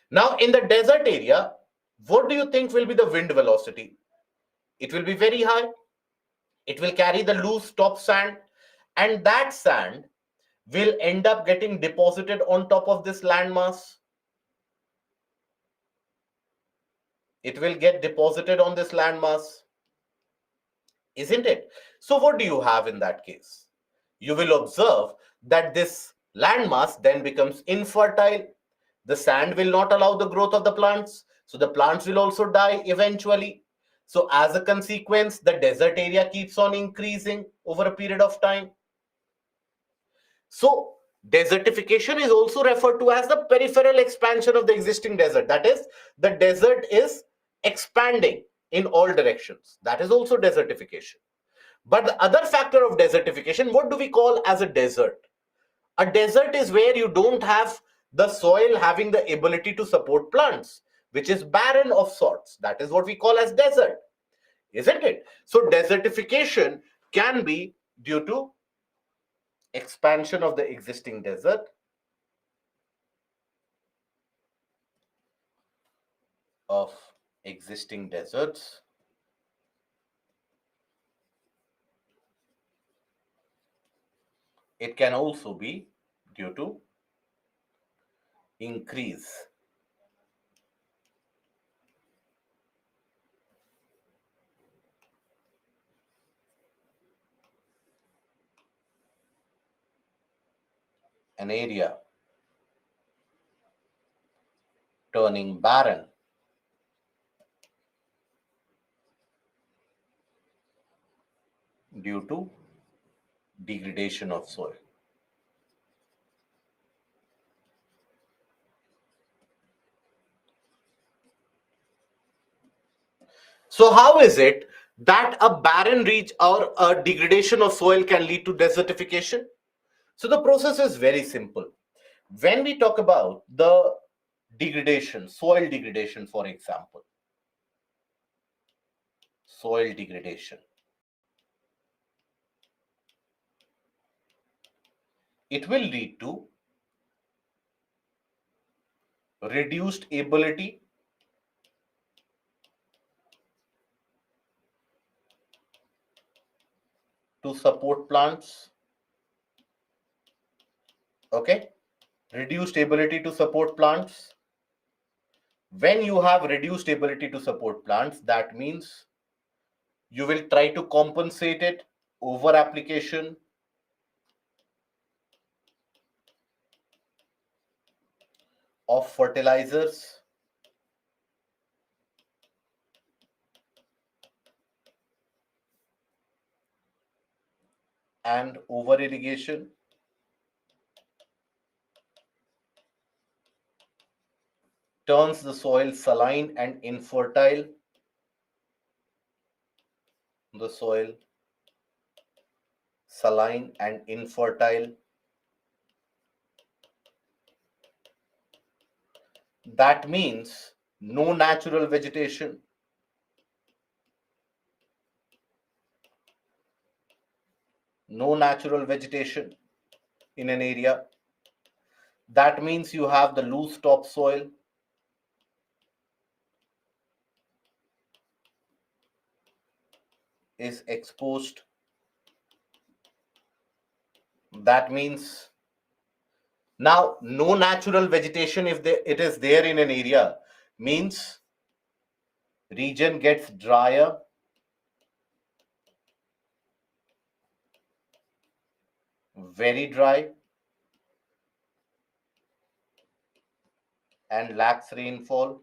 Now in the desert area, what do you think will be the wind velocity? It will be very high. It will carry the loose top sand, and that sand will end up getting deposited on top of this landmass. It will get deposited on this landmass, isn't it? So what do you have in that case? You will observe that this landmass then becomes infertile. The sand will not allow the growth of the plants, so the plants will also die eventually. So as a consequence, the desert area keeps on increasing over a period of time. So desertification is also referred to as the peripheral expansion of the existing desert. That is, the desert is expanding in all directions. That is also desertification. But the other factor of desertification, what do we call as a desert? A desert is where you don't have the soil having the ability to support plants, which is barren of sorts. That is what we call as desert, isn't it? So desertification can be due to expansion of the existing desert, of existing deserts. It can also be due to increase an area turning barren due to degradation of soil. So how is it that a barren reach or a degradation of soil can lead to desertification? So the process is very simple. When we talk about the degradation, soil degradation, for example, soil degradation. it will lead to reduced ability to support plants. Okay, reduced ability to support plants. When you have reduced ability to support plants, that means you will try to compensate it over application of fertilizers and over irrigation turns the soil saline and infertile. The soil saline and infertile. That means no natural vegetation. No natural vegetation in an area. That means you have the loose topsoil. Is exposed. That means now no natural vegetation, if it is there in an area, means region gets drier, very dry, and lacks rainfall.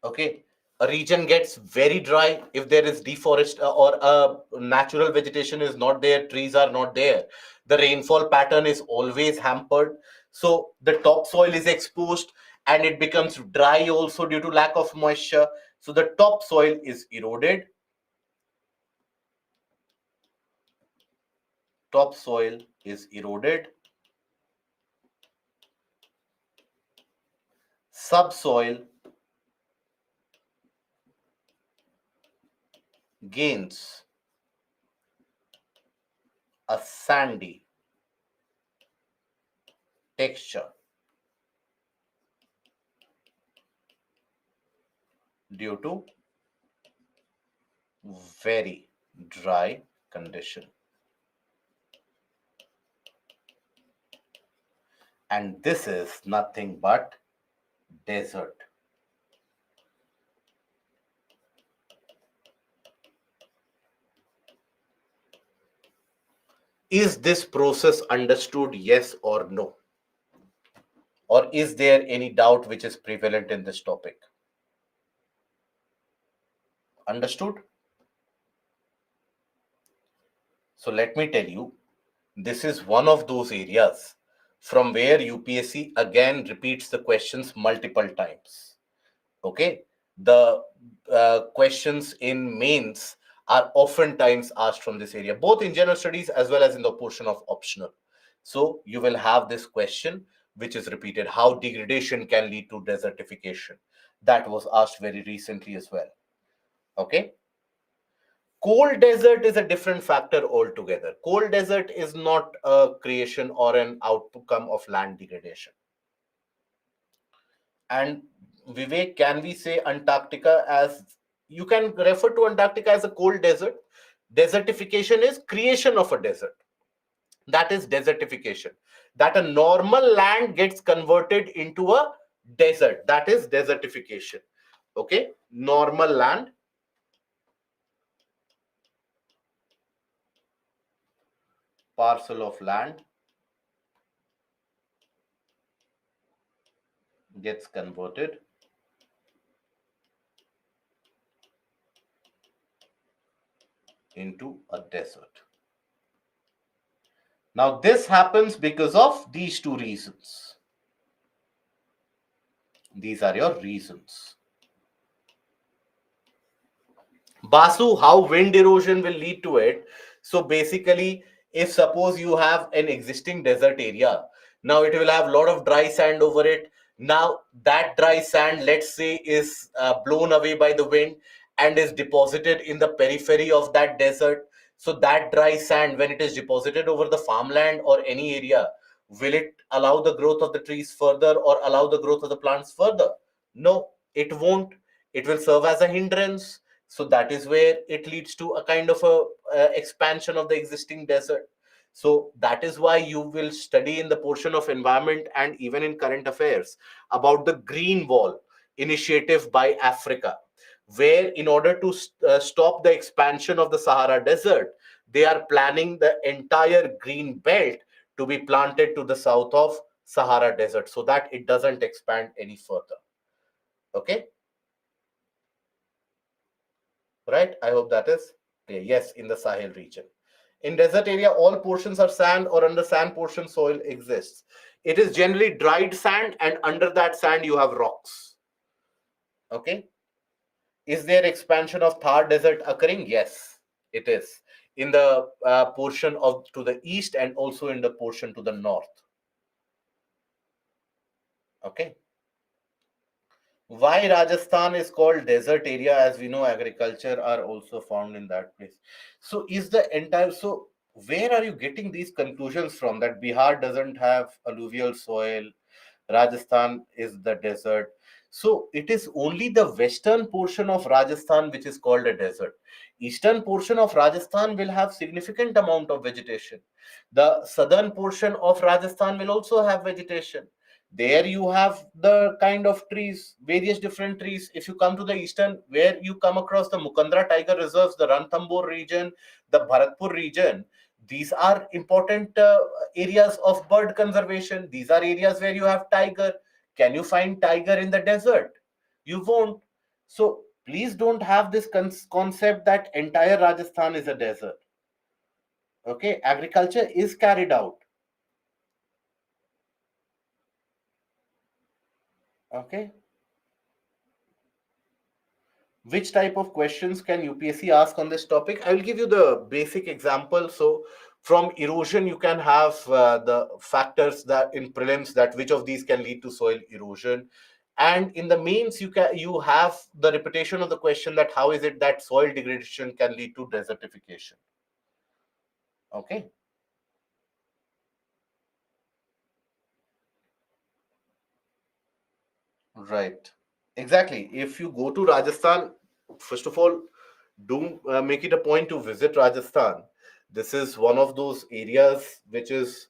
Okay, a region gets very dry if there is deforest or natural vegetation is not there, trees are not there, the rainfall pattern is always hampered, so the topsoil is exposed and it becomes dry also due to lack of moisture, so the topsoil is eroded. Topsoil is eroded. Subsoil gains a sandy texture due to very dry condition. And this is nothing but desert. Is this process understood, yes or no? Or is there any doubt which is prevalent in this topic? Understood? So let me tell you, this is one of those areas from where UPSC again repeats the questions multiple times. Okay, the questions in mains are oftentimes asked from this area, both in general studies as well as in the portion of optional. So you will have this question which is repeated: how degradation can lead to desertification? That was asked very recently as well. Okay, cold desert is a different factor altogether. Cold desert is not a creation or an outcome of land degradation. And Vivek, can we say Antarctica as, you can refer to Antarctica as a cold desert? Desertification is creation of a desert. That is desertification. That a normal land gets converted into a desert. That is desertification. Okay, normal land parcel of land gets converted into a desert. Now, this happens because of these two reasons. These are your reasons. Basu, how wind erosion will lead to it? So basically, if suppose you have an existing desert area, now it will have a lot of dry sand over it. Now that dry sand, let's say, is blown away by the wind, and is deposited in the periphery of that desert. So that dry sand, when it is deposited over the farmland or any area, will it allow the growth of the trees further or allow the growth of the plants further? No, it won't. It will serve as a hindrance. So that is where it leads to a kind of expansion of the existing desert. So that is why you will study in the portion of environment and even in current affairs about the green wall initiative by Africa, where in order to stop the expansion of the Sahara Desert, they are planning the entire green belt to be planted to the south of Sahara Desert so that it doesn't expand any further. Okay, right? I hope that is clear. Yes, in the Sahel region. In desert area, all portions are sand or under sand portion soil exists. It is generally dried sand, and under that sand you have rocks. Okay. Is there expansion of Thar Desert occurring? Yes, it is in the portion of to the east and also in the portion to the north. Okay. Why Rajasthan is called desert area? As we know, agriculture are also found in that place. So is the entire so where are you getting these conclusions from that Bihar doesn't have alluvial soil, Rajasthan is the desert? So it is only the western portion of Rajasthan which is called a desert. Eastern portion of Rajasthan will have significant amount of vegetation. The southern portion of Rajasthan will also have vegetation. There you have the kind of trees, various different trees. If you come to the eastern, where you come across the Mukandra tiger reserves, the Ranthambore region, the Bharatpur region, these are important areas of bird conservation. These are areas where you have tiger. Can you find tiger in the desert? You won't. So please don't have this concept that entire Rajasthan is a desert. Okay, agriculture is carried out. Okay. Which type of questions can UPSC ask on this topic? I will give you the basic example. So from erosion, you can have the factors that in prelims that which of these can lead to soil erosion. And in the mains, you have the repetition of the question that how is it that soil degradation can lead to desertification? Okay. Right. Exactly. If you go to Rajasthan, first of all, do make it a point to visit Rajasthan. This is one of those areas which is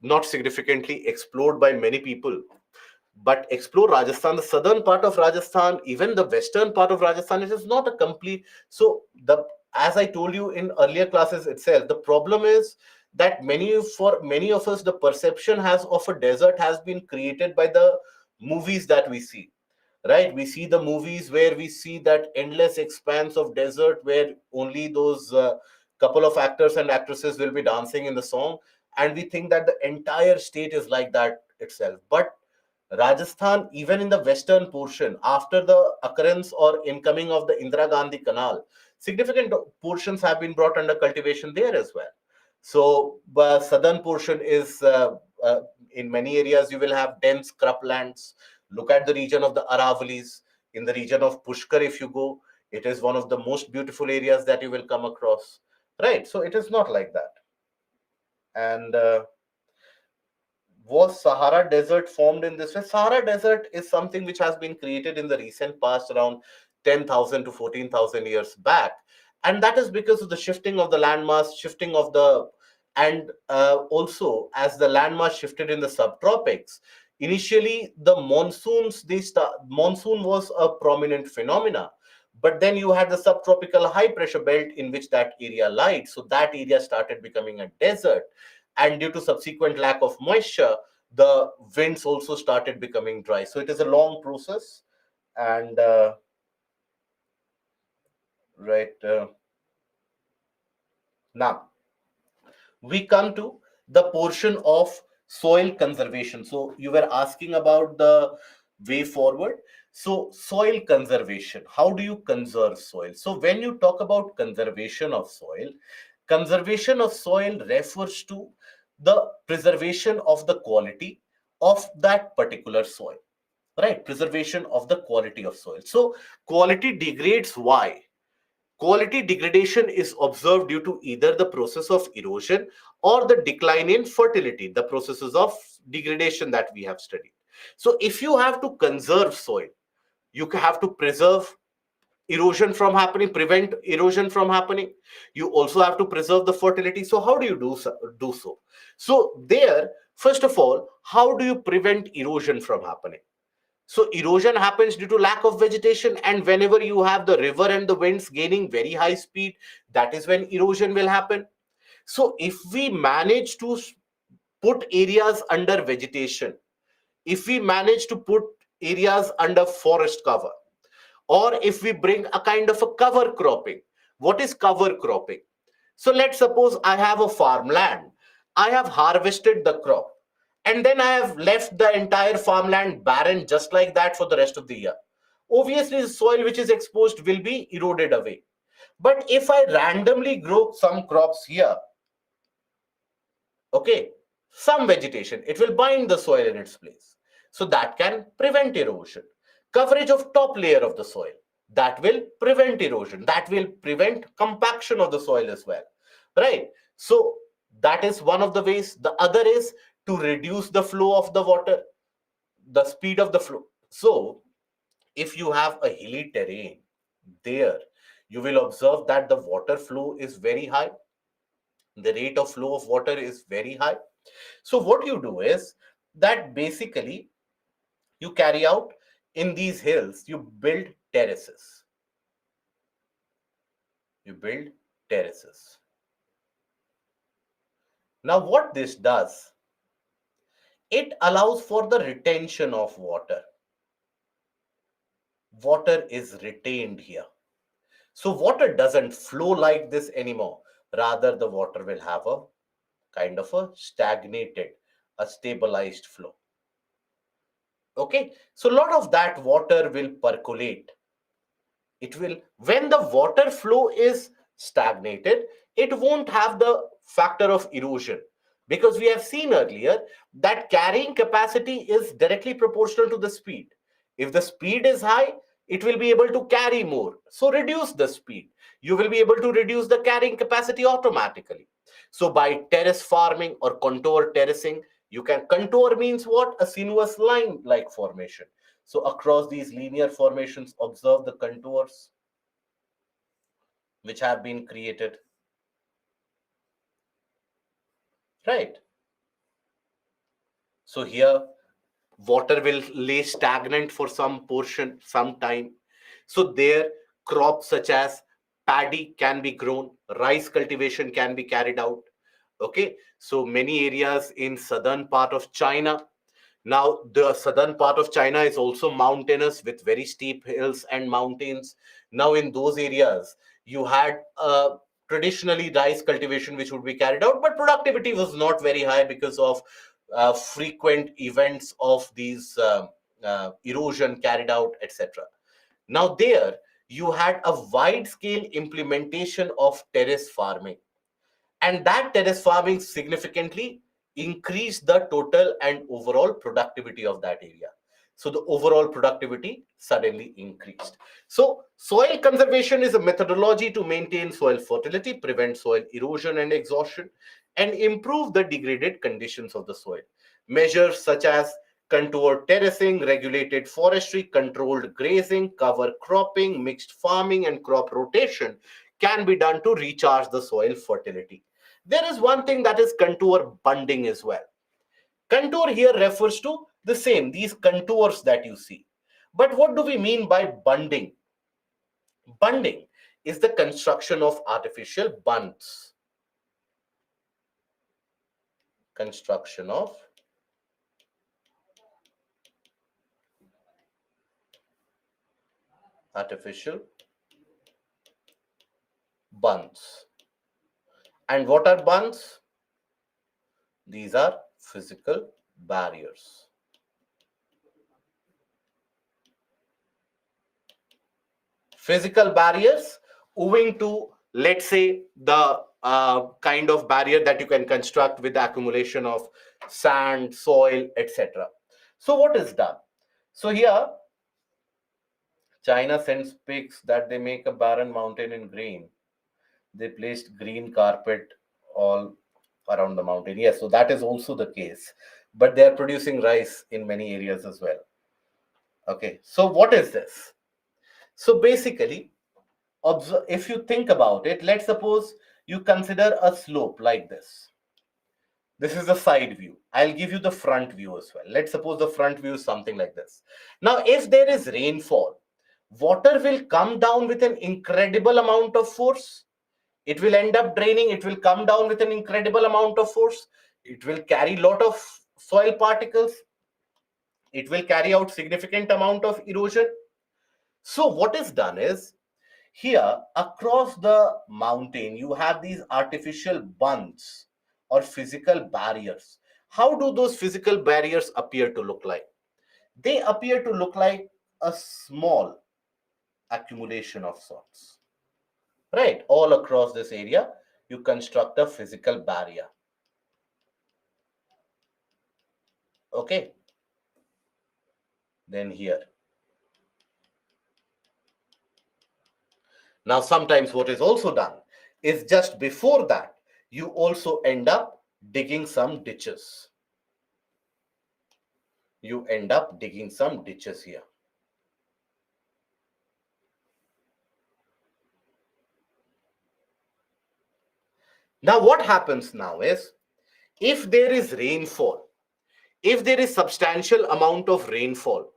not significantly explored by many people. But explore Rajasthan, the southern part of Rajasthan, even the western part of Rajasthan. It is not a complete. So the as I told you in earlier classes itself, the problem is that for many of us, the perception has of a desert has been created by the movies that we see, right? We see the movies where we see that endless expanse of desert where only those couple of actors and actresses will be dancing in the song, and we think that the entire state is like that itself. But Rajasthan, even in the western portion, after the occurrence or incoming of the Indira Gandhi Canal, significant portions have been brought under cultivation there as well. So, the southern portion is in many areas you will have dense croplands. Look at the region of the Aravalis. In the region of Pushkar, if you go, it is one of the most beautiful areas that you will come across. Right. So it is not like that. And was Sahara Desert formed in this way? Sahara Desert is something which has been created in the recent past, around 10,000 to 14,000 years back. And that is because of the shifting of the landmass, shifting of the, and also as the landmass shifted in the subtropics. Initially, the monsoons, monsoon was a prominent phenomena. But then you had the subtropical high pressure belt in which that area lied. So that area started becoming a desert, and due to subsequent lack of moisture, the winds also started becoming dry. So it is a long process. And right now we come to the portion of soil conservation. So you were asking about the way forward. So soil conservation, how do you conserve soil? So when you talk about conservation of soil refers to the preservation of the quality of that particular soil. right? Preservation of the quality of soil. So quality degrades. Why? Quality degradation is observed due to either the process of erosion or the decline in fertility, the processes of degradation that we have studied. So if you have to conserve soil, you have to preserve erosion from happening, prevent erosion from happening. You also have to preserve the fertility. So how do you do so? So there, first of all, how do you prevent erosion from happening? So erosion happens due to lack of vegetation, and whenever you have the river and the winds gaining very high speed, that is when erosion will happen. So if we manage to put areas under vegetation, if we manage to put areas under forest cover, or if we bring a kind of a cover cropping. What is cover cropping? So let's suppose I have a farmland. I have harvested the crop, and then I have left the entire farmland barren just like that for the rest of the year. Obviously, the soil which is exposed will be eroded away. But if I randomly grow some crops here, okay, some vegetation, it will bind the soil in its place. So that can prevent erosion. Coverage of top layer of the soil, that will prevent erosion, that will prevent compaction of the soil as well, right? So that is one of the ways. The other is to reduce the flow of the water, the speed of the flow. So if you have a hilly terrain, there you will observe that the water flow is very high, the rate of flow of water is very high. So what you do is that basically you carry out, in these hills, you build terraces. You build terraces. Now what this does, it allows for the retention of water. Water is retained here. So water doesn't flow like this anymore. Rather, the water will have a kind of a stagnated, a stabilized flow. Okay, so a lot of that water will percolate. It will, when the water flow is stagnated, it won't have the factor of erosion, because we have seen earlier that carrying capacity is directly proportional to the speed. If the speed is high, it will be able to carry more. So reduce the speed, you will be able to reduce the carrying capacity automatically. So by terrace farming or contour terracing, you can, contour means what? A sinuous line like formation. So across these linear formations, observe the contours which have been created, right? So here, water will lay stagnant for some portion, some time. So there, crops such as paddy can be grown, rice cultivation can be carried out. Okay, so many areas in southern part of China. Now, the southern part of China is also mountainous with very steep hills and mountains. Now, in those areas, you had traditionally rice cultivation which would be carried out, but productivity was not very high because of frequent events of these erosion carried out, etc. Now, there you had a wide scale implementation of terrace farming, and that terrace farming significantly increased the total and overall productivity of that area. So the overall productivity suddenly increased. So soil conservation is a methodology to maintain soil fertility, prevent soil erosion and exhaustion, and improve the degraded conditions of the soil. Measures such as contour terracing, regulated forestry, controlled grazing, cover cropping, mixed farming, and crop rotation can be done to recharge the soil fertility. There is one thing, that is contour bunding as well. Contour here refers to the same, these contours that you see. But what do we mean by bunding? Bunding is the construction of artificial bunds. Construction of artificial bunds. And what are bunds? These are physical barriers. Physical barriers owing to, let's say, the kind of barrier that you can construct with the accumulation of sand, soil, etc. So what is done? So here, China sends pigs that they make a barren mountain in green. They placed green carpet all around the mountain. Yes, so that is also the case. But they are producing rice in many areas as well. Okay, so what is this? So basically, if you think about it, let's suppose you consider a slope like this. This is the side view. I'll give you the front view as well. Let's suppose the front view is something like this. Now, if there is rainfall, water will come down with an incredible amount of force. It will end up draining. It will come down with an incredible amount of force. It will carry a lot of soil particles. It will carry out significant amount of erosion. So what is done is, here across the mountain, you have these artificial bunds or physical barriers. How do those physical barriers appear to look like? They appear to look like a small accumulation of sorts. Right? All across this area, you construct a physical barrier. Okay? Then here. Now, sometimes what is also done is just before that, you also end up digging some ditches. You end up digging some ditches here. Now, what happens now is, if there is rainfall, if there is substantial amount of rainfall,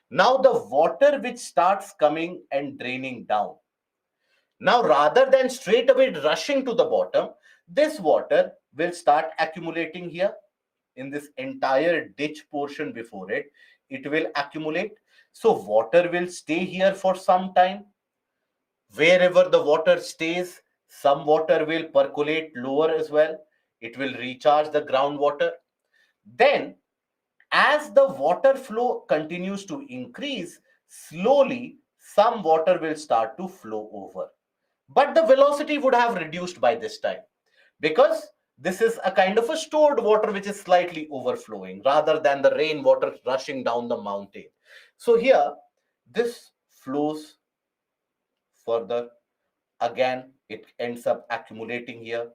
now the water which starts coming and draining down, now rather than straight away rushing to the bottom, this water will start accumulating here in this entire ditch portion before it. It will accumulate. So water will stay here for some time. Wherever the water stays, some water will percolate lower as well. It will recharge the groundwater. Then, as the water flow continues to increase, slowly some water will start to flow over. But the velocity would have reduced by this time, because this is a kind of a stored water which is slightly overflowing rather than the rainwater rushing down the mountain. So here, this flows further. Again, it ends up accumulating here,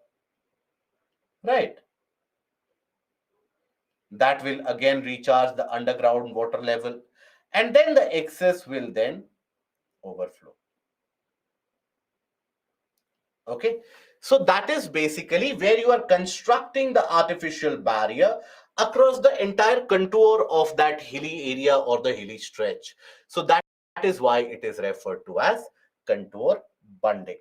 right? That will again recharge the underground water level, and then the excess will then overflow. Okay, so that is basically where you are constructing the artificial barrier across the entire contour of that hilly area or the hilly stretch. So that is why it is referred to as contour bunding.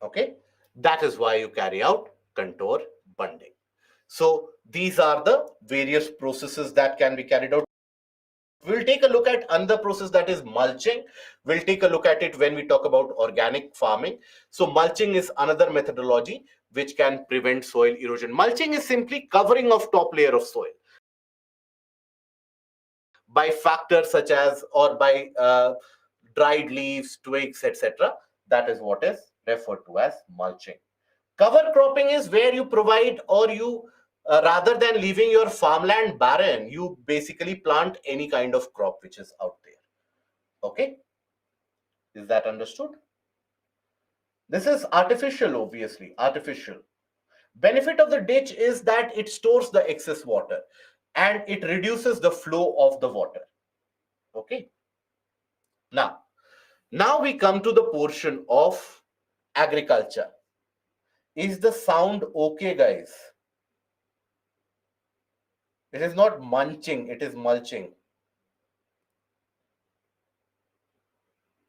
Okay, that is why you carry out contour bunding. So these are the various processes that can be carried out. We'll take a look at another process, that is mulching. We'll take a look at it when we talk about organic farming. So mulching is another methodology which can prevent soil erosion. Mulching is simply covering of top layer of soil by factors such as, or by dried leaves, twigs, etc. That is what is referred to as mulching. Cover cropping is where you provide, or you rather than leaving your farmland barren, you basically plant any kind of crop which is out there. Okay, is that understood? This is artificial, obviously, artificial. Benefit of the ditch is that it stores the excess water and it reduces the flow of the water. Okay, now we come to the portion of agriculture. Is the sound okay, guys? It is not munching, it is mulching.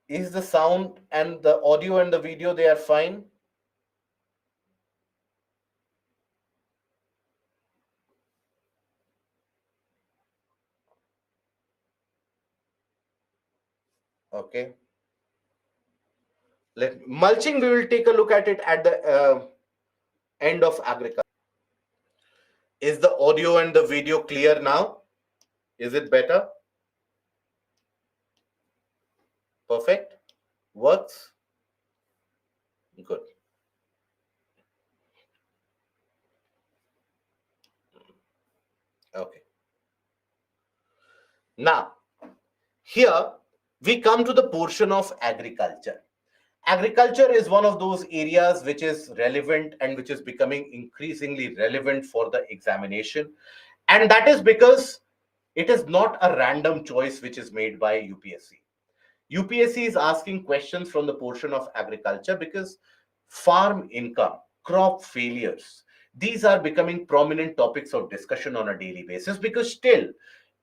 Is the sound and the audio and the video, they are fine? Okay. Mulching, we will take a look at it at the end of agriculture. Is the audio and the video clear now? Is it better? Perfect. Works? Good. Okay. Now, here we come to the portion of agriculture. Agriculture is one of those areas which is relevant and which is becoming increasingly relevant for the examination. And that is because it is not a random choice which is made by UPSC. UPSC is asking questions from the portion of agriculture because farm income, crop failures, these are becoming prominent topics of discussion on a daily basis, because still,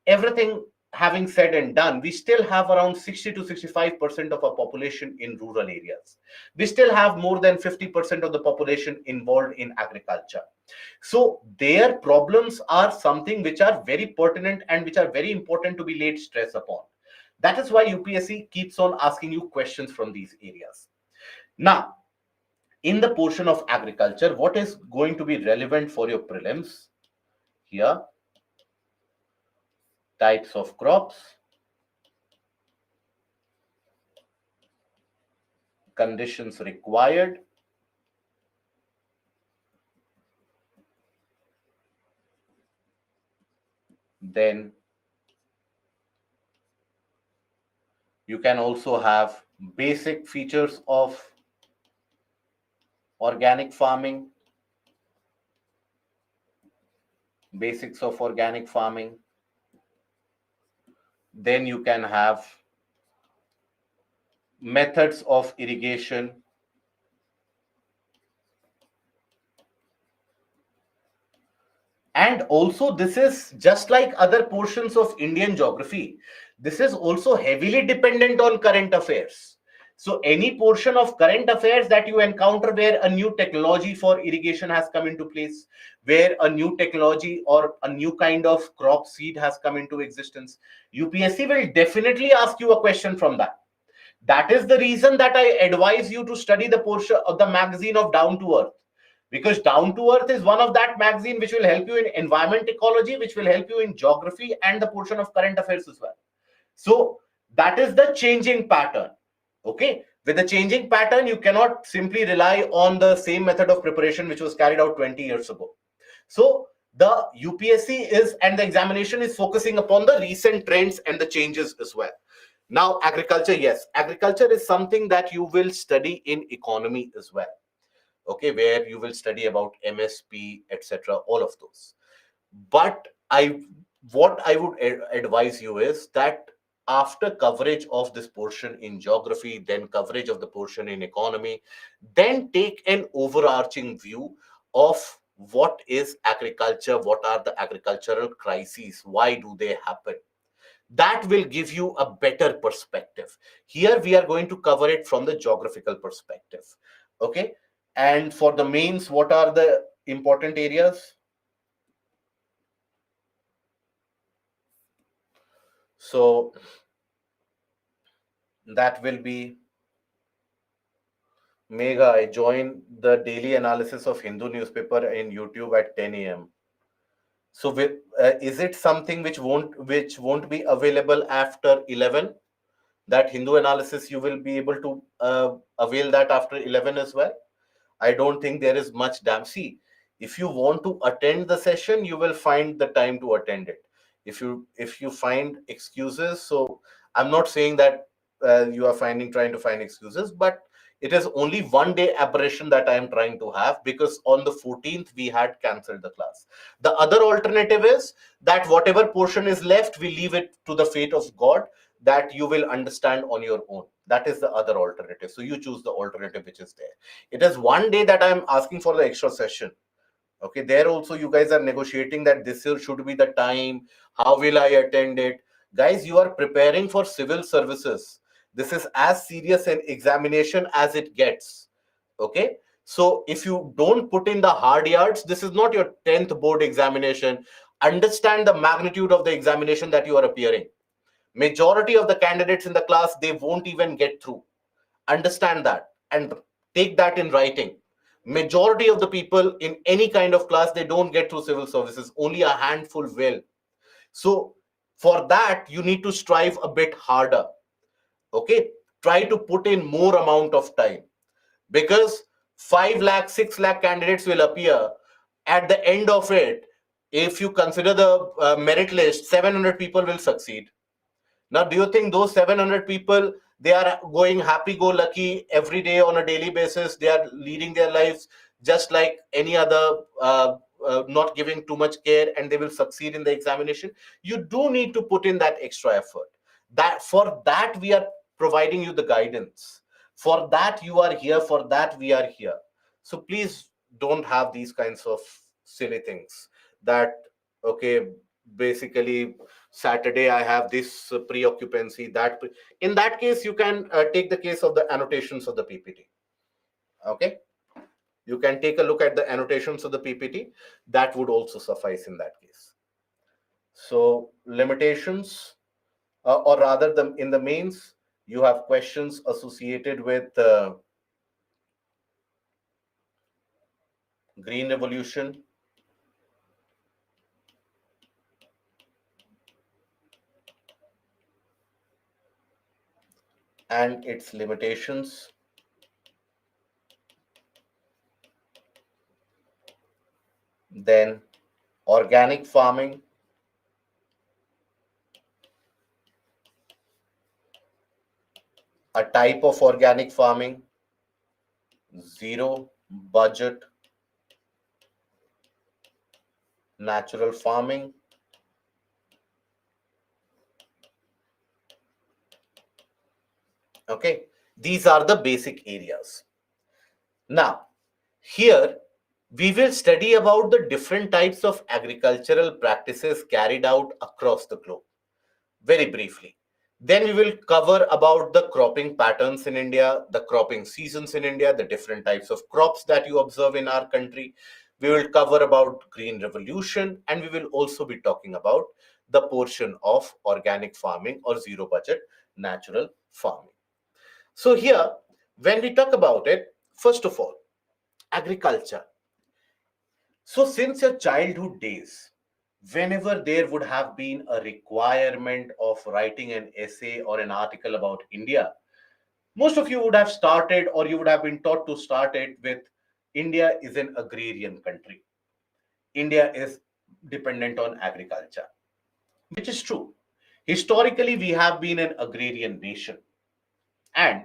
everything having said and done, we still have around 60 to 65% of our population in rural areas. We still have more than 50% of the population involved in agriculture. So their problems are something which are very pertinent and which are very important to be laid stress upon. That is why UPSC keeps on asking you questions from these areas. Now, in the portion of agriculture, what is going to be relevant for your prelims? Here, types of crops, conditions required, then you can also have basic features of organic farming, basics of organic farming. Then you can have methods of irrigation, and also this is just like other portions of Indian geography. This is also heavily dependent on current affairs. So any portion of current affairs that you encounter where a new technology for irrigation has come into place, where a new technology or a new kind of crop seed has come into existence, UPSC will definitely ask you a question from that. That is the reason that I advise you to study the portion of the magazine of Down to Earth, because Down to Earth is one of that magazine which will help you in environment ecology, which will help you in geography and the portion of current affairs as well. So that is the changing pattern. Okay, with the changing pattern, you cannot simply rely on the same method of preparation which was carried out 20 years ago. So the UPSC is, and the examination is focusing upon the recent trends and the changes as well. Now, agriculture, yes, agriculture is something that you will study in economy as well. Okay, where you will study about MSP, etc., all of those. But what I would advise you is that after coverage of this portion in geography, then coverage of the portion in economy, then take an overarching view of what is agriculture, what are the agricultural crises, why do they happen. That will give you a better perspective. Here we are going to cover it from the geographical perspective. Okay, and for the mains, what are the important areas? So that will be Mega. I joined the daily analysis of Hindu newspaper in YouTube at 10 a.m. So is it something which won't be available after 11? That Hindu analysis you will be able to avail that after 11 as well? I don't think there is much damn. See, if you want to attend the session, you will find the time to attend it. If you find excuses, so I'm not saying that you are trying to find excuses, but it is only one day aberration that I am trying to have, because on the 14th we had cancelled the class. The other alternative is that whatever portion is left, we leave it to the fate of God, that you will understand on your own. That is the other alternative. So you choose the alternative which is there. It is one day that I'm asking for the extra session. Okay, there also you guys are negotiating that this should be the time. How will I attend it? Guys, you are preparing for civil services. This is as serious an examination as it gets. Okay, so if you don't put in the hard yards, this is not your 10th board examination. Understand the magnitude of the examination that you are appearing. Majority of the candidates in the class, they won't even get through. Understand that and take that in writing. Majority of the people in any kind of class, they don't get through civil services. Only a handful will. So for that, you need to strive a bit harder. Okay, try to put in more amount of time, because 5 lakh 6 lakh candidates will appear. At the end of it, If you consider the merit list, 700 people will succeed. Now, do you think those 700 people, they are going happy go lucky every day on a daily basis? They are leading their lives just like any other, not giving too much care, and they will succeed in the examination? You do need to put in that extra effort. That for that we are providing you the guidance. For that you are here. For that we are here. So please don't have these kinds of silly things. That okay, basically Saturday I have this preoccupancy. In that case, you can take the case of the annotations of the PPT. Okay, you can take a look at the annotations of the PPT. That would also suffice in that case. So limitations, or rather, in the mains, you have questions associated with green revolution, and its limitations. Then organic farming, a type of organic farming, zero budget natural farming. Okay, these are the basic areas. Now, here we will study about the different types of agricultural practices carried out across the globe, very briefly. Then we will cover about the cropping patterns in India, the cropping seasons in India, the different types of crops that you observe in our country. We will cover about green revolution, and we will also be talking about the portion of organic farming or zero budget natural farming. So here, when we talk about it, first of all, agriculture. So since your childhood days, whenever there would have been a requirement of writing an essay or an article about India, most of you would have started, or you would have been taught to start it with, India is an agrarian country. India is dependent on agriculture, which is true. Historically, we have been an agrarian nation, and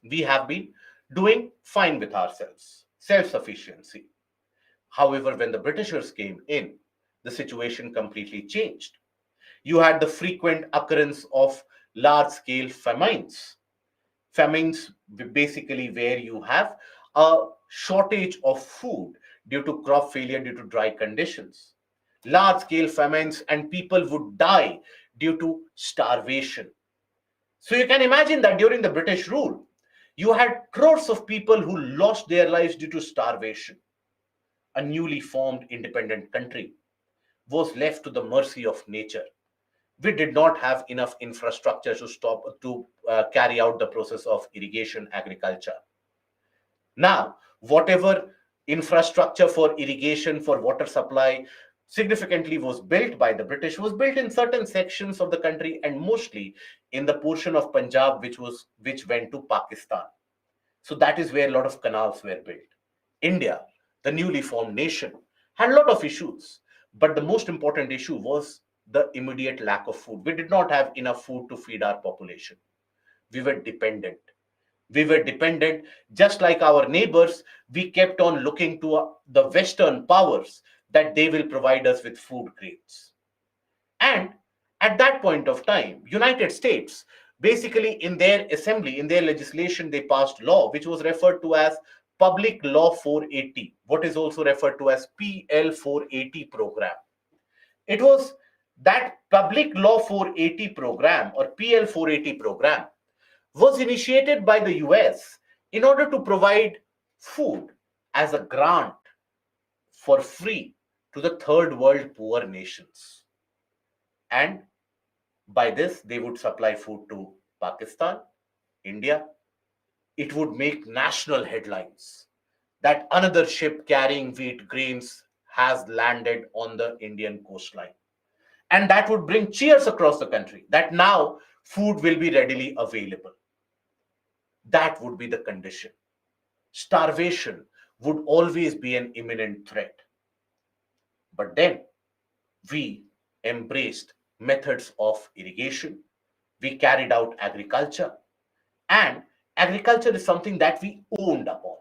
we have been doing fine with ourselves, self sufficiency. However, when the Britishers came in, the situation completely changed. You had the frequent occurrence of large scale famines. Famines, basically, where you have a shortage of food due to crop failure, due to dry conditions. Large scale famines, and people would die due to starvation. So you can imagine that during the British rule, you had crores of people who lost their lives due to starvation. A newly formed independent country was left to the mercy of nature. We did not have enough infrastructure to carry out the process of irrigation agriculture. Now, whatever infrastructure for irrigation, for water supply, significantly was built by the British, was built in certain sections of the country, and mostly in the portion of Punjab which went to Pakistan. So that is where a lot of canals were built. India, the newly formed nation, had a lot of issues, but the most important issue was the immediate lack of food. We did not have enough food to feed our population. We were dependent. We were dependent, just like our neighbors. We kept on looking to the Western powers that they will provide us with food grains. And at that point of time, United States, basically in their assembly, in their legislation, they passed law which was referred to as Public Law 480, what is also referred to as PL 480 program. It was that Public Law 480 program, or PL 480 program, was initiated by the US in order to provide food as a grant for free to the third world poor nations. And by this, they would supply food to Pakistan, India. It would make national headlines that another ship carrying wheat grains has landed on the Indian coastline. And that would bring cheers across the country that now food will be readily available. That would be the condition. Starvation would always be an imminent threat. But then we embraced methods of irrigation, we carried out agriculture, and agriculture is something that we owned upon.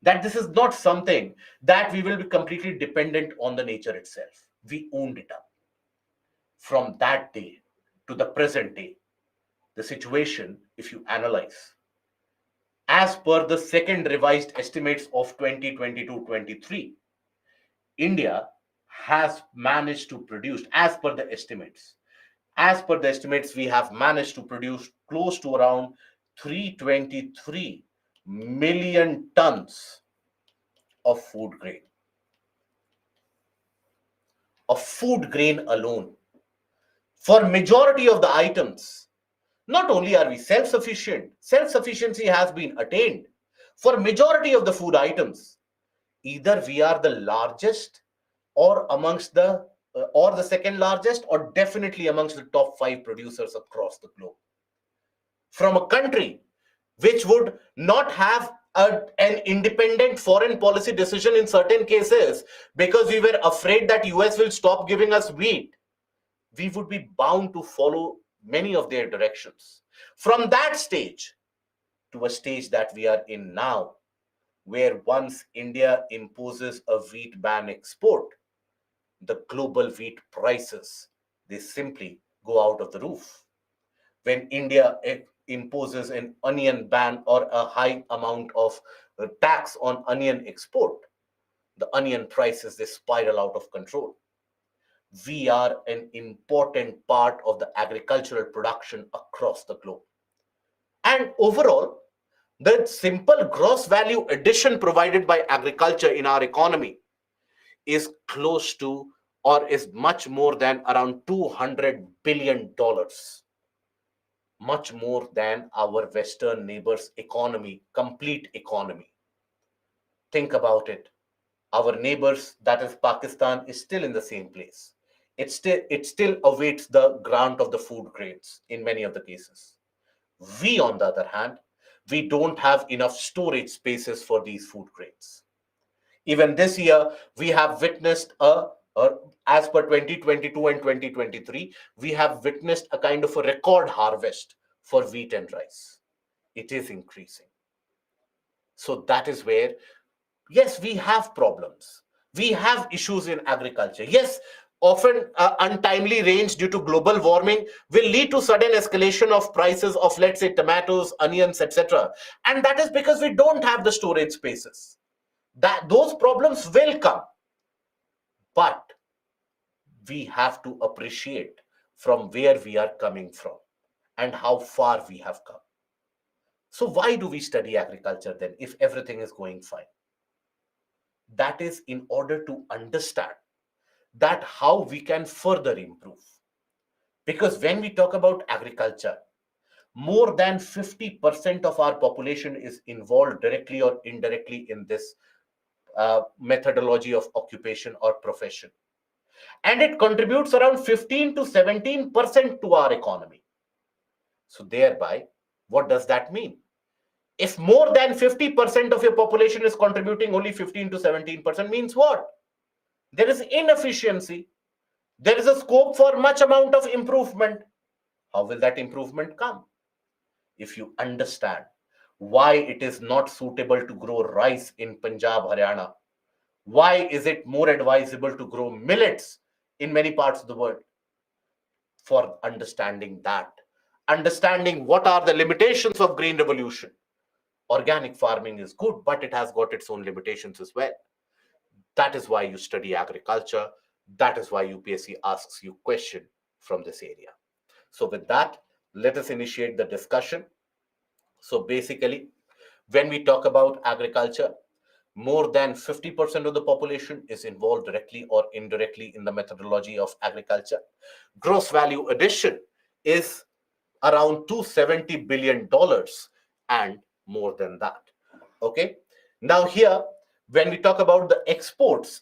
That this is not something that we will be completely dependent on the nature itself. We owned it up. From that day to the present day, the situation, if you analyze, as per the second revised estimates of 2022-23, India has managed to produce, as per the estimates, we have managed to produce close to around 323 million tons of food grain alone. For majority of the items, not only are we self-sufficient, self-sufficiency has been attained. For majority of the food items, either we are the largest or amongst the or the second largest, or definitely amongst the top 5 producers across the globe. From a country which would not have an independent foreign policy decision in certain cases because we were afraid that US will stop giving us wheat, we would be bound to follow many of their directions. From that stage to a stage that we are in now, where once India imposes a wheat ban export, the global wheat prices, they simply go out of the roof. When India imposes an onion ban or a high amount of tax on onion export, the onion prices, they spiral out of control. We are an important part of the agricultural production across the globe. And overall, the simple gross value addition provided by agriculture in our economy is close to, or is much more than around $200 billion, much more than our Western neighbors' economy, complete economy. Think about it. Our neighbors, that is Pakistan, is still in the same place. It still awaits the grant of the food grains in many of the cases. We, on the other hand, we don't have enough storage spaces for these food grains. Even this year, we have witnessed as per 2022 and 2023, we have witnessed a kind of a record harvest for wheat and rice. It is increasing. So that is where, yes, we have problems. We have issues in agriculture. Yes, often untimely rains due to global warming will lead to sudden escalation of prices of, let's say, tomatoes, onions, etc. And that is because we don't have the storage spaces. That those problems will come, but we have to appreciate from where we are coming from and how far we have come. So why do we study agriculture then if everything is going fine? That is in order to understand that how we can further improve. Because when we talk about agriculture, more than 50% of our population is involved directly or indirectly in this methodology of occupation or profession. And it contributes around 15 to 17% to our economy. So thereby, what does that mean? If more than 50% of your population is contributing only 15 to 17%, means what? There is inefficiency. There is a scope for much amount of improvement. How will that improvement come? If you understand why it is not suitable to grow rice in Punjab, Haryana, why is it more advisable to grow millets in many parts of the world? For understanding that, understanding what are the limitations of green revolution. Organic farming is good, but it has got its own limitations as well. That is why you study agriculture. That is why UPSC asks you question from this area. So with that, let us initiate the discussion. So basically, when we talk about agriculture, more than 50% of the population is involved directly or indirectly in the methodology of agriculture. Gross value addition is around $270 billion and more than that. Okay. Now here, when we talk about the exports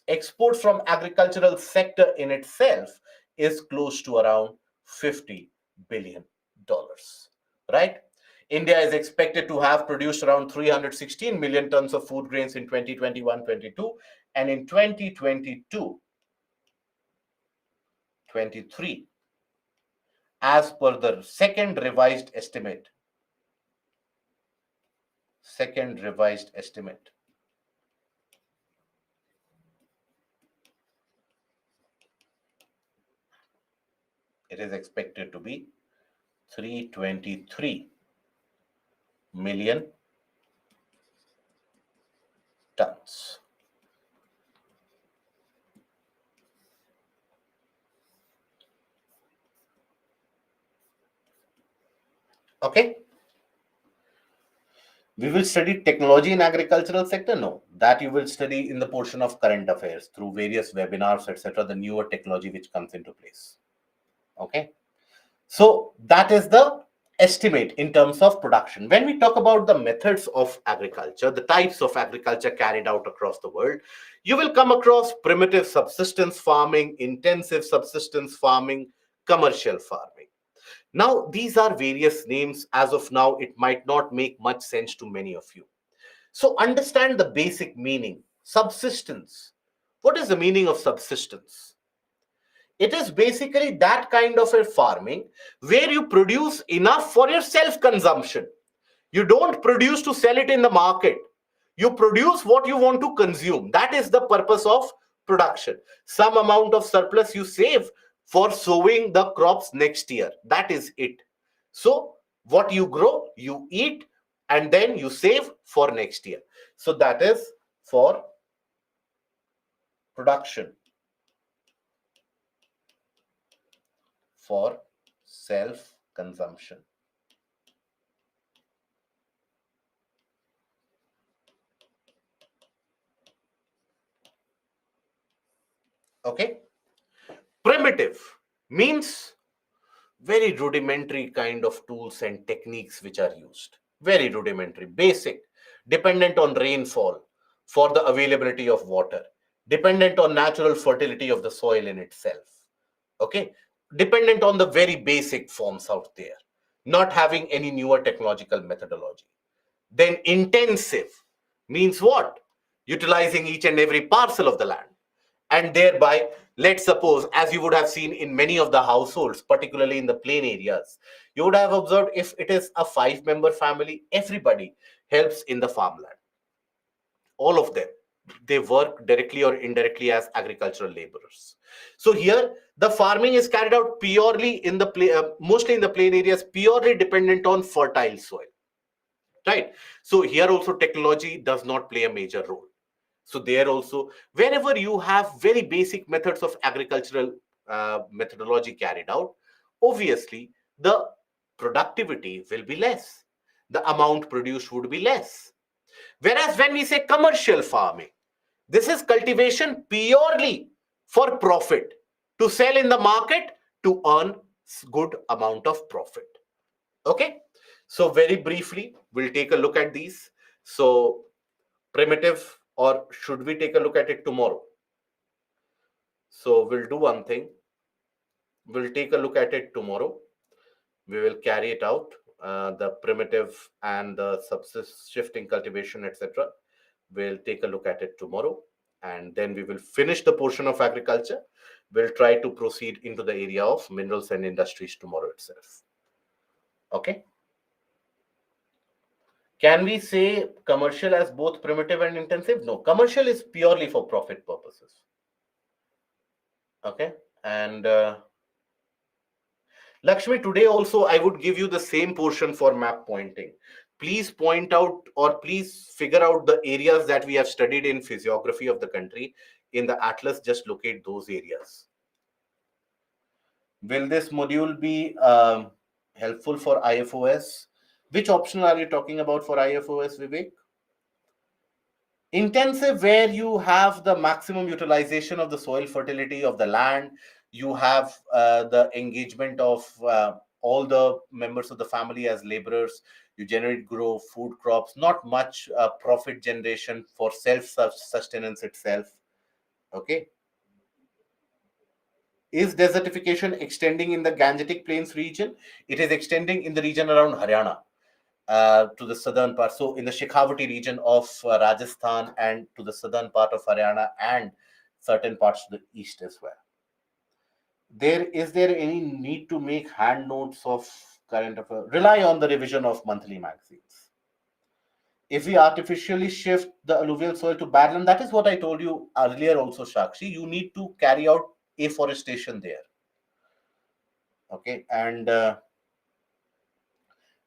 from agricultural sector in itself is close to around $50 billion, right? India is expected to have produced around 316 million tons of food grains in 2021-22, and in 2022, 23 as per the second revised estimate. Second revised estimate. It is expected to be 323 million tons. Okay. We will study technology in agricultural sector. No, that you will study in the portion of current affairs through various webinars, etc. The newer technology which comes into place. Okay. So that is the estimate in terms of production. When we talk about the methods of agriculture, the types of agriculture carried out across the world, you will come across primitive subsistence farming, intensive subsistence farming, commercial farming. Now, these are various names. As of now, it might not make much sense to many of you. So understand the basic meaning. Subsistence. What is the meaning of subsistence? It is basically that kind of a farming where you produce enough for your self-consumption. You don't produce to sell it in the market. You produce what you want to consume. That is the purpose of production. Some amount of surplus you save for sowing the crops next year. That is it. So what you grow, you eat, and then you save for next year. So that is for production, for self-consumption. Okay. Primitive means very rudimentary kind of tools and techniques which are used. Very rudimentary, basic, dependent on rainfall for the availability of water, dependent on natural fertility of the soil in itself. Okay. Dependent on the very basic forms out there, not having any newer technological methodology. Then intensive means what? Utilizing each and every parcel of the land. And thereby, let's suppose, as you would have seen in many of the households, particularly in the plain areas, you would have observed if it is a 5-member family, everybody helps in the farmland. All of them, they work directly or indirectly as agricultural laborers. So here, the farming is carried out purely in the mostly in the plain areas, purely dependent on fertile soil. Right. So here also technology does not play a major role. So there also, wherever you have very basic methods of agricultural methodology carried out, obviously the productivity will be less. The amount produced would be less. Whereas when we say commercial farming, this is cultivation purely for profit, to sell in the market, to earn good amount of profit. Okay. So very briefly, we'll take a look at these. So primitive, or should we take a look at it tomorrow? So we'll do one thing. We'll take a look at it tomorrow. We will carry it out, the primitive and the subsist shifting cultivation, etc. We'll take a look at it tomorrow, and then we will finish the portion of agriculture. We'll try to proceed into the area of minerals and industries tomorrow itself. Okay. Can we say commercial as both primitive and intensive? No, commercial is purely for profit purposes. Okay. And Lakshmi, today also I would give you the same portion for map pointing. Please point out, or please figure out the areas that we have studied in physiography of the country. In the atlas, just locate those areas. Will this module be helpful for IFOS? Which option are you talking about for IFOS, Vivek? Intensive, where you have the maximum utilization of the soil fertility of the land. You have the engagement of all the members of the family as laborers. You generate, grow food crops, not much profit generation for self-sustenance itself. Okay. Is desertification extending in the Gangetic Plains region? It is extending in the region around Haryana, to the southern part. So in the Shekhawati region of Rajasthan, and to the southern part of Haryana, and certain parts to the east as well. There any need to make hand notes of current affair? Rely on the revision of monthly magazines. If we artificially shift the alluvial soil to barren, that is what I told you earlier also, Shakshi. You need to carry out afforestation there. Okay, and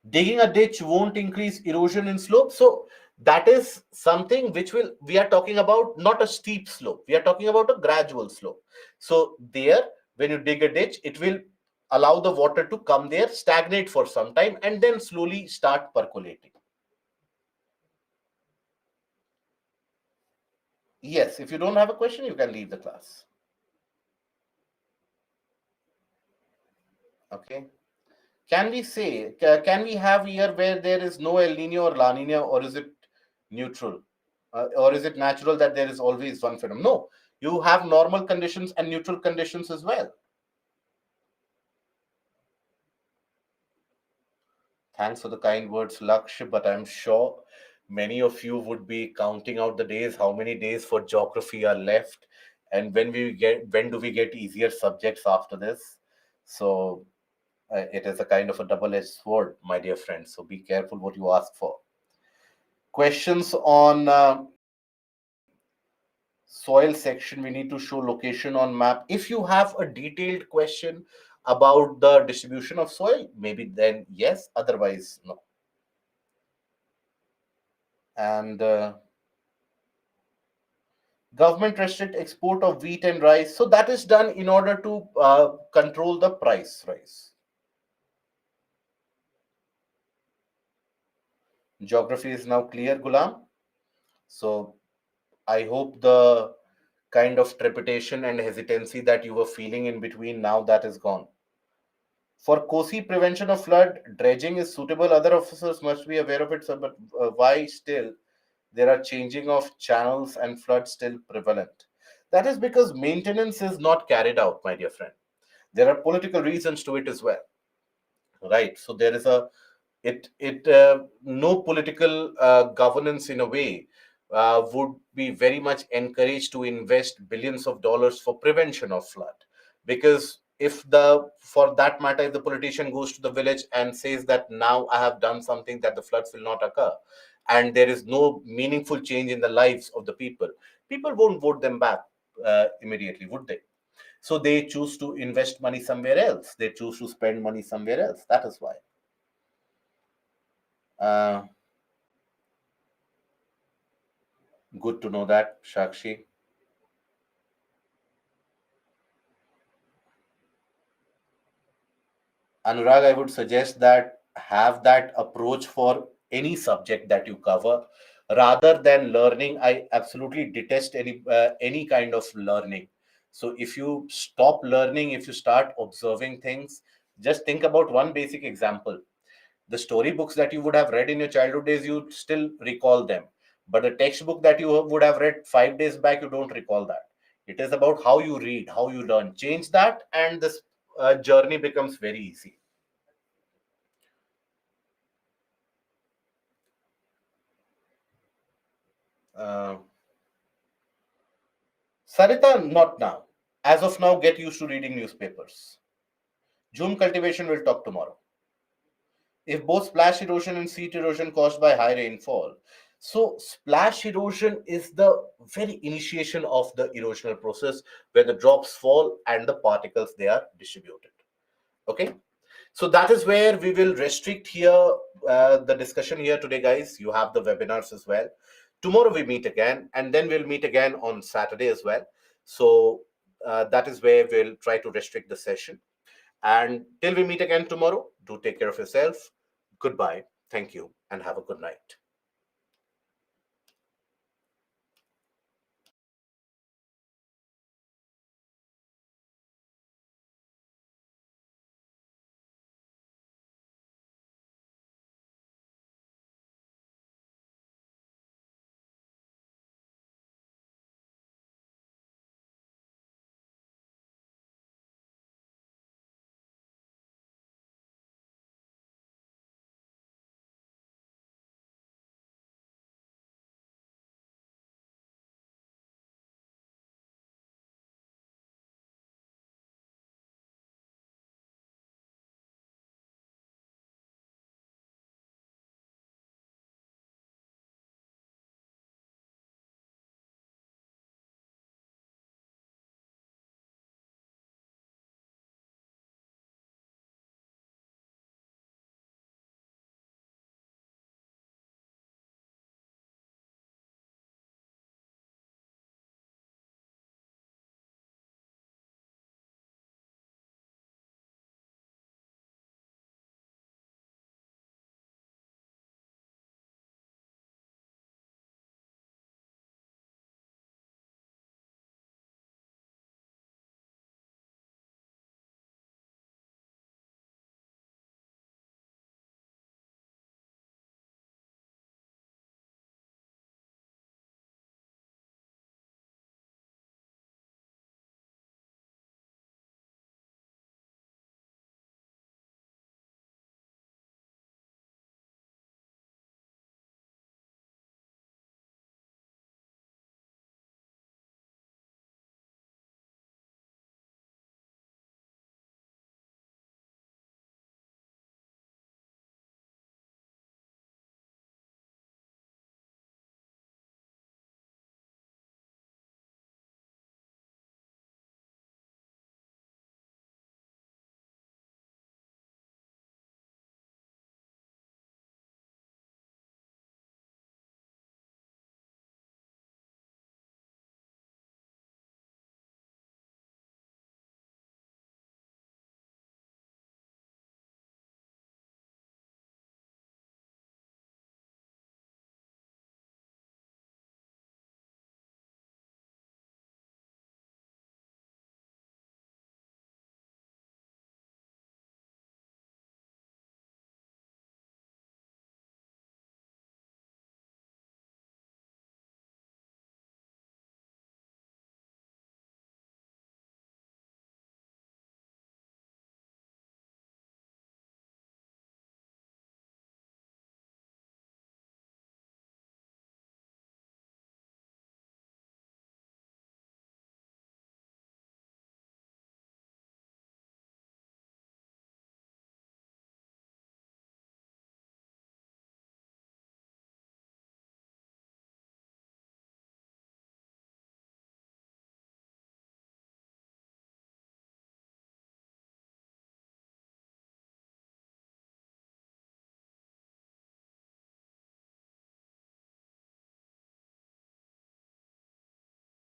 digging a ditch won't increase erosion in slope. So that is something which will, we are talking about not a steep slope. We are talking about a gradual slope. So there, when you dig a ditch, it will allow the water to come there, stagnate for some time, and then slowly start percolating. Yes, if you don't have a question, you can leave the class. Okay. Can we say, can we have year where there is no El Nino or La Nina, or is it neutral? Or is it natural that there is always one phenomenon? No, you have normal conditions and neutral conditions as well. Thanks for the kind words, Laksh, but I'm sure many of you would be counting out the days, how many days for geography are left, and when do we get easier subjects after this? So it is a kind of a double-edged sword, my dear friends. So be careful what you ask for. Questions on soil section, we need to show location on map. If you have a detailed question about the distribution of soil, maybe then yes, otherwise no. And government restrict export of wheat and rice, so that is done in order to control the price rise. Geography is now clear, Gulam. So I hope the kind of trepidation and hesitancy that you were feeling in between, now that is gone. For Kosi prevention of flood, dredging is suitable. Other officers must be aware of it, sir, but why still there are changing of channels and flood still prevalent? That is because maintenance is not carried out, my dear friend. There are political reasons to it as well, right? So there is a no political governance in a way would be very much encouraged to invest billions of dollars for prevention of flood, because if the for that matter, if the politician goes to the village and says that now I have done something that the floods will not occur, and there is no meaningful change in the lives of the people, people won't vote them back immediately, would they? So they choose to invest money somewhere else, they choose to spend money somewhere else. That is why. uh, Good to know that, Shakshi. Anurag, I would suggest that have that approach for any subject that you cover rather than learning. I absolutely detest any kind of learning. So if you stop learning, if you start observing things, just think about one basic example. The storybooks that you would have read in your childhood days, you still recall them. But the textbook that you would have read 5 days back, you don't recall that. It is about how you read, how you learn. Change that, and this journey becomes very easy. Uh, Sarita, not now. As of now, get used to reading newspapers. June cultivation, will talk tomorrow. If both splash erosion and seat erosion caused by high rainfall. So, splash erosion is the very initiation of the erosional process where the drops fall and the particles they are distributed. Okay, so that is where we will restrict here the discussion here today, guys. You have the webinars as well. Tomorrow we meet again, and then we'll meet again on Saturday as well. So that is where we'll try to restrict the session. And till we meet again tomorrow, do take care of yourself. Goodbye. Thank you, and have a good night.